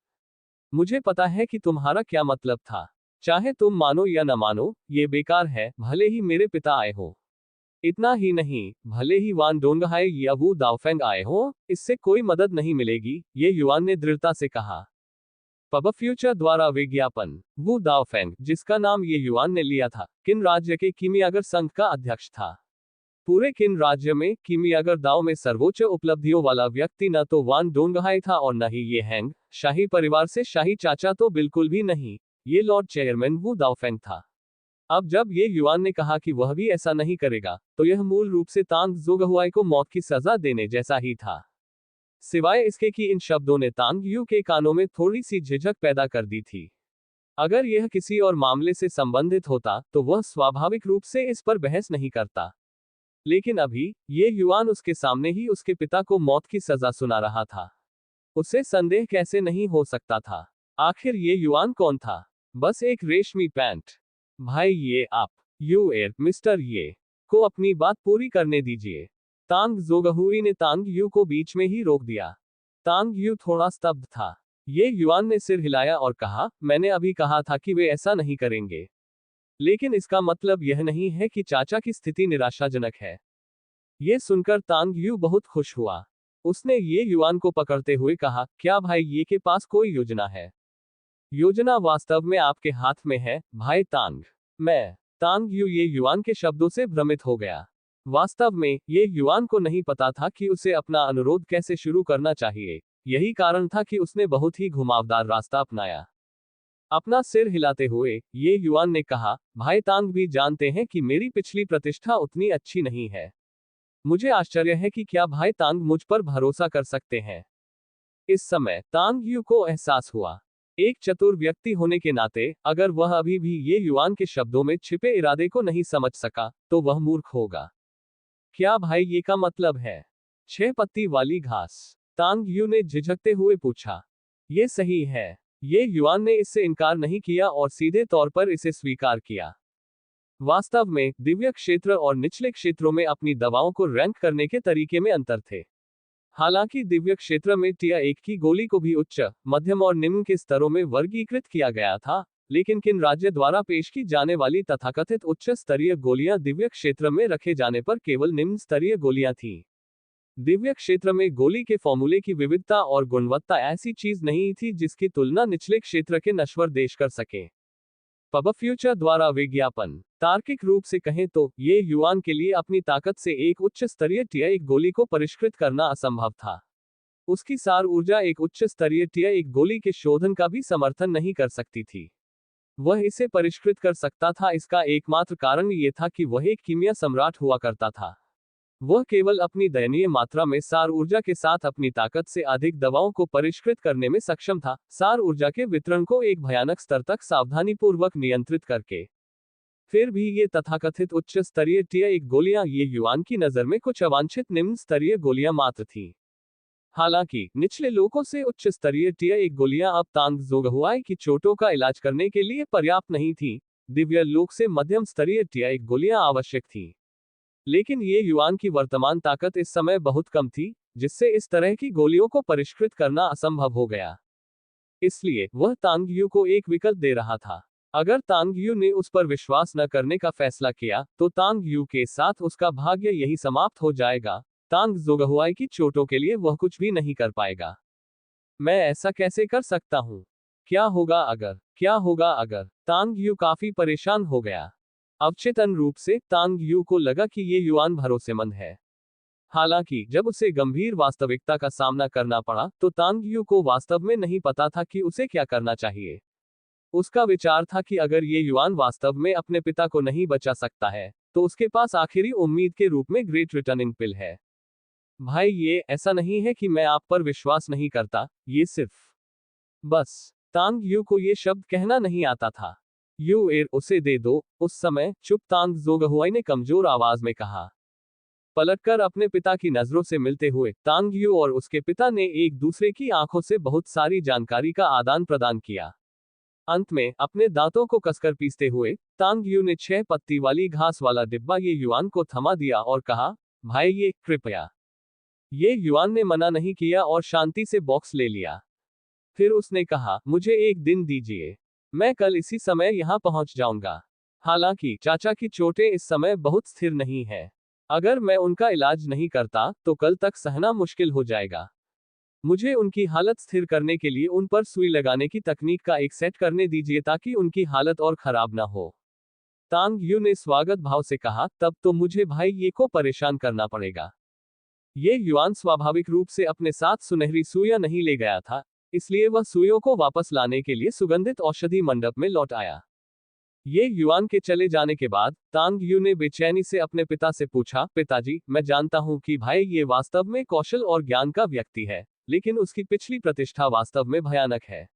मुझे पता है कि तुम्हारा क्या मतलब था। चाहे तुम मानो या न मानो, ये बेकार है, भले ही मेरे पिता आए हो। इतना ही नहीं, भले ही वान डोंगहाई या वू दाओफेंग आए हो, इससे कोई मदद नहीं मिलेगी, ये युआन ने दृढ़ता से कहा। पब फ्यूचर द्वारा विज्ञापन। वू दाओफेंग, जिसका नाम ये युआन ने लिया था, किन राज्य के किमियागर संघ का अध्यक्ष था। पूरे किन राज्य में किमियागर दाओ में सर्वोच्च उपलब्धियों वाला व्यक्ति न तो वान डोंगहाई था और न ही ये हैंग, शाही परिवार से शाही चाचा तो बिल्कुल भी नहीं, ये लॉर्ड चेयरमैन वू दाओफेंग था। अब जब ये युआन ने कहा कि वह भी ऐसा नहीं करेगा, तो यह मूल रूप से तांग जोगहुआई को मौत की सजा देने जैसा ही था। सिवाय इसके कि इन शब्दों ने तांग यू के कानों में थोड़ी सी झिझक पैदा कर दी थी। अगर यह किसी और मामले से संबंधित होता, तो वह स्वाभाविक रूप से इस पर बहस नहीं करता। लेकिन अभी, ये युआन उसके सामने ही उसके पिता को मौत की सजा सुना रहा था। उसे संदेह कैसे नहीं हो सकता था? आखिर ये युआन कौन था? बस एक रेशमी पैंट। भाई ये आप, मिस्टर ये को अपनी बात पूरी करने दीजिए। तांग जोगहुई ने तांग यू को बीच में ही रोक दिया। तांग यू थोड़ा स्तब्ध था। ये युआन ने सिर हिलाया और कहा, मैंने अभी कहा था कि वे ऐसा नहीं करेंगे। लेकिन इसका मतलब यह नहीं है कि चाचा की स्थिति निराशाजनक है। ये सुनकर तांग यू बहुत खुश हुआ। उसने ये युआन को पकड़ते हुए कहा, क्या भाई ये के पास कोई योजना है? योजना वास्तव में आपके हाथ में है, भाई तांग। तांग यू ये युआन के शब्दों से भ्रमित हो गया। वास्तव में, ये युआन को नहीं पता था कि उसे अपना अनुरोध कैसे शुरू करना चाहिए। यही कारण था कि उसने बहुत ही घुमावदार रास्ता अपनाया। अपना सिर हिलाते हुए, ये युआन ने कहा, भाई तांग भी जानते हैं कि मेरी पिछली प्रतिष्ठा उतनी अच्छी नहीं है। मुझे आश्चर्य है कि क्या भाई तांग मुझ पर भरोसा कर सकते हैं। इस समय, तांग यू को एहसास हुआ। एक चतुर व्यक्ति होने के नाते, अगर वह अभी भी ये युआन के शब्दों में छिपे इरादे को नहीं समझ सका, तो वह मूर्ख होगा। क्या भाई ये का मतलब है? 6 पत्ती वाली घास? तांग यू ने झिझकते हुए पूछा। ये सही है। ये युआन ने इससे इनकार नहीं किया और सीधे तौर पर इसे स्वीकार किया। वास्तव में, दिव्य क्षेत्र और निचले क्षेत्रों में अपनी दवाओं को रैंक करने के तरीके में अंतर थे। हालांकि दिव्य क्षेत्र में टिया 1 की गोली को भी उच्च, मध्यम और निम्न के स्तरों में वर्गीकृत किया गया था, लेकिन किन राज्य द्वारा पेश की जाने वाली तथाकथित उच्च स्तरीय गोलियां दिव्य क्षेत्र में रखे जाने पर केवल निम्न स्तरीय गोलियां थीं। दिव्य क्षेत्र में गोली के फॉर्मूले की विविधता और गुणवत्ता ऐसी चीज नहीं थी जिसकी तुलना निचले क्षेत्र के नश्वर देश कर सके। पब फ्यूचर द्वारा विज्ञापन। तार्किक रूप से कहें तो ये युआन के लिए अपनी ताकत से एक उच्च स्तरीय टी1 गोली को परिष्कृत करना असंभव था। उसकी सार ऊर्जा एक उच्च स्तरीय टी1 गोली के शोधन का भी समर्थन नहीं कर सकती थी। वह इसे परिष्कृत कर सकता था, इसका एकमात्र कारण ये था कि वह एक कीमिया सम्राट हुआ करता था। वह केवल अपनी दयनीय मात्रा में सार ऊर्जा के साथ अपनी ताकत से अधिक दवाओं को परिष्कृत करने में सक्षम था, सार ऊर्जा के वितरण को एक भयानक स्तर तक सावधानीपूर्वक नियंत्रित करके। फिर भी ये तथाकथित उच्च स्तरीय टी1 गोलियां ये युआन की नजर में कुछ अवांछित निम्न स्तरीय गोलियां मात्र थीं। हालांकि निचले लोकों से उच्च स्तरीय टी1 गोलियां अब तांग जोगहुआई की चोटों का इलाज करने के लिए पर्याप्त नहीं थीं। दिव्य लोक से मध्यम स्तरीय टी1 गोलियां आवश्यक थीं। लेकिन ये युआन की वर्तमान ताकत इस समय बहुत कम थी, जिससे इस तरह की गोलियों को परिष्कृत करना असंभव हो गया। इसलिए वह तांग यू को एक विकल्प दे रहा था। अगर तांग यू ने उस पर विश्वास न करने का फैसला किया तो तांग यू के साथ उसका भाग्य यही समाप्त हो जाएगा। तांग जोगहुआई की चोटों के लिए वह कुछ भी नहीं कर पाएगा। मैं ऐसा कैसे कर सकता हूँ? क्या होगा अगर? तांग यू काफी परेशान हो गया। अवचेतन रूप से तांग यू को लगा कि ये युआन भरोसेमंद है। हालांकि जब उसे गंभीर वास्तविकता का सामना करना पड़ा तो तांग यू को वास्तव में नहीं पता था कि उसे क्या करना चाहिए। उसका विचार था कि अगर ये युआन वास्तव में अपने पिता को नहीं बचा सकता है तो उसके पास आखिरी उम्मीद के रूप में ग्रेट रिटर्निंग पिल है। भाई, ये ऐसा नहीं है कि मैं आप पर विश्वास नहीं करता, ये सिर्फ बस तांग यू को ये शब्द कहना नहीं आता था। यू एर उसे दे दो। उस समय चुप तांग जोगहुआई ने कमजोर आवाज में कहा। पलटकर अपने पिता की नजरों से मिलते हुए तांग यू और उसके पिता ने एक दूसरे की आंखों से बहुत सारी जानकारी का आदान प्रदान किया। अंत में अपने दांतों को कसकर पीसते हुए तांग यू ने 6 पत्ती वाली घास वाला डिब्बा ये युआन को थमा दिया और कहा, भाई ये कृपया। ये युआन ने मना नहीं किया और शांति से बॉक्स ले लिया। फिर उसने कहा, मुझे एक दिन दीजिए, मैं कल इसी समय यहां पहुंच जाऊंगा। हालांकि चाचा की चोटें इस समय बहुत स्थिर नहीं है। अगर मैं उनका इलाज नहीं करता तो कल तक सहना मुश्किल हो जाएगा। मुझे उनकी हालत स्थिर करने के लिए उन पर सुई लगाने की तकनीक का एक सेट करने दीजिए ताकि उनकी हालत और खराब ना हो। तांग यू ने स्वागत भाव से कहा, तब तो मुझे भाई ये को परेशान करना पड़ेगा। ये युआन स्वाभाविक रूप से अपने साथ सुनहरी सुइयां नहीं ले गया था, इसलिए वह सुइयों को वापस लाने के लिए सुगंधित औषधि मंडप में लौट आया। ये युआन के चले जाने के बाद तांग यू ने बेचैनी से अपने पिता से पूछा, पिताजी, मैं जानता हूं कि भाई ये वास्तव में कौशल और ज्ञान का व्यक्ति है, लेकिन उसकी पिछली प्रतिष्ठा वास्तव में भयानक है।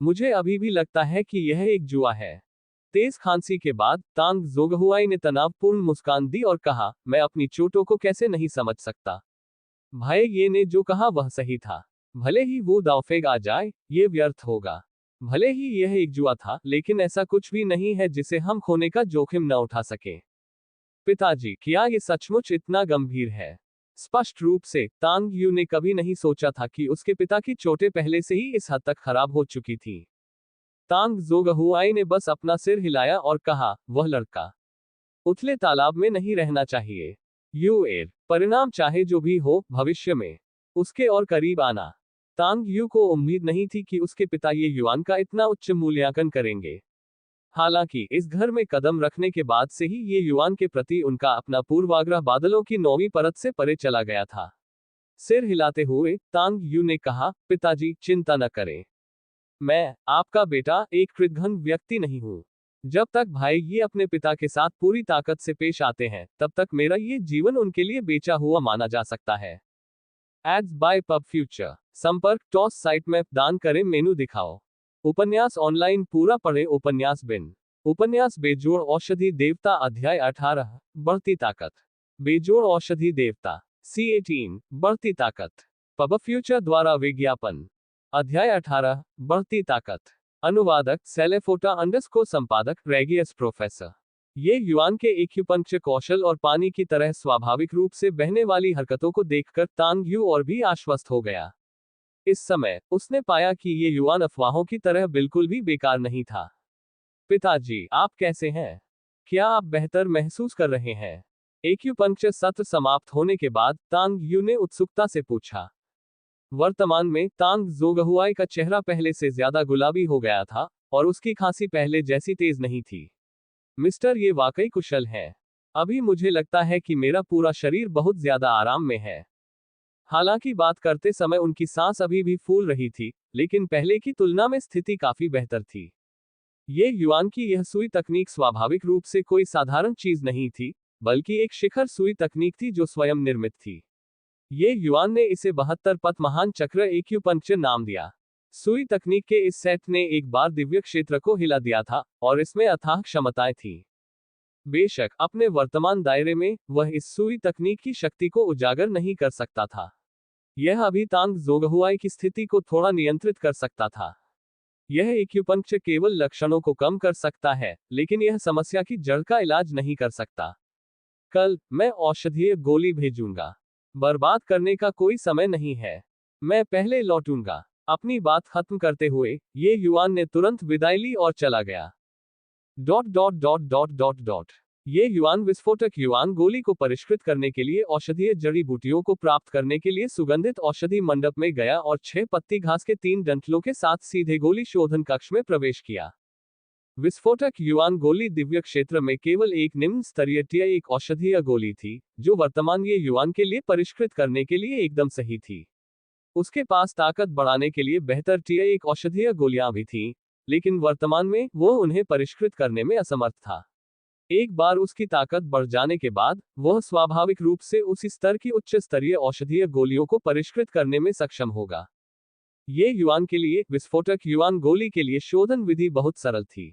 मुझे अभी भी लगता है कि यह एक जुआ है। तेज खांसी के बाद तांग जोगहुआई ने तनावपूर्ण मुस्कान दी और कहा, मैं अपनी चोटों को कैसे नहीं समझ सकता। भाई ये ने जो कहा वह सही था। भले ही वो दावफेग आ जाए, ये व्यर्थ होगा। भले ही यह एक जुआ था, लेकिन ऐसा कुछ भी नहीं है जिसे हम खोने का जोखिम न उठा सके। पिताजी, क्या ये सचमुच इतना गंभीर है? स्पष्ट रूप से तांग यू ने कभी नहीं सोचा था कि उसके पिता की चोटें पहले से ही इस हद तक खराब हो चुकी थी। तांग जोगहुआई ने बस अपना सिर हिलाया और कहा, वह लड़का उथले तालाब में नहीं रहना चाहिए। यू एर, परिणाम चाहे जो भी हो, भविष्य में उसके और करीब आना। तांग यू को उम्मीद नहीं थी कि उसके पिता ये युआन का इतना उच्च मूल्यांकन करेंगे। हालांकि इस घर में कदम रखने के बाद से ही ये युआन के प्रति उनका अपना पूर्वाग्रह बादलों की 9वीं परत से परे चला गया था। सिर हिलाते हुए तांग यू ने कहा, पिताजी चिंता न करें। मैं, आपका बेटा, एक कृतघ्न व्यक्ति नहीं हूं। जब तक भाई ये अपने पिता के साथ पूरी ताकत से पेश आते हैं, तब तक मेरा ये जीवन उनके लिए बेचा हुआ माना जा सकता है। Ads by PubFuture. संपर्क टॉस साइट में दान करें, मेनू दिखाओ। उपन्यास ऑनलाइन पूरा पढ़े। उपन्यास बिन। उपन्यास बेजोड़ औषधि देवता अध्याय 18 बढ़ती ताकत। बेजोड़ औषधि देवता C18 बढ़ती ताकत। पब फ्यूचर द्वारा विज्ञापन। अध्याय 18 बढ़ती ताकत। अनुवादक सेलेफोटा अंडरस्कोर संपादक रेगियस प्रोफेसर। ये युआन के एक्यूपंक्चर कौशल और पानी की तरह स्वाभाविक रूप से बहने वाली हरकतों को देखकर तांग यू और भी आश्वस्त हो गया। इस समय उसने पाया कि ये युआन अफवाहों की तरह बिल्कुल भी बेकार नहीं था। पिताजी, आप कैसे हैं? क्या आप बेहतर महसूस कर रहे हैं? एक्यूपंक्चर सत्र समाप्त होने के बाद तांग यू ने उत्सुकता से पूछा। वर्तमान में तांग जोगहुआई का चेहरा पहले से ज्यादा गुलाबी हो गया था और उसकी खांसी पहले जैसी तेज नहीं थी। मिस्टर ये वाकई कुशल है। अभी मुझे लगता है कि मेरा पूरा शरीर बहुत ज्यादा आराम में है। हालांकि बात करते समय उनकी सांस अभी भी फूल रही थी, लेकिन पहले की तुलना में स्थिति काफी बेहतर थी। ये युआन की यह सुई तकनीक स्वाभाविक रूप से कोई साधारण चीज नहीं थी, बल्कि एक शिखर सुई तकनीक थी जो स्वयं निर्मित थी। ये युआन ने इसे 72 पथ महान चक्र एक्यूपंक्चर नाम दिया। सुई तकनीक के इस सेट ने एक बार दिव्य क्षेत्र को हिला दिया था, और इसमें अथाह क्षमताएं थी। बेशक अपने वर्तमान दायरे में वह इस सुई तकनीक की शक्ति को उजागर नहीं कर सकता था। यह अभी तांग जोगहुआई की स्थिति को थोड़ा नियंत्रित कर सकता था। यह एक्यूपंक्चर केवल लक्षणों को कम कर सकता है, लेकिन यह समस्या की जड़ का इलाज नहीं कर सकता। कल मैं औषधीय गोली भेजूंगा। बर्बाद करने का कोई समय नहीं है। मैं पहले लौटूंगा। अपनी बात खत्म करते हुए ये युआन ने तुरंत विदाई ली और चला गया। ये युआन विस्फोटक युआन गोली को परिष्कृत करने के लिए औषधीय जड़ी बूटियों को प्राप्त करने के लिए सुगंधित औषधि मंडप में गया और 6 पत्ती घास के 3 डंठलों के साथ सीधे गोली शोधन कक्ष में प्रवेश किया। विस्फोटक युआन गोली दिव्य क्षेत्र में केवल एक निम्न स्तरीय टीआई एक औषधीय गोली थी, जो वर्तमान ये युआन के लिए परिष्कृत करने के लिए एकदम सही थी। उसके पास ताकत बढ़ाने के लिए बेहतर टीआई एक औषधीय गोलियां भी थीं, लेकिन वर्तमान में वो उन्हें परिष्कृत करने में असमर्थ था। एक बार उसकी ताकत बढ़ जाने के बाद वह स्वाभाविक रूप से उसी स्तर की उच्च स्तरीय औषधीय गोलियों को परिष्कृत करने में सक्षम होगा। ये युआन के लिए विस्फोटक युआन गोली के लिए शोधन विधि बहुत सरल थी।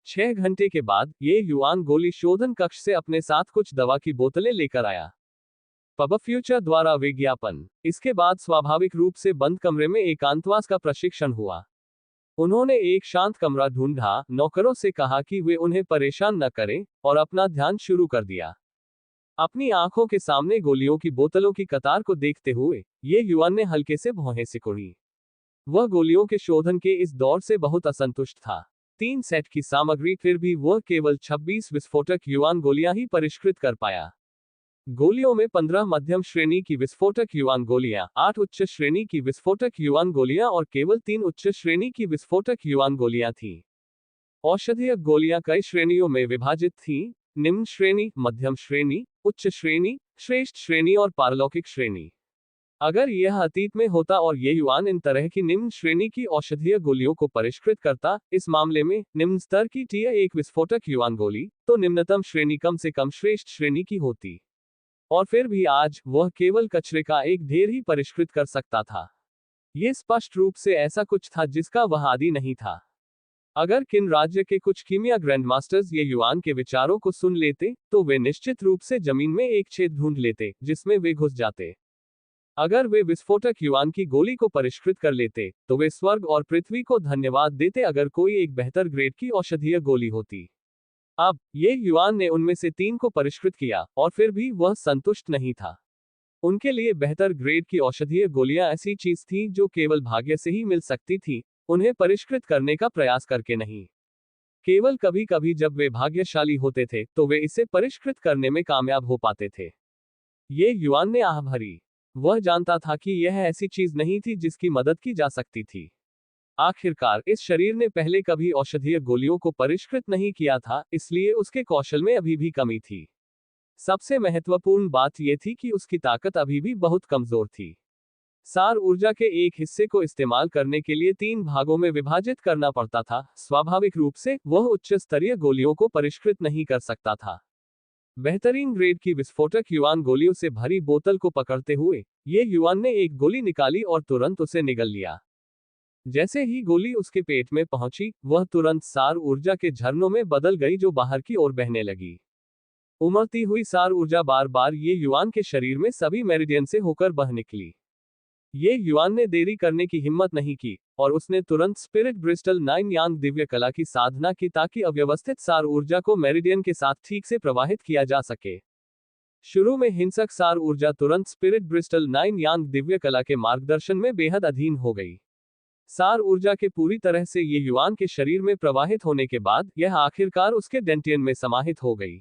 6 घंटे के बाद ये युआन गोली शोधन कक्ष से अपने साथ कुछ दवा की बोतलें लेकर आया। पब फ्यूचर द्वारा विज्ञापन। इसके बाद स्वाभाविक रूप से बंद कमरे में एकांतवास का प्रशिक्षण हुआ। उन्होंने एक शांत कमरा ढूंढा, नौकरों से कहा कि वे उन्हें परेशान न करें, और अपना ध्यान शुरू कर दिया। अपनी आंखों के सामने गोलियों की बोतलों की कतार को देखते हुए ये युआन ने हल्के से भौहें सिकुड़ी। वह गोलियों के शोधन के इस दौर से बहुत असंतुष्ट था। 3 सेट की सामग्री, फिर भी वह केवल 26 विस्फोटक युआन गोलियां ही परिष्कृत कर पाया। गोलियों में 15 मध्यम श्रेणी की विस्फोटक युआन गोलियां, 8 उच्च श्रेणी की विस्फोटक युआन गोलियां और केवल 3 उच्च श्रेणी की विस्फोटक युआन गोलियां थीं। औषधीय गोलियां कई श्रेणियों में विभाजित थीं: निम्न श्रेणी, मध्यम श्रेणी, उच्च श्रेणी, श्रेष्ठ श्रेणी और पारलौकिक श्रेणी। अगर यह अतीत में होता और ये युआन इन तरह की निम्न श्रेणी की औषधीय गोलियों को परिष्कृत करता, इस मामले में निम्न स्तर की टीआई एक विस्फोटक युआन गोली, तो निम्नतम श्रेणी कम से कम श्रेष्ठ श्रेणी की होती। और फिर भी आज वह केवल कचरे का एक ढेर ही परिष्कृत कर सकता था। यह स्पष्ट रूप से ऐसा कुछ था जिसका वह आदी नहीं था। अगर किन राज्य के कुछ कीमिया ग्रैंडमास्टर्स ये युआन के विचारों को सुन लेते, तो वे निश्चित रूप से जमीन में एक छेद ढूंढ लेते जिसमें वे घुस जाते। अगर वे विस्फोटक युआन की गोली को परिष्कृत कर लेते, तो वे स्वर्ग और पृथ्वी को धन्यवाद देते अगर कोई एक बेहतर ग्रेड की औषधीय गोली होती। अब ये युआन ने उनमें से 3 को परिष्कृत किया, और फिर भी वह संतुष्ट नहीं था। उनके लिए बेहतर ग्रेड की औषधीय गोलियां ऐसी चीज थी जो केवल भाग्य से ही मिल सकती थी, उन्हें परिष्कृत करने का प्रयास करके नहीं। केवल कभी कभी जब वे भाग्यशाली होते थे तो वे इसे परिष्कृत करने में कामयाब हो पाते थे। ये युआन ने आह भरी। वह जानता था कि यह ऐसी चीज नहीं थी जिसकी मदद की जा सकती थी। आखिरकार इस शरीर ने पहले कभी औषधीय गोलियों को परिष्कृत नहीं किया था, इसलिए उसके कौशल में अभी भी कमी थी। सबसे महत्वपूर्ण बात यह थी कि उसकी ताकत अभी भी बहुत कमजोर थी। सार ऊर्जा के एक हिस्से को इस्तेमाल करने के लिए 3 भागों में विभाजित करना पड़ता था। स्वाभाविक रूप से वह उच्च स्तरीय गोलियों को परिष्कृत नहीं कर सकता था। बेहतरीन ग्रेड की विस्फोटक युआन गोलियों से भरी बोतल को पकड़ते हुए ये युआन ने एक गोली निकाली और तुरंत उसे निगल लिया। जैसे ही गोली उसके पेट में पहुंची, वह तुरंत सार ऊर्जा के झरनों में बदल गई जो बाहर की ओर बहने लगी। उमड़ती हुई सार ऊर्जा बार बार ये युआन के शरीर में सभी मेरिडियन से होकर बह निकली। ये युआन ने देरी करने की हिम्मत नहीं की, और उसने तुरंत स्पिरिट ब्रिस्टल 9 यांग दिव्य कला की साधना की ताकि अव्यवस्थित सार ऊर्जा को मेरिडियन के साथ ठीक से प्रवाहित किया जा सके। शुरू में हिंसक सार ऊर्जा तुरंत स्पिरिट ब्रिस्टल 9 यांग दिव्य कला के मार्गदर्शन में बेहद अधीन हो गई। सार ऊर्जा के पूरी तरह से ये युआन के शरीर में प्रवाहित होने के बाद यह आखिरकार उसके डेंटियन में समाहित हो गई।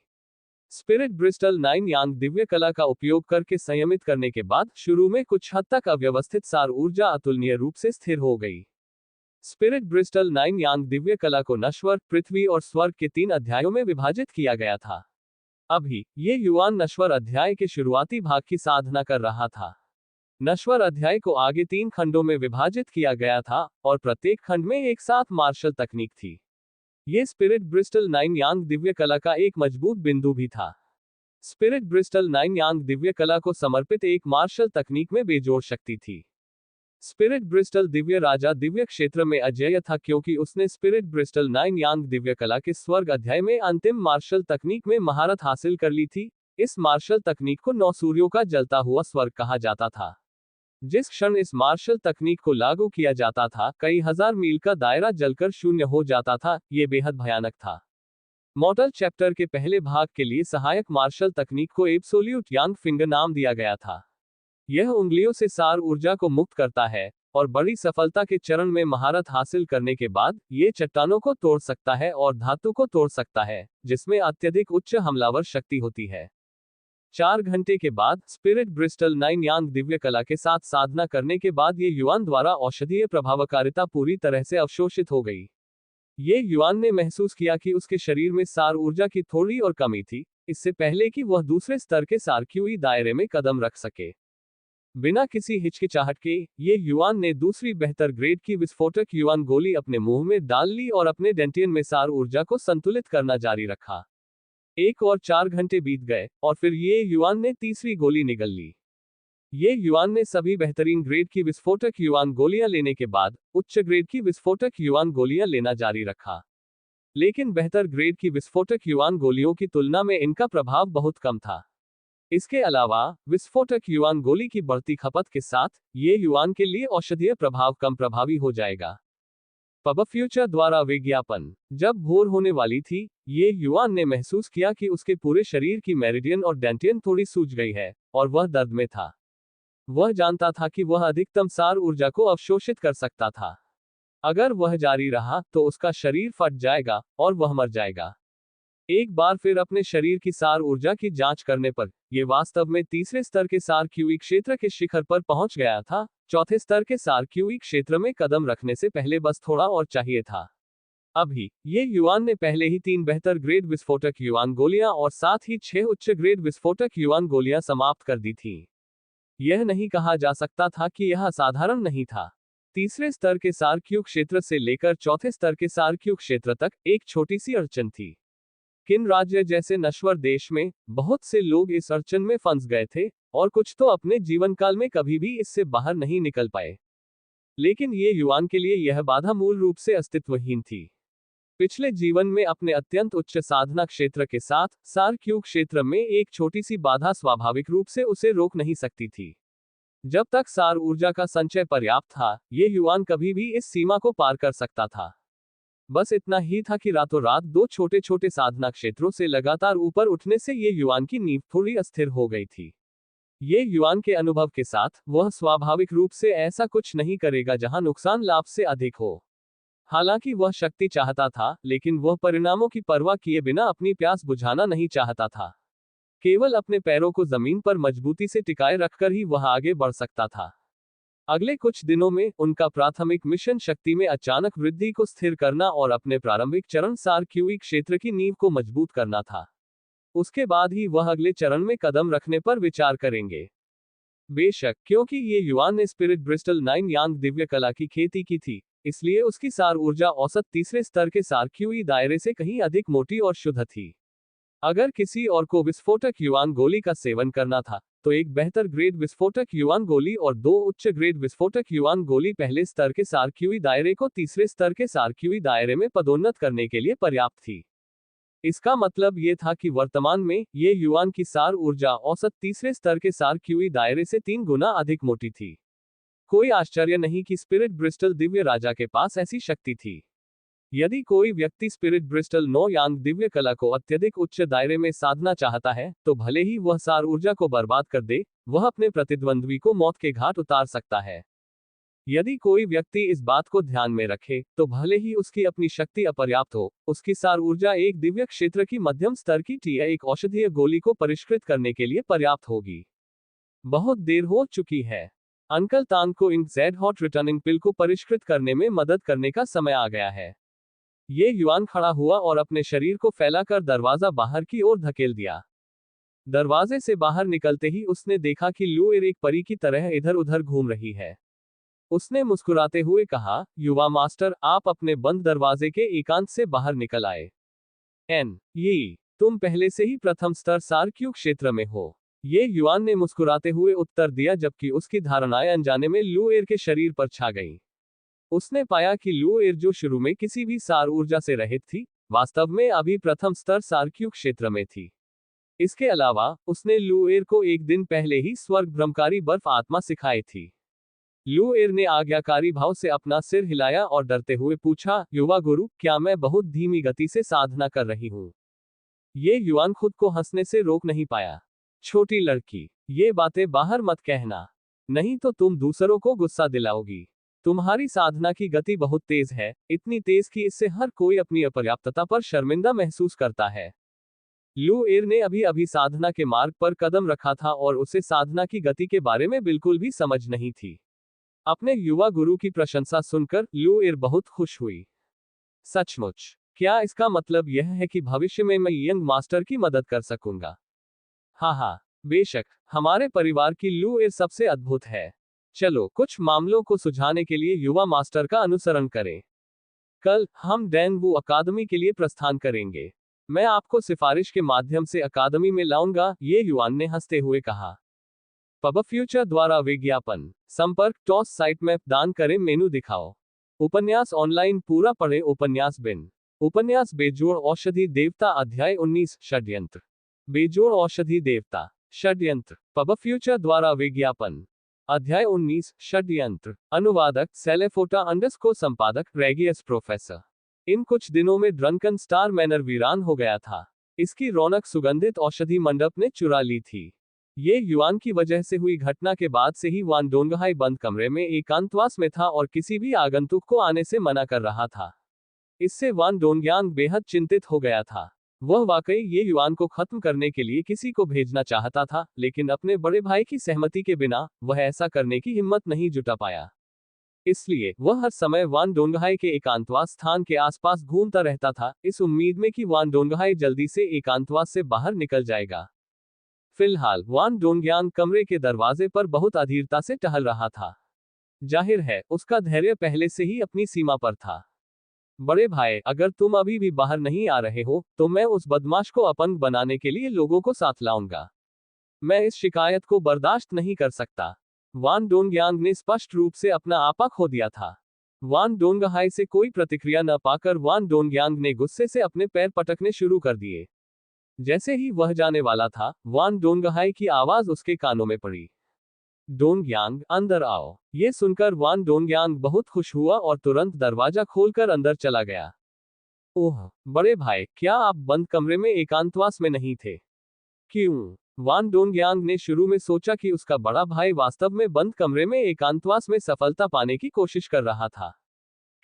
स्पिरिट ब्रिस्टल 9 यांग दिव्य कला का उपयोग करके संयमित करने के बाद शुरू में कुछ हद तक अव्यवस्थित सार ऊर्जा अतुलनीय रूप से स्थिर हो गई। स्पिरिट ब्रिस्टल 9 यांग दिव्य कला को नश्वर, पृथ्वी और स्वर्ग के 3 अध्यायों में विभाजित किया गया था। अभी ये युआन नश्वर अध्याय के शुरुआती भाग की साधना कर रहा था। नश्वर अध्याय को आगे 3 खंडों में विभाजित किया गया था और प्रत्येक खंड में एक साथ मार्शल तकनीक थी। ये स्पिरिट ब्रिस्टल 9 यांग दिव्य कला का एक मजबूत बिंदु भी था। स्पिरिट ब्रिस्टल 9 यांग दिव्य कला को समर्पित एक मार्शल तकनीक में बेजोड़ शक्ति थी। स्पिरिट ब्रिस्टल दिव्य राजा दिव्य क्षेत्र में अजेय था क्योंकि उसने स्पिरिट ब्रिस्टल 9 यांग दिव्य कला के स्वर्ग अध्याय में अंतिम मार्शल तकनीक में महारत हासिल कर ली थी। इस मार्शल तकनीक को 9 सूर्यों का जलता हुआ स्वर्ग कहा जाता था। जिस क्षण इस मार्शल तकनीक को लागू किया जाता था, कई हजार मील का दायरा जलकर शून्य हो जाता था। यह बेहद भयानक था। मॉडल चैप्टर के पहले भाग के लिए सहायक मार्शल तकनीक को एब्सोल्यूट यांग फिंगर नाम दिया गया था। यह उंगलियों से सार ऊर्जा को मुक्त करता है और बड़ी सफलता के चरण में महारत हासिल करने के बाद ये चट्टानों को तोड़ सकता है और धातु को तोड़ सकता है, जिसमें अत्यधिक उच्च हमलावर शक्ति होती है। 4 घंटे के बाद स्पिरिट ब्रिस्टल 9 यांग दिव्य कला के साथ साधना करने के बाद ये युआन द्वारा औषधीय प्रभावकारिता पूरी तरह से अवशोषित हो गई। ये युआन ने महसूस किया कि उसके शरीर में सार ऊर्जा की थोड़ी और कमी थी, इससे पहले कि वह दूसरे स्तर के सार क्यूई दायरे में कदम रख सके। बिना किसी हिचकिचाहट के ये युआन ने दूसरी बेहतर ग्रेड की विस्फोटक युआन गोली अपने मुंह में डाल ली और अपने डेंटियन में सार ऊर्जा को संतुलित करना जारी रखा। 1 और 4 घंटे बीत गए और फिर ये युआन ने तीसरी गोली निगल ली। ये युआन ने सभी बेहतरीन ग्रेड की विस्फोटक युआन गोलियां लेने के बाद उच्च ग्रेड की विस्फोटक युआन गोलियां लेना जारी रखा। लेकिन बेहतर ग्रेड की विस्फोटक युआन गोलियों की तुलना में इनका प्रभाव बहुत कम था। इसके अलावा विस्फोटक युआन गोली की बढ़ती खपत के साथ ये युआन के लिए औषधीय प्रभाव कम प्रभावी हो जाएगा। पब फ्यूचर द्वारा विज्ञापन। जब भोर होने वाली थी, ये युआन ने महसूस किया कि उसके पूरे शरीर की मेरिडियन और डेंटियन थोड़ी सूज गई है और वह दर्द में था। वह जानता था कि वह अधिकतम सार ऊर्जा को अवशोषित कर सकता था। अगर वह जारी रहा तो उसका शरीर फट जाएगा और वह मर जाएगा। एक बार फिर अपने शरीर की सार ऊर्जा की जांच करने पर यह वास्तव में तीसरे स्तर के सार क्यूई क्षेत्र के शिखर पर पहुंच गया था। चौथे स्तर के सार क्यूई क्षेत्र में कदम रखने से पहले बस थोड़ा और चाहिए था। अभी ये युआन ने पहले ही 3 बेहतर ग्रेड विस्फोटक युआन गोलियां और साथ ही 6 उच्च ग्रेड विस्फोटक युआन गोलियां समाप्त कर दी थी। यह नहीं कहा जा सकता था कि यह असाधारण नहीं था। तीसरे स्तर के सार क्यू क्षेत्र से लेकर चौथे स्तर के सार क्यू क्षेत्र तक एक छोटी सी अड़चन थी। किन राज्य जैसे नश्वर देश में बहुत से लोग इस अड़चन में फंस गए थे और कुछ तो अपने जीवन काल में कभी भी इससे बाहर नहीं निकल पाए। लेकिन ये युआन के लिए यह बाधा मूल रूप से अस्तित्वहीन थी। पिछले जीवन में अपने अत्यंत उच्च साधना क्षेत्र के साथ सार क्यू क्षेत्र में एक छोटी सी बाधा स्वाभाविक रूप से उसे रोक नहीं सकती थी। जब तक सार ऊर्जा का संचय पर्याप्त था, ये युआन कभी भी इस सीमा को पार कर सकता था। बस इतना ही था कि रातों रात 2 छोटे छोटे साधना क्षेत्रों से लगातार ऊपर उठने से ये युआन की नींव थोड़ी अस्थिर हो गई थी। ये युआन के अनुभव के साथ वह स्वाभाविक रूप से ऐसा कुछ नहीं करेगा जहां नुकसान लाभ से अधिक हो। हालांकि वह शक्ति चाहता था, लेकिन वह परिणामों की परवाह किए बिना अपनी प्यास बुझाना नहीं चाहता था। केवल अपने पैरों को जमीन पर मजबूती से टिकाए रखकर ही वह आगे बढ़ सकता था। अगले कुछ दिनों में उनका प्राथमिक मिशन शक्ति में अचानक वृद्धि को स्थिर करना और अपने प्रारंभिक चरण सार क्यूई क्षेत्र की नींव को मजबूत करना था। उसके बाद ही वह अगले चरण में कदम रखने पर विचार करेंगे। बेशक, क्योंकि ये युआन ने स्पिरिट ब्रिस्टल 9 यांग दिव्य कला की खेती की थी, इसलिए उसकी सार ऊर्जा औसत तीसरे स्तर के सार क्यूई दायरे से कहीं अधिक मोटी और शुद्ध थी। अगर किसी और को विस्फोटक युआन गोली का सेवन करना था, तो एक बेहतर ग्रेड विस्फोटक युआन गोली और 2 उच्च ग्रेड विस्फोटक युआन गोली पहले स्तर के सार क्यूई दायरे को तीसरे स्तर के सार क्यूई दायरे में पदोन्नत करने के लिए पर्याप्त थी। इसका मतलब ये था कि वर्तमान में ये युआन की सार ऊर्जा औसत तीसरे स्तर के सार क्यूई दायरे से 3 गुना अधिक मोटी थी। कोई आश्चर्य नहीं कि स्पिरिट ब्रिस्टल दिव्य राजा के पास ऐसी शक्ति थी। यदि कोई व्यक्ति स्पिरिट ब्रिस्टल 9 यांग दिव्य कला को अत्यधिक उच्च दायरे में साधना चाहता है, तो भले ही वह सार ऊर्जा को बर्बाद कर दे, वह अपने प्रतिद्वंद्वी को मौत के घाट उतार सकता है। यदि कोई व्यक्ति इस बात को ध्यान में रखे, तो भले ही उसकी अपनी शक्ति अपर्याप्त हो, उसकी सार ऊर्जा एक दिव्य क्षेत्र की मध्यम स्तर की टी या एक औषधीय गोली को परिष्कृत करने के लिए पर्याप्त होगी। बहुत देर हो चुकी है। अंकल तांग को इंक जेड हॉट रिटर्निंग पिल को परिष्कृत करने में मदद करने का समय आ गया है। ये युआन खड़ा हुआ और अपने शरीर को फैलाकर दरवाजा बाहर की ओर धकेल दिया। दरवाजे से बाहर निकलते ही उसने देखा कि लुएर एक परी की तरह इधर उधर घूम रही है। उसने मुस्कुराते हुए कहा, युवा मास्टर, आप अपने बंद दरवाजे के एकांत से बाहर निकल आए। ये तुम पहले से ही प्रथम स्तर सार्क्यू क्षेत्र में हो। ये युआन ने मुस्कुराते हुए उत्तर दिया, जबकि उसकी धारणाएं अनजाने में लुएर के शरीर पर छा गईं। उसने पाया कि लुएर, जो शुरू में किसी भी सार ऊर्जा से रहित थी, वास्तव में अभी प्रथम स्तर सार्क्यू क्षेत्र में थी। इसके अलावा उसने लुएर को एक दिन पहले ही स्वर्ग भ्रमकारी बर्फ आत्मा सिखाई थी। लुएर ने आज्ञाकारी भाव से अपना सिर हिलाया और डरते हुए पूछा, युवा गुरु, क्या मैं बहुत धीमी गति से साधना कर रही हूँ? ये युआन खुद को हंसने से रोक नहीं पाया। छोटी लड़की, ये बातें बाहर मत कहना, नहीं तो तुम दूसरों को गुस्सा दिलाओगी। तुम्हारी साधना की गति बहुत तेज है, इतनी तेज कि इससे हर कोई अपनी अपर्याप्तता पर शर्मिंदा महसूस करता है। लुएर ने अभी अभी साधना के मार्ग पर कदम रखा था और उसे साधना की गति के बारे में बिल्कुल भी समझ नहीं थी। अपने युवा गुरु की प्रशंसा सुनकर लुएर बहुत खुश हुई। सचमुच, क्या इसका मतलब यह है कि भविष्य में मैं यंग मास्टर की मदद कर सकूंगा? हाँ, बेशक, हमारे परिवार की लुएर सबसे अद्भुत है। चलो कुछ मामलों को सुलझाने के लिए युवा मास्टर का अनुसरण करें। कल हम डैनवू अकादमी के लिए प्रस्थान करेंगे। मैं आपको सिफारिश के माध्यम से अकादमी में लाऊंगा, ये युआन ने हंसते हुए कहा। पब फ्यूचर द्वारा विज्ञापन संपर्क टॉस साइट में दान करें, मेनू दिखाओ। उपन्यास ऑनलाइन पूरा पढ़े। उपन्यास बिन उपन्यास बेजोड़ औषधि देवता अध्याय 19 षड्यंत्र। बेजोड़ औषधि देवता षड्यंत्र। पब फ्यूचर द्वारा विज्ञापन अध्याय 19 षड्यंत्र। अनुवादक सेलेफोटा _ संपादक रेगियस प्रोफेसर। इन कुछ दिनों में ड्रंकन स्टार मैनर वीरान हो गया था। इसकी रौनक सुगंधित औषधि मंडप ने चुरा ली थी। ये युआन की वजह से हुई घटना के बाद से ही वान डोंगहाई बंद कमरे में एकांतवास में था और किसी भी आगंतुक को आने से मना कर रहा था। इससे वान डोंगयांग बेहद चिंतित हो गया था। वह वाकई ये युआन को खत्म करने के लिए किसी को भेजना चाहता था, लेकिन अपने बड़े भाई की सहमति के बिना वह ऐसा करने की हिम्मत नहीं जुटा पाया। इसलिए वह हर समय वान डोंगहाई के एकांतवास स्थान के आसपास घूमता रहता था, इस उम्मीद में कि वान डोंगहाई जल्दी से एकांतवास से बाहर निकल जाएगा। फिलहाल वान डोंगयांग कमरे के दरवाजे पर बहुत अधीरता से टहल रहा था। जाहिर है, उसका धैर्य पहले से ही अपनी सीमा पर था। बड़े भाई, अगर तुम अभी भी बाहर नहीं आ रहे हो, तो मैं उस बदमाश को अपंग बनाने के लिए लोगों को साथ लाऊंगा। मैं इस शिकायत को बर्दाश्त नहीं कर सकता। वान डोंगयांग ने स्पष्ट रूप से अपना आपा खो दिया था। वान डोंगहाई से कोई प्रतिक्रिया न पाकर वान डोंगयांग ने गुस्से से अपने पैर पटकने शुरू कर दिए। जैसे ही वह जाने वाला था, वान डोंगहाई की आवाज उसके कानों में पड़ी। डोंगयांग, अंदर आओ। ये सुनकर वान डोंगयांग बहुत खुश हुआ और तुरंत दरवाजा खोलकर अंदर चला गया। ओह, बड़े भाई, क्या आप बंद कमरे में एकांतवास में नहीं थे? क्यों? वान डोंगयांग ने शुरू में सोचा कि उसका बड़ा भाई वास्तव में बंद कमरे में एकांतवास में सफलता पाने की कोशिश कर रहा था।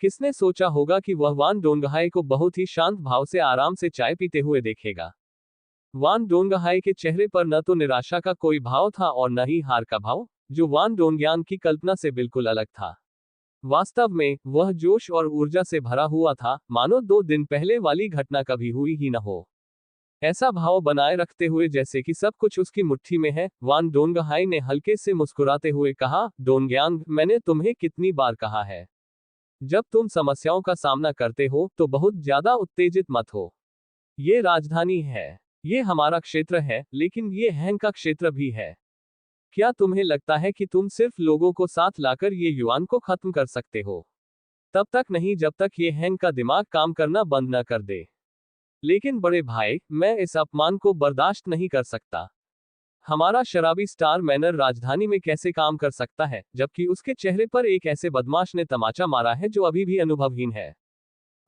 किसने सोचा होगा कि वह वान डोंगहाई को बहुत ही शांत भाव से आराम से चाय पीते हुए देखेगा। वान डोंगहाई के चेहरे पर न तो निराशा का कोई भाव था और न ही हार का भाव, जो वान डोंगयांग की कल्पना से बिल्कुल अलग था। वास्तव में वह जोश और ऊर्जा से भरा हुआ था, मानो 2 दिन पहले वाली घटना कभी हुई ही न हो। ऐसा भाव बनाए रखते हुए जैसे कि सब कुछ उसकी मुट्ठी में है, वान डोंगहाई ने हल्के से मुस्कुराते हुए कहा, डोंगयांग, मैंने तुम्हें कितनी बार कहा है, जब तुम समस्याओं का सामना करते हो तो बहुत ज्यादा उत्तेजित मत हो। ये राजधानी है, ये हमारा क्षेत्र है, लेकिन ये हैंग का क्षेत्र भी है। क्या तुम्हें लगता है कि तुम सिर्फ लोगों को साथ लाकर ये युआन को खत्म कर सकते हो? तब तक नहीं जब तक ये हैंग का दिमाग काम करना बंद न कर दे। लेकिन बड़े भाई, मैं इस अपमान को बर्दाश्त नहीं कर सकता। हमारा शराबी स्टार मैनर राजधानी में कैसे काम कर सकता है, जबकि उसके चेहरे पर एक ऐसे बदमाश ने तमाचा मारा है जो अभी भी अनुभवहीन है?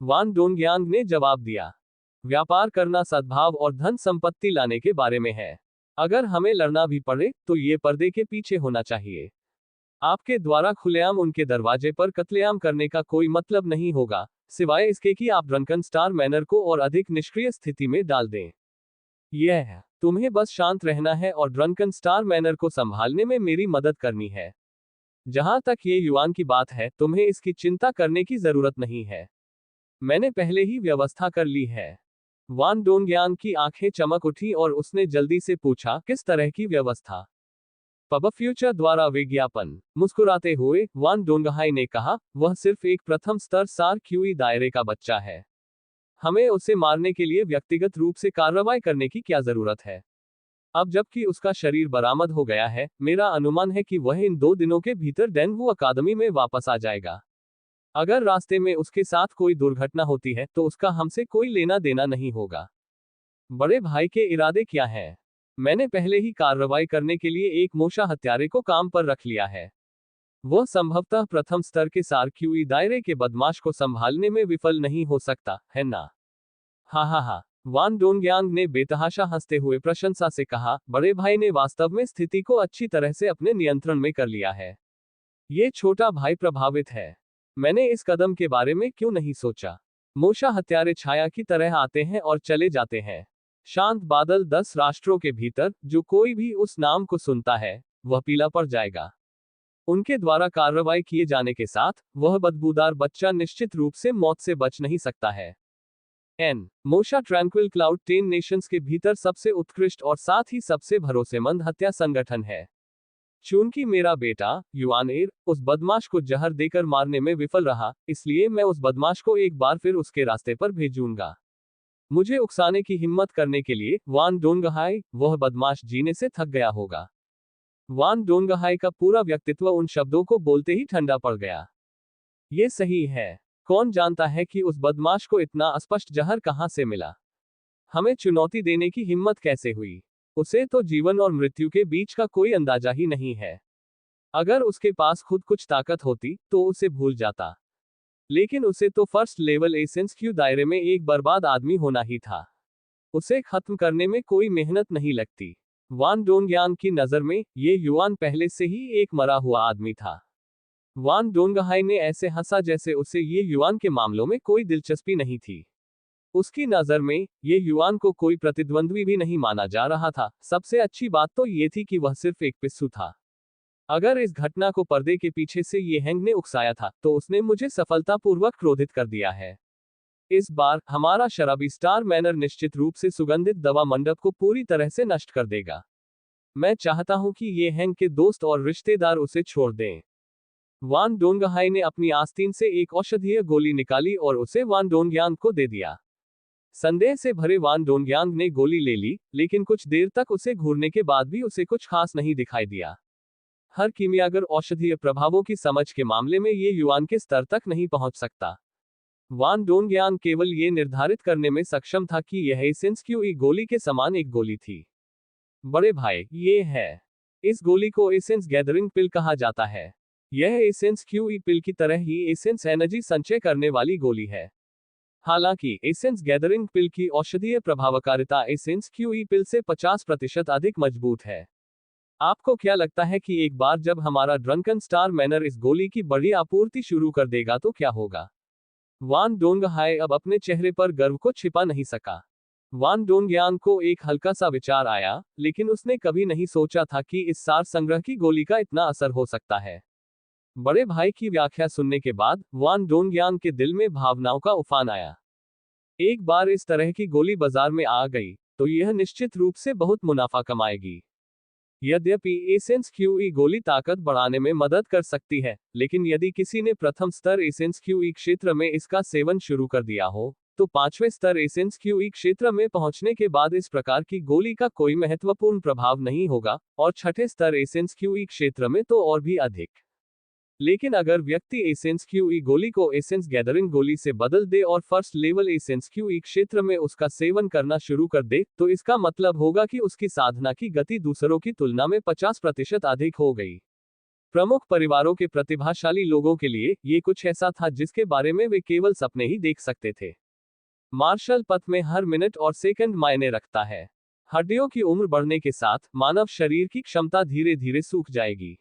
वान डोंगयांग ने जवाब दिया, व्यापार करना सद्भाव और धन संपत्ति लाने के बारे में है। अगर हमें लड़ना भी पड़े, तो ये पर्दे के पीछे होना चाहिए। आपके द्वारा खुलेआम उनके दरवाजे पर कत्लेआम करने का कोई मतलब नहीं होगा, सिवाय इसके कि आप ड्रंकन स्टार मैनर को और अधिक निष्क्रिय स्थिति में डाल दें। यह है, तुम्हें बस शांत रहना है और ड्रंकन स्टार मैनर को संभालने में मेरी मदद करनी है। जहां तक ये युआन की बात है, तुम्हें इसकी चिंता करने की जरूरत नहीं है। मैंने पहले ही व्यवस्था कर ली है। वान डोंगयांग की आंखें चमक उठी और उसने जल्दी से पूछा, किस तरह की व्यवस्था? पब फ्यूचर द्वारा विज्ञापन। मुस्कुराते हुए वान डोंगहाई ने कहा, वह सिर्फ एक प्रथम स्तर सार क्यूई दायरे का बच्चा है। हमें उसे मारने के लिए व्यक्तिगत रूप से कार्रवाई करने की क्या जरूरत है? अब जबकि उसका शरीर बरामद हो गया है, मेरा अनुमान है कि वह इन 2 दिनों के भीतर डेनवू अकादमी में वापस आ जाएगा। अगर रास्ते में उसके साथ कोई दुर्घटना होती है तो उसका हमसे कोई लेना देना नहीं होगा। बड़े भाई के इरादे क्या हैं? मैंने पहले ही कार्रवाई करने के लिए एक मोशा हत्यारे को काम पर रख लिया है। वह संभवतः प्रथम स्तर के सार क्यूई दायरे के बदमाश को संभालने में विफल नहीं हो सकता, है ना? हा हा हा। वान डोंगयांग ने बेतहाशा हंसते हुए प्रशंसा से कहा, बड़े भाई ने वास्तव में स्थिति को अच्छी तरह से अपने नियंत्रण में कर लिया है। ये छोटा भाई प्रभावित है। मैंने इस कदम के बारे में क्यों नहीं सोचा? मोशा हत्यारे छाया की तरह आते हैं और चले जाते हैं। शांत बादल 10 राष्ट्रों के भीतर, जो कोई भी उस नाम को सुनता है, वह पीला पड़ जाएगा। उनके द्वारा कार्रवाई किए जाने के साथ, वह बदबूदार बच्चा निश्चित रूप से मौत से बच नहीं सकता है। मोशा ट्रैंक्विल क्लाउड 10 नेशंस के भीतर सबसे उत्कृष्ट और साथ ही सबसे भरोसेमंद हत्या संगठन है। चूंकि मेरा बेटा युआनएर उस बदमाश को जहर देकर मारने में विफल रहा, इसलिए मैं उस बदमाश को एक बार फिर उसके रास्ते पर भेजूंगा। मुझे उकसाने की हिम्मत करने के लिए, वान डोंगहाई, वह बदमाश जीने से थक गया होगा। वान डोंगहाई का पूरा व्यक्तित्व उन शब्दों को बोलते ही ठंडा पड़ गया। ये सही है। कौन जानता है कि उस बदमाश को इतना अस्पष्ट जहर कहां से मिला? हमें चुनौती देने की हिम्मत कैसे हुई? उसे तो जीवन और मृत्यु के बीच का कोई अंदाजा ही नहीं है। अगर उसके पास खुद कुछ ताकत होती, तो उसे भूल जाता। लेकिन उसे तो फर्स्ट लेवल एसेंस क्यू दायरे में एक बर्बाद आदमी होना ही था। उसे खत्म करने में कोई मेहनत नहीं लगती। वान डोंगयांग की नजर में, ये युआन पहले से ही एक मरा हुआ आदमी था। वान डोंगहाई ने ऐसे हंसा जैसे उसे ये युआन के मामलों में कोई दिलचस्पी नहीं थी। उसकी नजर में, ये युआन को कोई प्रतिद्वंद्वी भी नहीं माना जा रहा था। सबसे अच्छी बात तो ये थी कि वह सिर्फ एक पिस्सू था। अगर इस घटना को पर्दे के पीछे से ये हैंग ने उकसाया था, तो उसने मुझे सफलतापूर्वक क्रोधित कर दिया है। इस बार, हमारा शराबी स्टार मैनर निश्चित रूप से सुगंधित दवा मंडप को पूरी तरह से नष्ट कर देगा। मैं चाहता हूं कि ये हैंग के दोस्त और रिश्तेदार उसे छोड़ दें। वान डोंगहाई ने अपनी आस्तीन से एक औषधीय गोली निकाली और उसे वान डोंगयांग को दे दिया। संदेह से भरे वान डोंगयांग ने गोली ले ली, लेकिन कुछ देर तक उसे घूरने के बाद भी उसे कुछ खास नहीं दिखाई दिया। हर कीमियागर औषधीय प्रभावों की समझ के मामले में ये युआन के स्तर तक नहीं पहुंच सकता। वान डोंगयांग केवल ये निर्धारित करने में सक्षम था कि यह एसेंस क्यूई गोली के समान एक गोली थी। बड़े भाई, ये है। इस गोली को एसेंस गैदरिंग पिल कहा जाता है। यह एसेंस क्यूई पिल की तरह ही एसेंस एनर्जी संचय करने वाली गोली है। हालांकि एसेंस गैदरिंग पिल की औषधीय प्रभावकारिता एसेंस क्यूई पिल से 50% अधिक मजबूत है। आपको क्या लगता है कि एक बार जब हमारा ड्रंकन स्टार मैनर इस गोली की बड़ी आपूर्ति शुरू कर देगा तो क्या होगा? वान डोंगहाई अब अपने चेहरे पर गर्व को छिपा नहीं सका। वान डोंगयांग को एक हल्का सा विचार आया, लेकिन उसने कभी नहीं सोचा था कि इस सार संग्रह की गोली का इतना असर हो सकता है। बड़े भाई की व्याख्या सुनने के बाद, वान डोंगयांग के दिल में भावनाओं का उफान आया। एक बार इस तरह की गोली बाजार में आ गई, तो यह निश्चित रूप से बहुत मुनाफा कमाएगी। यद्यपि एसेंस क्यूई गोली ताकत बढ़ाने में मदद कर सकती है, लेकिन यदि किसी ने प्रथम स्तर एसेंस क्यूई क्षेत्र में इसका सेवन शुरू कर दिया हो, तो 5वें स्तर एसेंस क्यूई क्षेत्र में पहुंचने के बाद इस प्रकार की गोली का कोई महत्वपूर्ण प्रभाव नहीं होगा, और 6ठे स्तर एसेंस क्यूई क्षेत्र में तो और भी अधिक। लेकिन अगर व्यक्ति एसेंस क्यूई गोली को एसेंस गैदरिंग गोली से बदल दे और फर्स्ट लेवल एसेंस क्यूई क्षेत्र में उसका सेवन करना शुरू कर दे, तो इसका मतलब होगा कि उसकी साधना की गति दूसरों की तुलना में 50% अधिक हो गई। प्रमुख परिवारों के प्रतिभाशाली लोगों के लिए, ये कुछ ऐसा था जिसके बारे में वे केवल सपने ही देख सकते थे। मार्शल पथ में हर मिनट और सेकंड मायने रखता है। हड्डियों की उम्र बढ़ने के साथ, मानव शरीर की क्षमता धीरे धीरे सूख जाएगी।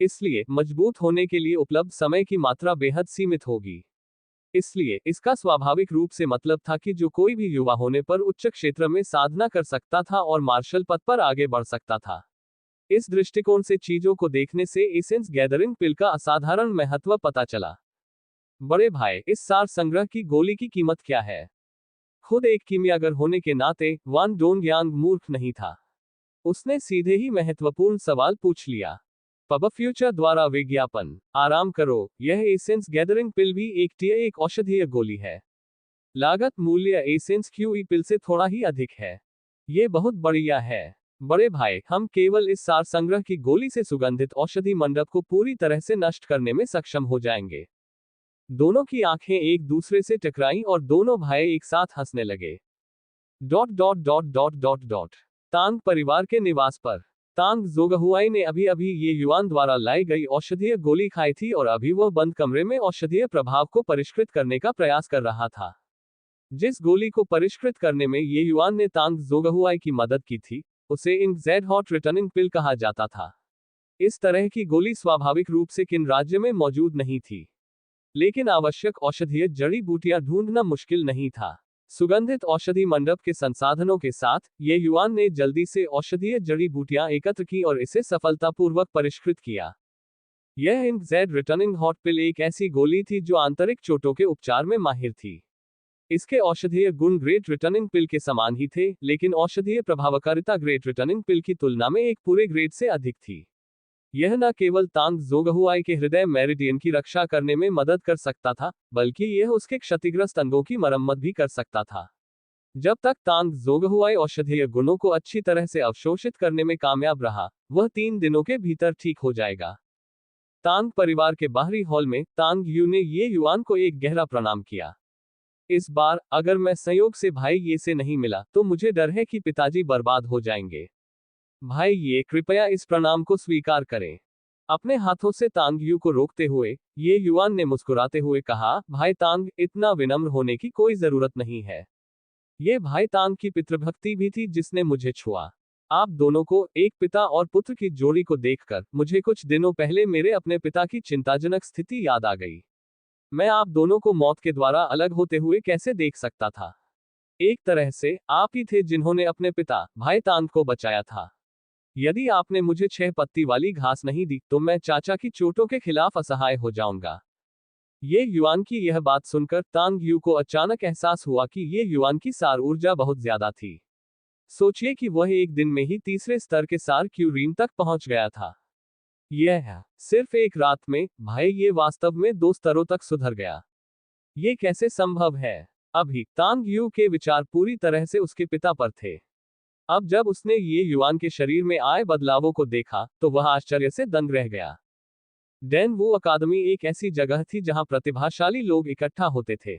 इसलिए, मजबूत होने के लिए उपलब्ध समय की मात्रा बेहद सीमित होगी। इसलिए, इसका स्वाभाविक रूप से मतलब था कि जो कोई भी युवा होने पर उच्च क्षेत्र में साधना कर सकता था और मार्शल पथ पर आगे बढ़ सकता था। इस दृष्टिकोण से चीजों को देखने से एसेंस गैदरिंग पिल का असाधारण महत्व पता चला। बड़े भाई, इस सार संग्रह की गोली की कीमत क्या है? खुद एक कीमियागर होने के नाते वान डोंगयांग मूर्ख नहीं था। उसने सीधे ही महत्वपूर्ण सवाल पूछ लिया। पब फ्यूचर द्वारा विज्ञापन। आराम करो, यह एसेंस गैदरिंग पिल भी एक औषधीय गोली है। लागत मूल्य एसेंस क्यूई पिल से थोड़ा ही अधिक है। ये बहुत बढ़िया है। बड़े भाई, हम केवल इस सार संग्रह की गोली से सुगंधित औषधि मंडप को पूरी तरह से नष्ट करने में सक्षम हो जाएंगे। दोनों की आंखें एक दूसरे से टकराईं और दोनों भाई एक साथ हंसने लगे। तांग परिवार के निवास पर। तांग जोगहुआई ने अभी अभी ये युआन द्वारा लाई गई औषधीय गोली खाई थी और अभी वह बंद कमरे में औषधीय प्रभाव को परिष्कृत करने का प्रयास कर रहा था। जिस गोली को परिष्कृत करने में ये युआन ने तांग जोगहुआई की मदद की थी, उसे इंक जेड हॉट रिटर्निंग पिल कहा जाता था। इस तरह की गोली स्वाभाविक रूप से किन राज्य में मौजूद नहीं थी, लेकिन आवश्यक औषधीय जड़ी बूटियां ढूंढना मुश्किल नहीं था। सुगंधित औषधि मंडप के संसाधनों के साथ ये युआन ने जल्दी से औषधीय जड़ी बूटियां एकत्र की और इसे सफलतापूर्वक परिष्कृत किया। यह इंक जेड रिटर्निंग हॉट पिल एक ऐसी गोली थी जो आंतरिक चोटों के उपचार में माहिर थी। इसके औषधीय गुण ग्रेट रिटर्निंग पिल के समान ही थे, लेकिन औषधीय प्रभावकारिता ग्रेट रिटर्निंग पिल की तुलना में एक पूरे ग्रेड से अधिक थी। यह न केवल तांग जोगहुआई के हृदय मेरिडियन की रक्षा करने में मदद कर सकता था, बल्कि यह उसके क्षतिग्रस्त अंगों की मरम्मत भी कर सकता था। जब तक तांग जोगहुआई औषधीय गुणों को अच्छी तरह से अवशोषित करने में कामयाब रहा, वह 3 दिनों के भीतर ठीक हो जाएगा। तांग परिवार के बाहरी हॉल में तांग यू ने ये युआन को एक गहरा प्रणाम किया। इस बार अगर मैं संयोग से भाई ये से नहीं मिला तो मुझे डर है कि पिताजी बर्बाद हो जाएंगे। भाई ये, कृपया इस प्रणाम को स्वीकार करें। अपने हाथों से तांग यू को रोकते हुए ये युआन ने मुस्कुराते हुए कहा, भाई तांग, इतना विनम्र होने की कोई जरूरत नहीं है। ये भाई तांग की पितृभक्ति भी थी जिसने मुझे छुआ। आप दोनों को, एक पिता और पुत्र की जोड़ी को देखकर मुझे कुछ दिनों पहले मेरे अपने पिता की चिंताजनक स्थिति याद आ गई। मैं आप दोनों को मौत के द्वारा अलग होते हुए कैसे देख सकता था? एक तरह से आप ही थे जिन्होंने अपने पिता भाई तांग को बचाया था। यदि आपने मुझे 6 पत्ती वाली घास नहीं दी तो मैं चाचा की चोटों के खिलाफ असहाय हो जाऊंगा। ये युआन की यह बात सुनकर तांग यू को अचानक एहसास हुआ कि ये युआन की सार ऊर्जा बहुत ज्यादा थी। सोचिए कि वह एक दिन में ही तीसरे स्तर के सार क्यूरीन तक पहुंच गया था। यह सिर्फ एक रात में, भाई, ये वास्तव में 2 स्तरों तक सुधर गया। ये कैसे संभव है? अभी तांग यू के विचार पूरी तरह से उसके पिता पर थे। अब जब उसने ये युआन के शरीर में आए बदलावों को देखा तो वह आश्चर्य से दंग रह गया। डैन वू अकादमी एक ऐसी जगह थी जहां प्रतिभाशाली लोग इकट्ठा होते थे।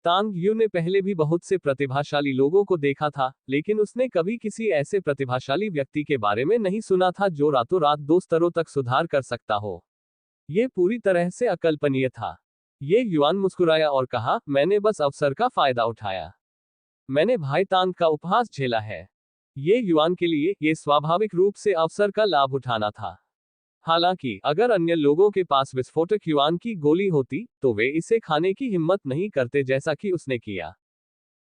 तांग यू ने पहले भी बहुत से प्रतिभाशाली लोगों को देखा था, लेकिन उसने कभी किसी ऐसे प्रतिभाशाली व्यक्ति के बारे में नहीं सुना था जो रातों रात 2 स्तरों तक सुधार कर सकता हो। यह पूरी तरह से अकल्पनीय था। ये युआन मुस्कुराया और कहा, मैंने बस अवसर का फायदा उठाया। मैंने भाई तांग का उपहास झेला है। ये युआन के लिए ये स्वाभाविक रूप से अवसर का लाभ उठाना था। हालांकि अगर अन्य लोगों के पास विस्फोटक युआन की गोली होती तो वे इसे खाने की हिम्मत नहीं करते जैसा कि उसने किया।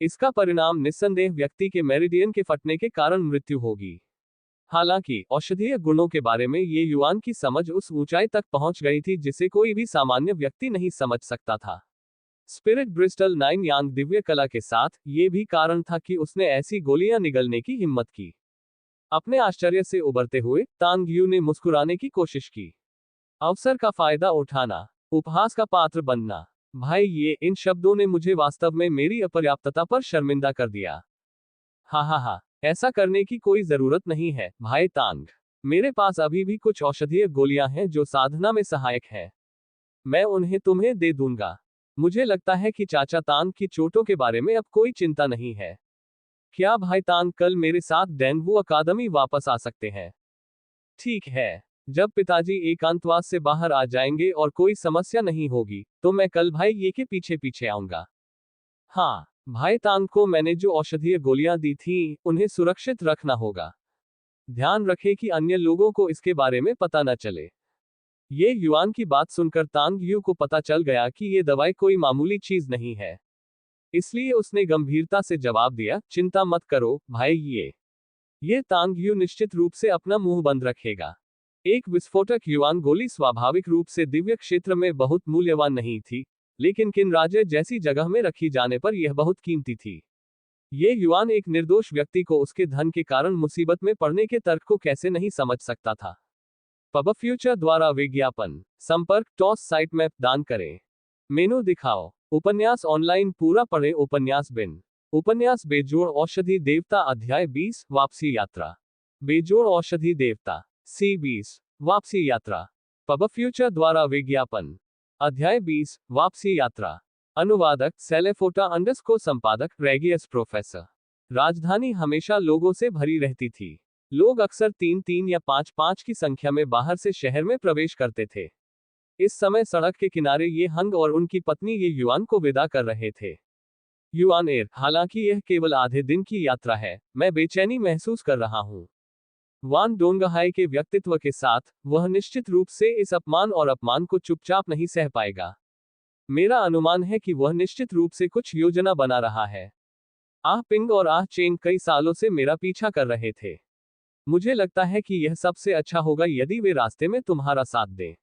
इसका परिणाम निस्संदेह व्यक्ति के मेरिडियन के फटने के कारण मृत्यु होगी। हालांकि औषधीय गुणों के बारे में ये युआन की समझ उस ऊंचाई तक पहुंच गई थी जिसे कोई भी सामान्य व्यक्ति नहीं समझ सकता था। स्पिरिट ब्रिस्टल 9 यांग दिव्य कला के साथ ये भी कारण था कि उसने ऐसी गोलियां निगलने की हिम्मत की। अपने आश्चर्य से उबरते हुए तांग यू ने मुस्कुराने की कोशिश की। अवसर का फायदा उठाना, उपहास का पात्र बनना। भाई ये, इन शब्दों ने मुझे वास्तव में मेरी अपर्याप्तता पर शर्मिंदा कर दिया। हा, ऐसा करने की कोई जरूरत नहीं है भाई तांग। मेरे पास अभी भी कुछ औषधीय गोलियां हैं जो साधना में सहायक है। मैं उन्हें तुम्हें दे दूंगा। मुझे लगता है कि चाचा तांग की चोटों के बारे में अब कोई चिंता नहीं है। क्या भाई तांग कल मेरे साथ डेनवू अकादमी वापस आ सकते हैं? ठीक है। जब पिताजी एकांतवास से बाहर आ जाएंगे और कोई समस्या नहीं होगी तो मैं कल भाई ये के पीछे पीछे आऊंगा। हाँ, भाई तांग को मैंने जो औषधीय गोलियां दी थी उन्हें सुरक्षित रखना होगा। ध्यान रखें कि अन्य लोगों को इसके बारे में पता न चले। ये युआन की बात सुनकर तांग यू को पता चल गया कि ये दवाई कोई मामूली चीज नहीं है। इसलिए उसने गंभीरता से जवाब दिया, चिंता मत करो भाई, ये ये तांग यू निश्चित रूप से अपना मुंह बंद रखेगा। एक विस्फोटक युआन गोली स्वाभाविक रूप से दिव्य क्षेत्र में बहुत मूल्यवान नहीं थी, लेकिन किनराजे जैसी जगह में रखी जाने पर यह बहुत कीमती थी। ये युआन एक निर्दोष व्यक्ति को उसके धन के कारण मुसीबत में पड़ने के तर्क को कैसे नहीं समझ सकता था। पब फ्यूचर द्वारा विज्ञापन। संपर्क टॉस साइट मैप दान करें। मेनू दिखाओ। उपन्यास ऑनलाइन पूरा पढ़े। उपन्यास बिन। उपन्यास बेजोड़ औषधि देवता अध्याय 20 वापसी यात्रा। बेजोड़ औषधि देवता C20 वापसी यात्रा। पब फ्यूचर द्वारा विज्ञापन। अध्याय 20 वापसी यात्रा। अनुवादक सेलेफोटा अंडरस्कोर संपादक रेगियस प्रोफेसर। राजधानी हमेशा लोगों से भरी रहती थी। लोग अक्सर 3-3 या 5-5 की संख्या में बाहर से शहर में प्रवेश करते थे। इस समय सड़क के किनारे ये हंग और उनकी पत्नी ये युआन को विदा कर रहे थे। युआन एयर, हालांकि यह केवल आधे दिन की यात्रा है, मैं बेचैनी महसूस कर रहा हूं। वान डोंगहाई के व्यक्तित्व के साथ, वह निश्चित रूप से इस अपमान और अपमान को चुपचाप नहीं सह पाएगा। मेरा अनुमान है कि वह निश्चित रूप से कुछ योजना बना रहा है। आह पिंग और आह चेंग कई सालों से मेरा पीछा कर रहे थे। मुझे लगता है कि यह सबसे अच्छा होगा यदि वे रास्ते में तुम्हारा साथ दें।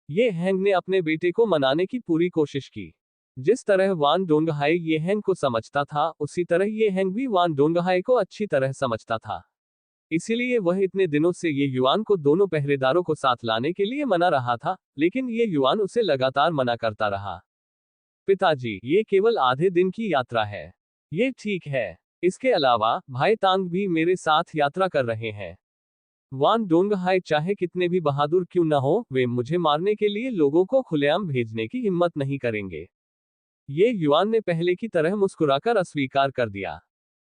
ये हैंग ने अपने बेटे को मनाने की पूरी कोशिश की। जिस तरह वान डोंगहाई ये हैंग को समझता था, उसी तरह ये हैंग भी वान डोंगहाई को अच्छी तरह समझता था। इसीलिए वह इतने दिनों से ये युआन को दोनों पहरेदारों को साथ लाने के लिए मना रहा था, लेकिन ये युआन उसे लगातार मना करता रहा। पिताजी, ये केवल आधे दिन की यात्रा है। ये ठीक है। इसके अलावा भाई तांग भी मेरे साथ यात्रा कर रहे हैं। वान डोंगहाई चाहे कितने भी बहादुर क्यों न हो, वे मुझे मारने के लिए लोगों को खुलेआम भेजने की हिम्मत नहीं करेंगे। ये युआन ने पहले की तरह मुस्कुराकर अस्वीकार कर दिया।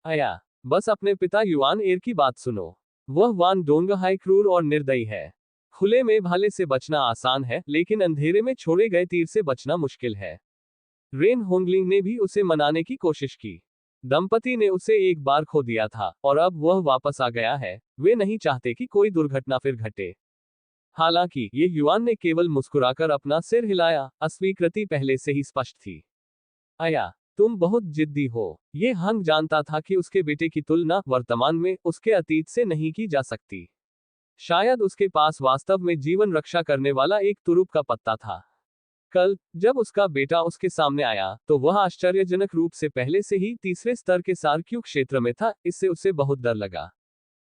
आया, बस अपने पिता युआन एर की बात सुनो। वह वान डोंगहाई क्रूर और निर्दयी है। खुले में भाले से बचना आसान है, लेकिन अंधेरे में छोड़े गए तीर से बचना मुश्किल है। रेन होंगलिंग ने भी उसे मनाने की कोशिश की। दंपति ने उसे एक बार खो दिया था, और अब वह वापस आ गया है। वे नहीं चाहते कि कोई दुर्घटना फिर घटे। हालांकि ये युआन ने केवल मुस्कुराकर अपना सिर हिलाया, अस्वीकृति पहले से ही स्पष्ट थी। आया, तुम बहुत जिद्दी हो। ये हंग जानता था कि उसके बेटे की तुलना वर्तमान में उसके अतीत से नहीं की जा सकती। शायद उसके पास वास्तव में जीवन रक्षा करने वाला एक तुरुप का पत्ता था। कल जब उसका बेटा उसके सामने आया, तो वह आश्चर्यजनक रूप से पहले से ही तीसरे स्तर के सार्क्यू क्षेत्र में था। इससे उसे बहुत डर लगा।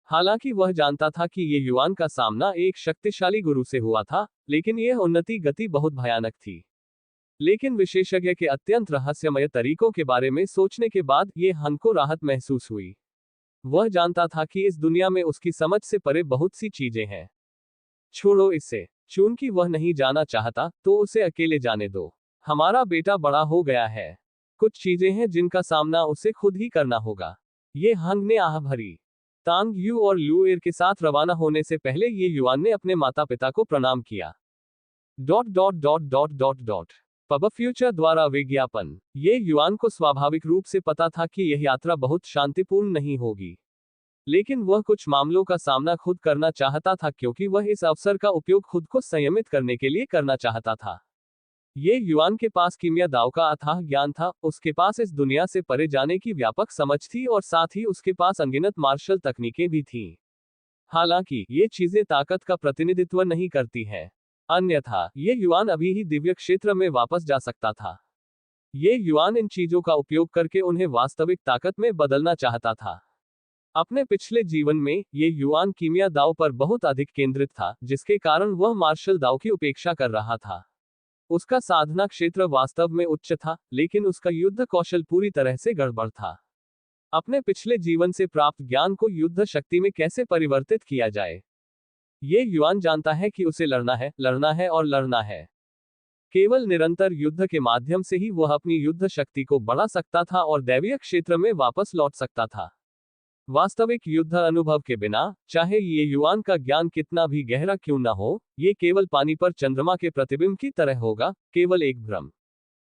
हालांकि वह जानता था कि ये युआन का सामना एक शक्तिशाली गुरु से हुआ था, लेकिन यह उन्नति गति बहुत भयानक थी। लेकिन विशेषज्ञ के अत्यंत रहस्यमय तरीकों के बारे में सोचने के बाद ये हंग को राहत महसूस हुई। वह जानता था कि इस दुनिया में उसकी समझ से परे बहुत सी चीजें हैं। छोड़ो इसे। चूंकि वह नहीं जाना चाहता, तो उसे अकेले जाने दो। हमारा बेटा बड़ा हो गया है। कुछ चीजें हैं जिनका सामना उसे खुद ही करना होगा। ये हंग ने आह भरी। तांग यू और लू एर के साथ रवाना होने से पहले ये युआन ने अपने माता पिता को प्रणाम किया। पब फ्यूचर द्वारा विज्ञापन। ये युआन को स्वाभाविक रूप से पता था कि यह यात्रा बहुत शांतिपूर्ण नहीं होगी, लेकिन वह कुछ मामलों का सामना खुद करना चाहता था, क्योंकि वह इस अवसर का उपयोग खुद को संयमित करने के लिए करना चाहता था। ये युआन के पास कीमिया दाव का अथाह ज्ञान था, उसके पास इस दुनिया से परे जाने की व्यापक समझ थी, और साथ ही उसके पास अनगिनत मार्शल तकनीकें भी थीं। हालांकि ये चीजें ताकत का प्रतिनिधित्व नहीं करती हैं। अन्यथा ये युआन अभी ही दिव्य क्षेत्र में वापस जा सकता था। ये युआन इन चीजों का उपयोग करके उन्हें वास्तविक ताकत में बदलना चाहता था। अपने पिछले जीवन में ये युआन कीमिया दाव पर बहुत अधिक केंद्रित था, जिसके कारण वह मार्शल दाव की उपेक्षा कर रहा था। उसका साधना क्षेत्र वास्तव में उच्च था, लेकिन उसका युद्ध कौशल पूरी तरह से गड़बड़ था। अपने पिछले जीवन से प्राप्त ज्ञान को युद्ध शक्ति में कैसे परिवर्तित किया जाए, ये युआन जानता है कि उसे लड़ना है, लड़ना है और लड़ना है। केवल निरंतर युद्ध के माध्यम से ही वह अपनी युद्ध शक्ति को बढ़ा सकता था और दैवीय क्षेत्र में वापस लौट सकता था। वास्तविक युद्ध अनुभव के बिना, चाहे ये युआन का ज्ञान कितना भी गहरा क्यों न हो, ये केवल पानी पर चंद्रमा के प्रतिबिंब की तरह होगा, केवल एक भ्रम।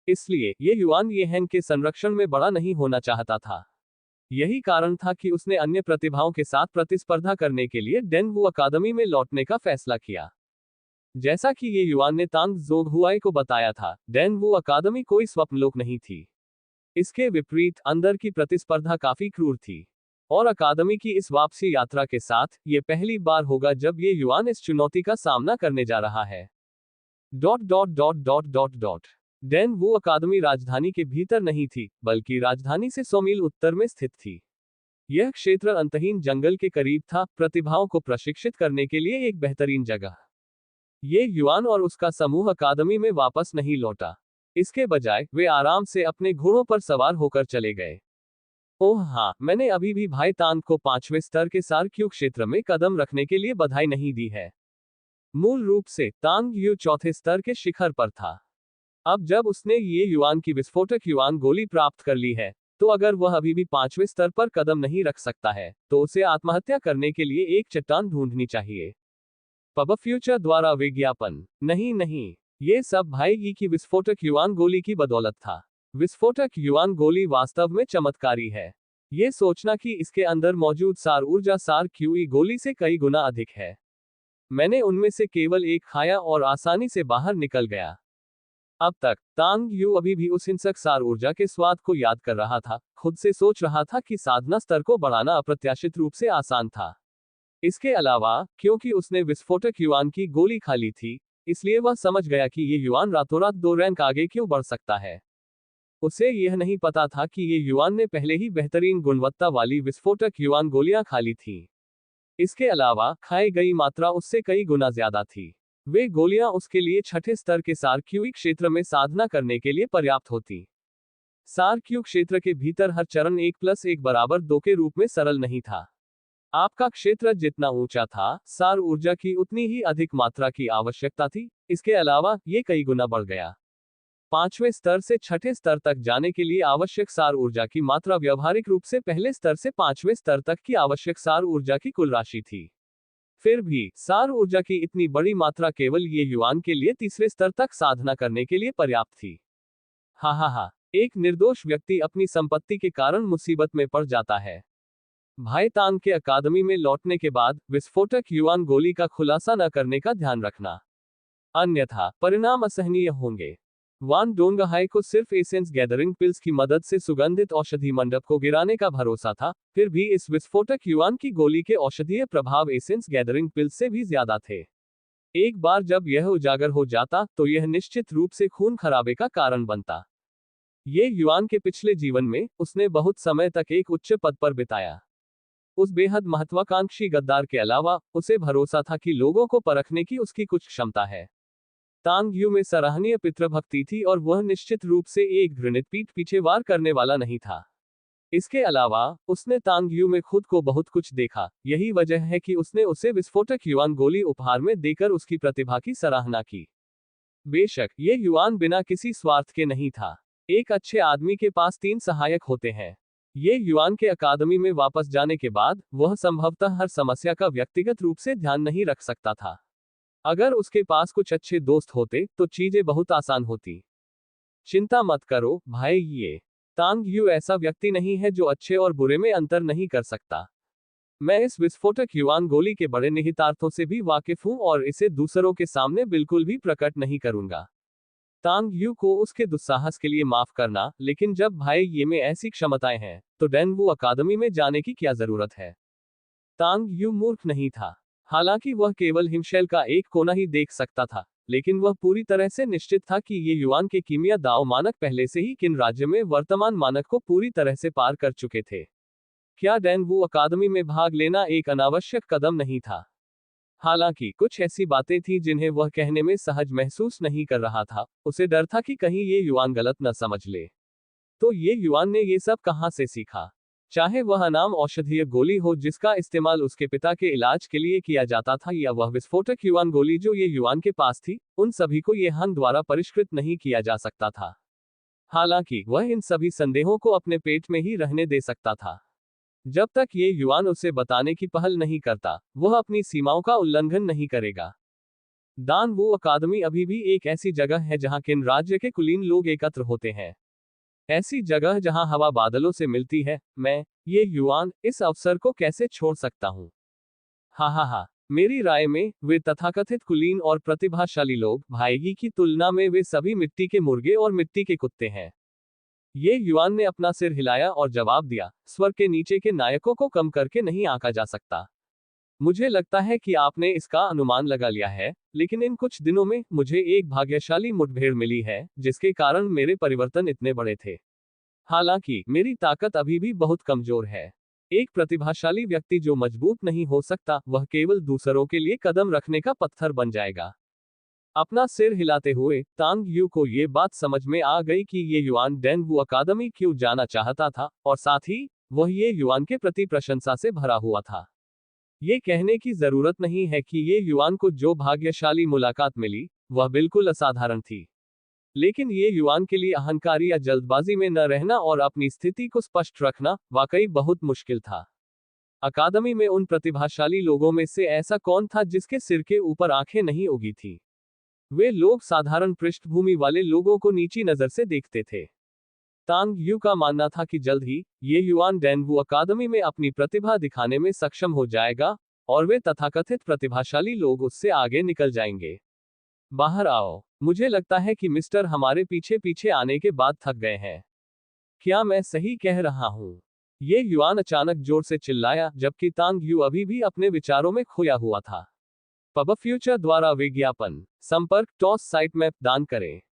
इसलिए ये युआन ये हैंग के संरक्षण में बड़ा नहीं होना चाहता था। यही कारण था कि उसने अन्य प्रतिभाओं के साथ प्रतिस्पर्धा करने के लिए डेनवू अकादमी में लौटने का फैसला किया। जैसा कि ये युआन ने तांग जोगहुआई को बताया था, डेनवू अकादमी कोई स्वप्नलोक नहीं थी। इसके विपरीत अंदर की प्रतिस्पर्धा काफी क्रूर थी। और अकादमी की इस वापसी यात्रा के साथ ये पहली बार होगा जब ये युआन इस चुनौती का सामना करने जा रहा है। डेन वू अकादमी राजधानी के भीतर नहीं थी, बल्कि राजधानी से 100 मील उत्तर में स्थित थी। यह क्षेत्र अंतहीन जंगल के करीब था, प्रतिभाओं को प्रशिक्षित करने के लिए एक बेहतरीन जगह। ये युआन और उसका समूह अकादमी में वापस नहीं लौटा। इसके बजाय वे आराम से अपने घोड़ों पर सवार होकर चले गए। ओह हाँ, मैंने अभी भी भाई तान को 5वें स्तर के सारक्यू क्षेत्र में कदम रखने के लिए बधाई नहीं दी है। मूल रूप से तांग यू 4थे स्तर के शिखर पर था। अब जब उसने ये युआन की विस्फोटक युआन गोली प्राप्त कर ली है, तो अगर वह अभी भी 5वें स्तर पर कदम नहीं रख सकता है, तो उसे आत्महत्या करने के लिए एक चट्टान ढूंढनी चाहिए। पब फ्यूचर द्वारा विज्ञापन। नहीं, ये सब भाई ई की विस्फोटक युआन गोली की बदौलत था। विस्फोटक युआन गोली वास्तव में चमत्कारी है। ये सोचना कि इसके अंदर मौजूद सार ऊर्जा सार क्यूई गोली से कई गुना अधिक है। मैंने उनमें से केवल एक खाया और आसानी से बाहर निकल गया। अब तक तांग यू अभी भी उस हिंसक सार ऊर्जा के स्वाद को याद कर रहा था, खुद से सोच रहा था कि साधना स्तर को बढ़ाना अप्रत्याशित रूप से आसान था। इसके अलावा, क्योंकि उसने विस्फोटक युआन की गोली खा ली थी, इसलिए वह समझ गया कि ये युआन रातों रात 2 रैंक आगे क्यों बढ़ सकता है। उसे यह नहीं पता था कि ये युआन ने पहले ही बेहतरीन गुणवत्ता वाली विस्फोटक युआन गोलियां खा ली थी। इसके अलावा, खाई गई मात्रा उससे कई गुना ज्यादा थी। वे गोलियां उसके लिए 6ठे स्तर के सारक्यूई क्षेत्र में साधना करने के लिए पर्याप्त होती। सारक्यू क्षेत्र के भीतर हर चरण 1+1 बराबर 2 के रूप में सरल नहीं था। आपका क्षेत्र जितना ऊंचा था, सार ऊर्जा की उतनी ही अधिक मात्रा की आवश्यकता थी। इसके अलावा, ये कई गुना बढ़ गया। 5वें स्तर से 6ठे स्तर तक जाने के लिए आवश्यक सार ऊर्जा की मात्रा व्यावहारिक रूप से पहले स्तर से 5वें स्तर तक की आवश्यक सार ऊर्जा की कुल राशि थी। फिर भी, सार ऊर्जा की इतनी बड़ी मात्रा केवल ये युआन के लिए तीसरे स्तर तक साधना करने के लिए पर्याप्त थी। हा, एक निर्दोष व्यक्ति अपनी संपत्ति के कारण मुसीबत में पड़ जाता है। भाई तान के अकादमी में लौटने के बाद विस्फोटक युआन गोली का खुलासा न करने का ध्यान रखना, अन्यथा परिणाम असहनीय होंगे। वान डोंगहाई को सिर्फ एसेंस गैदरिंग पिल्स की मदद से सुगंधित औषधि मंडप को गिराने का भरोसा था, फिर भी इस विस्फोटक युआन की गोली के औषधीय प्रभाव एसेंस गैदरिंग पिल्स से भी ज्यादा थे। एक बार जब यह उजागर हो जाता, तो यह निश्चित रूप से खून खराबे का कारण बनता। ये युआन के पिछले जीवन में, उसने बहुत समय तक एक उच्च पद पर बिताया। उस बेहद महत्वाकांक्षी गद्दार के अलावा, उसे भरोसा था कि लोगों को परखने की उसकी कुछ क्षमता है। तांग यू में सराहनीय पितृभक्ति थी और वह निश्चित रूप से एक घृणित पीठ पीछे वार करने वाला नहीं था। इसके अलावा, उसने तांग यू में खुद को बहुत कुछ देखा। यही वजह है कि उसने उसे विस्फोटक युआन गोली उपहार में देकर उसकी प्रतिभा की सराहना की। बेशक, ये युआन बिना किसी स्वार्थ के नहीं था। एक अच्छे आदमी के पास 3 सहायक होते हैं। ये युआन के अकादमी में वापस जाने के बाद, वह संभवतः हर समस्या का व्यक्तिगत रूप से ध्यान नहीं रख सकता था। अगर उसके पास कुछ अच्छे दोस्त होते, तो चीजें बहुत आसान होती। चिंता मत करो, भाई, ये तांग यू ऐसा व्यक्ति नहीं है जो अच्छे और बुरे में अंतर नहीं कर सकता। मैं इस विस्फोटक युआन गोली के बड़े निहितार्थों से भी वाकिफ हूं और इसे दूसरों के सामने बिल्कुल भी प्रकट नहीं करूंगा। तांग यू को उसके दुस्साहस के लिए माफ करना, लेकिन जब भाई ये में ऐसी क्षमताएं हैं, तो डेनवू अकादमी में जाने की क्या जरूरत है। तांग यू मूर्ख नहीं था। हालांकि वह केवल हिमशैल का एक कोना ही देख सकता था, लेकिन वह पूरी तरह से निश्चित था कि ये युआन के कीमिया दाव मानक पहले से ही किन राज्य में वर्तमान मानक को पूरी तरह से पार कर चुके थे। क्या डेनवू अकादमी में भाग लेना एक अनावश्यक कदम नहीं था? हालांकि कुछ ऐसी बातें थी जिन्हें वह कहने में सहज महसूस नहीं कर रहा था। उसे डर था कि कहीं ये युआन गलत न समझ ले। तो ये युआन ने ये सब कहां से सीखा? चाहे वह अनाम औषधीय गोली हो जिसका इस्तेमाल उसके पिता के इलाज के लिए किया जाता था, या वह विस्फोटक युआन गोली जो ये युआन के पास थी, उन सभी को ये हन द्वारा परिष्कृत नहीं किया जा सकता था। हालांकि वह इन सभी संदेहों को अपने पेट में ही रहने दे सकता था। जब तक ये युआन उसे बताने की पहल नहीं करता, वह अपनी सीमाओं का उल्लंघन नहीं करेगा। दान वो अकादमी अभी भी एक ऐसी जगह है जहां किन राज्य के कुलीन लोग एकत्र होते हैं। ऐसी जगह जहां हवा बादलों से मिलती है। ये युआन, इस अवसर को कैसे छोड़ सकता हूं? हा, मेरी राय में, वे तथाकथित कुलीन और प्रतिभाशाली लोग, भाईगी की तुलना में वे सभी मिट्टी के मुर्गे और मिट्टी के कुत्ते हैं। ये युआन ने अपना सिर हिलाया और जवाब दिया, स्वर्ग के नीचे के नायकों को कम करके नहीं आंका जा सकता। मुझे लगता है कि आपने इसका अनुमान लगा लिया है, लेकिन इन कुछ दिनों में मुझे एक भाग्यशाली मुठभेड़ मिली है, जिसके कारण मेरे परिवर्तन इतने बड़े थे। हालांकि मेरी ताकत अभी भी बहुत कमजोर है। एक प्रतिभाशाली व्यक्ति जो मजबूत नहीं हो सकता, वह केवल दूसरों के लिए कदम रखने का पत्थर बन जाएगा। अपना सिर हिलाते हुए तांग यू को ये बात समझ में आ गई कि ये युआन डेनवू अकादमी क्यों जाना चाहता था, और साथ ही वह ये युआन के प्रति प्रशंसा से भरा हुआ था। ये कहने की जरूरत नहीं है कि ये युआन को जो भाग्यशाली मुलाकात मिली, वह बिल्कुल असाधारण थी। लेकिन ये युआन के लिए अहंकारी या जल्दबाजी में न रहना और अपनी स्थिति को स्पष्ट रखना वाकई बहुत मुश्किल था। अकादमी में उन प्रतिभाशाली लोगों में से ऐसा कौन था जिसके सिर के ऊपर आंखें नहीं उगी थी? वे लोग साधारण पृष्ठभूमि वाले लोगों को नीची नजर से देखते थे। तांग यू का मानना था कि जल्द ही ये युआन डेनवू अकादमी में अपनी प्रतिभा दिखाने में सक्षम हो जाएगा, और वे तथाकथित प्रतिभाशाली लोग उससे आगे निकल जाएंगे। बाहर आओ। मुझे लगता है कि मिस्टर हमारे पीछे पीछे आने के बाद थक गए हैं। क्या मैं सही कह रहा हूं? ये युआन अचानक जोर से चिल्लाया, जबकि तांग यू अभी भी अपने विचारों में खोया हुआ था। पब फ्यूचर द्वारा विज्ञापन संपर्क टॉस साइट मैप दान करें।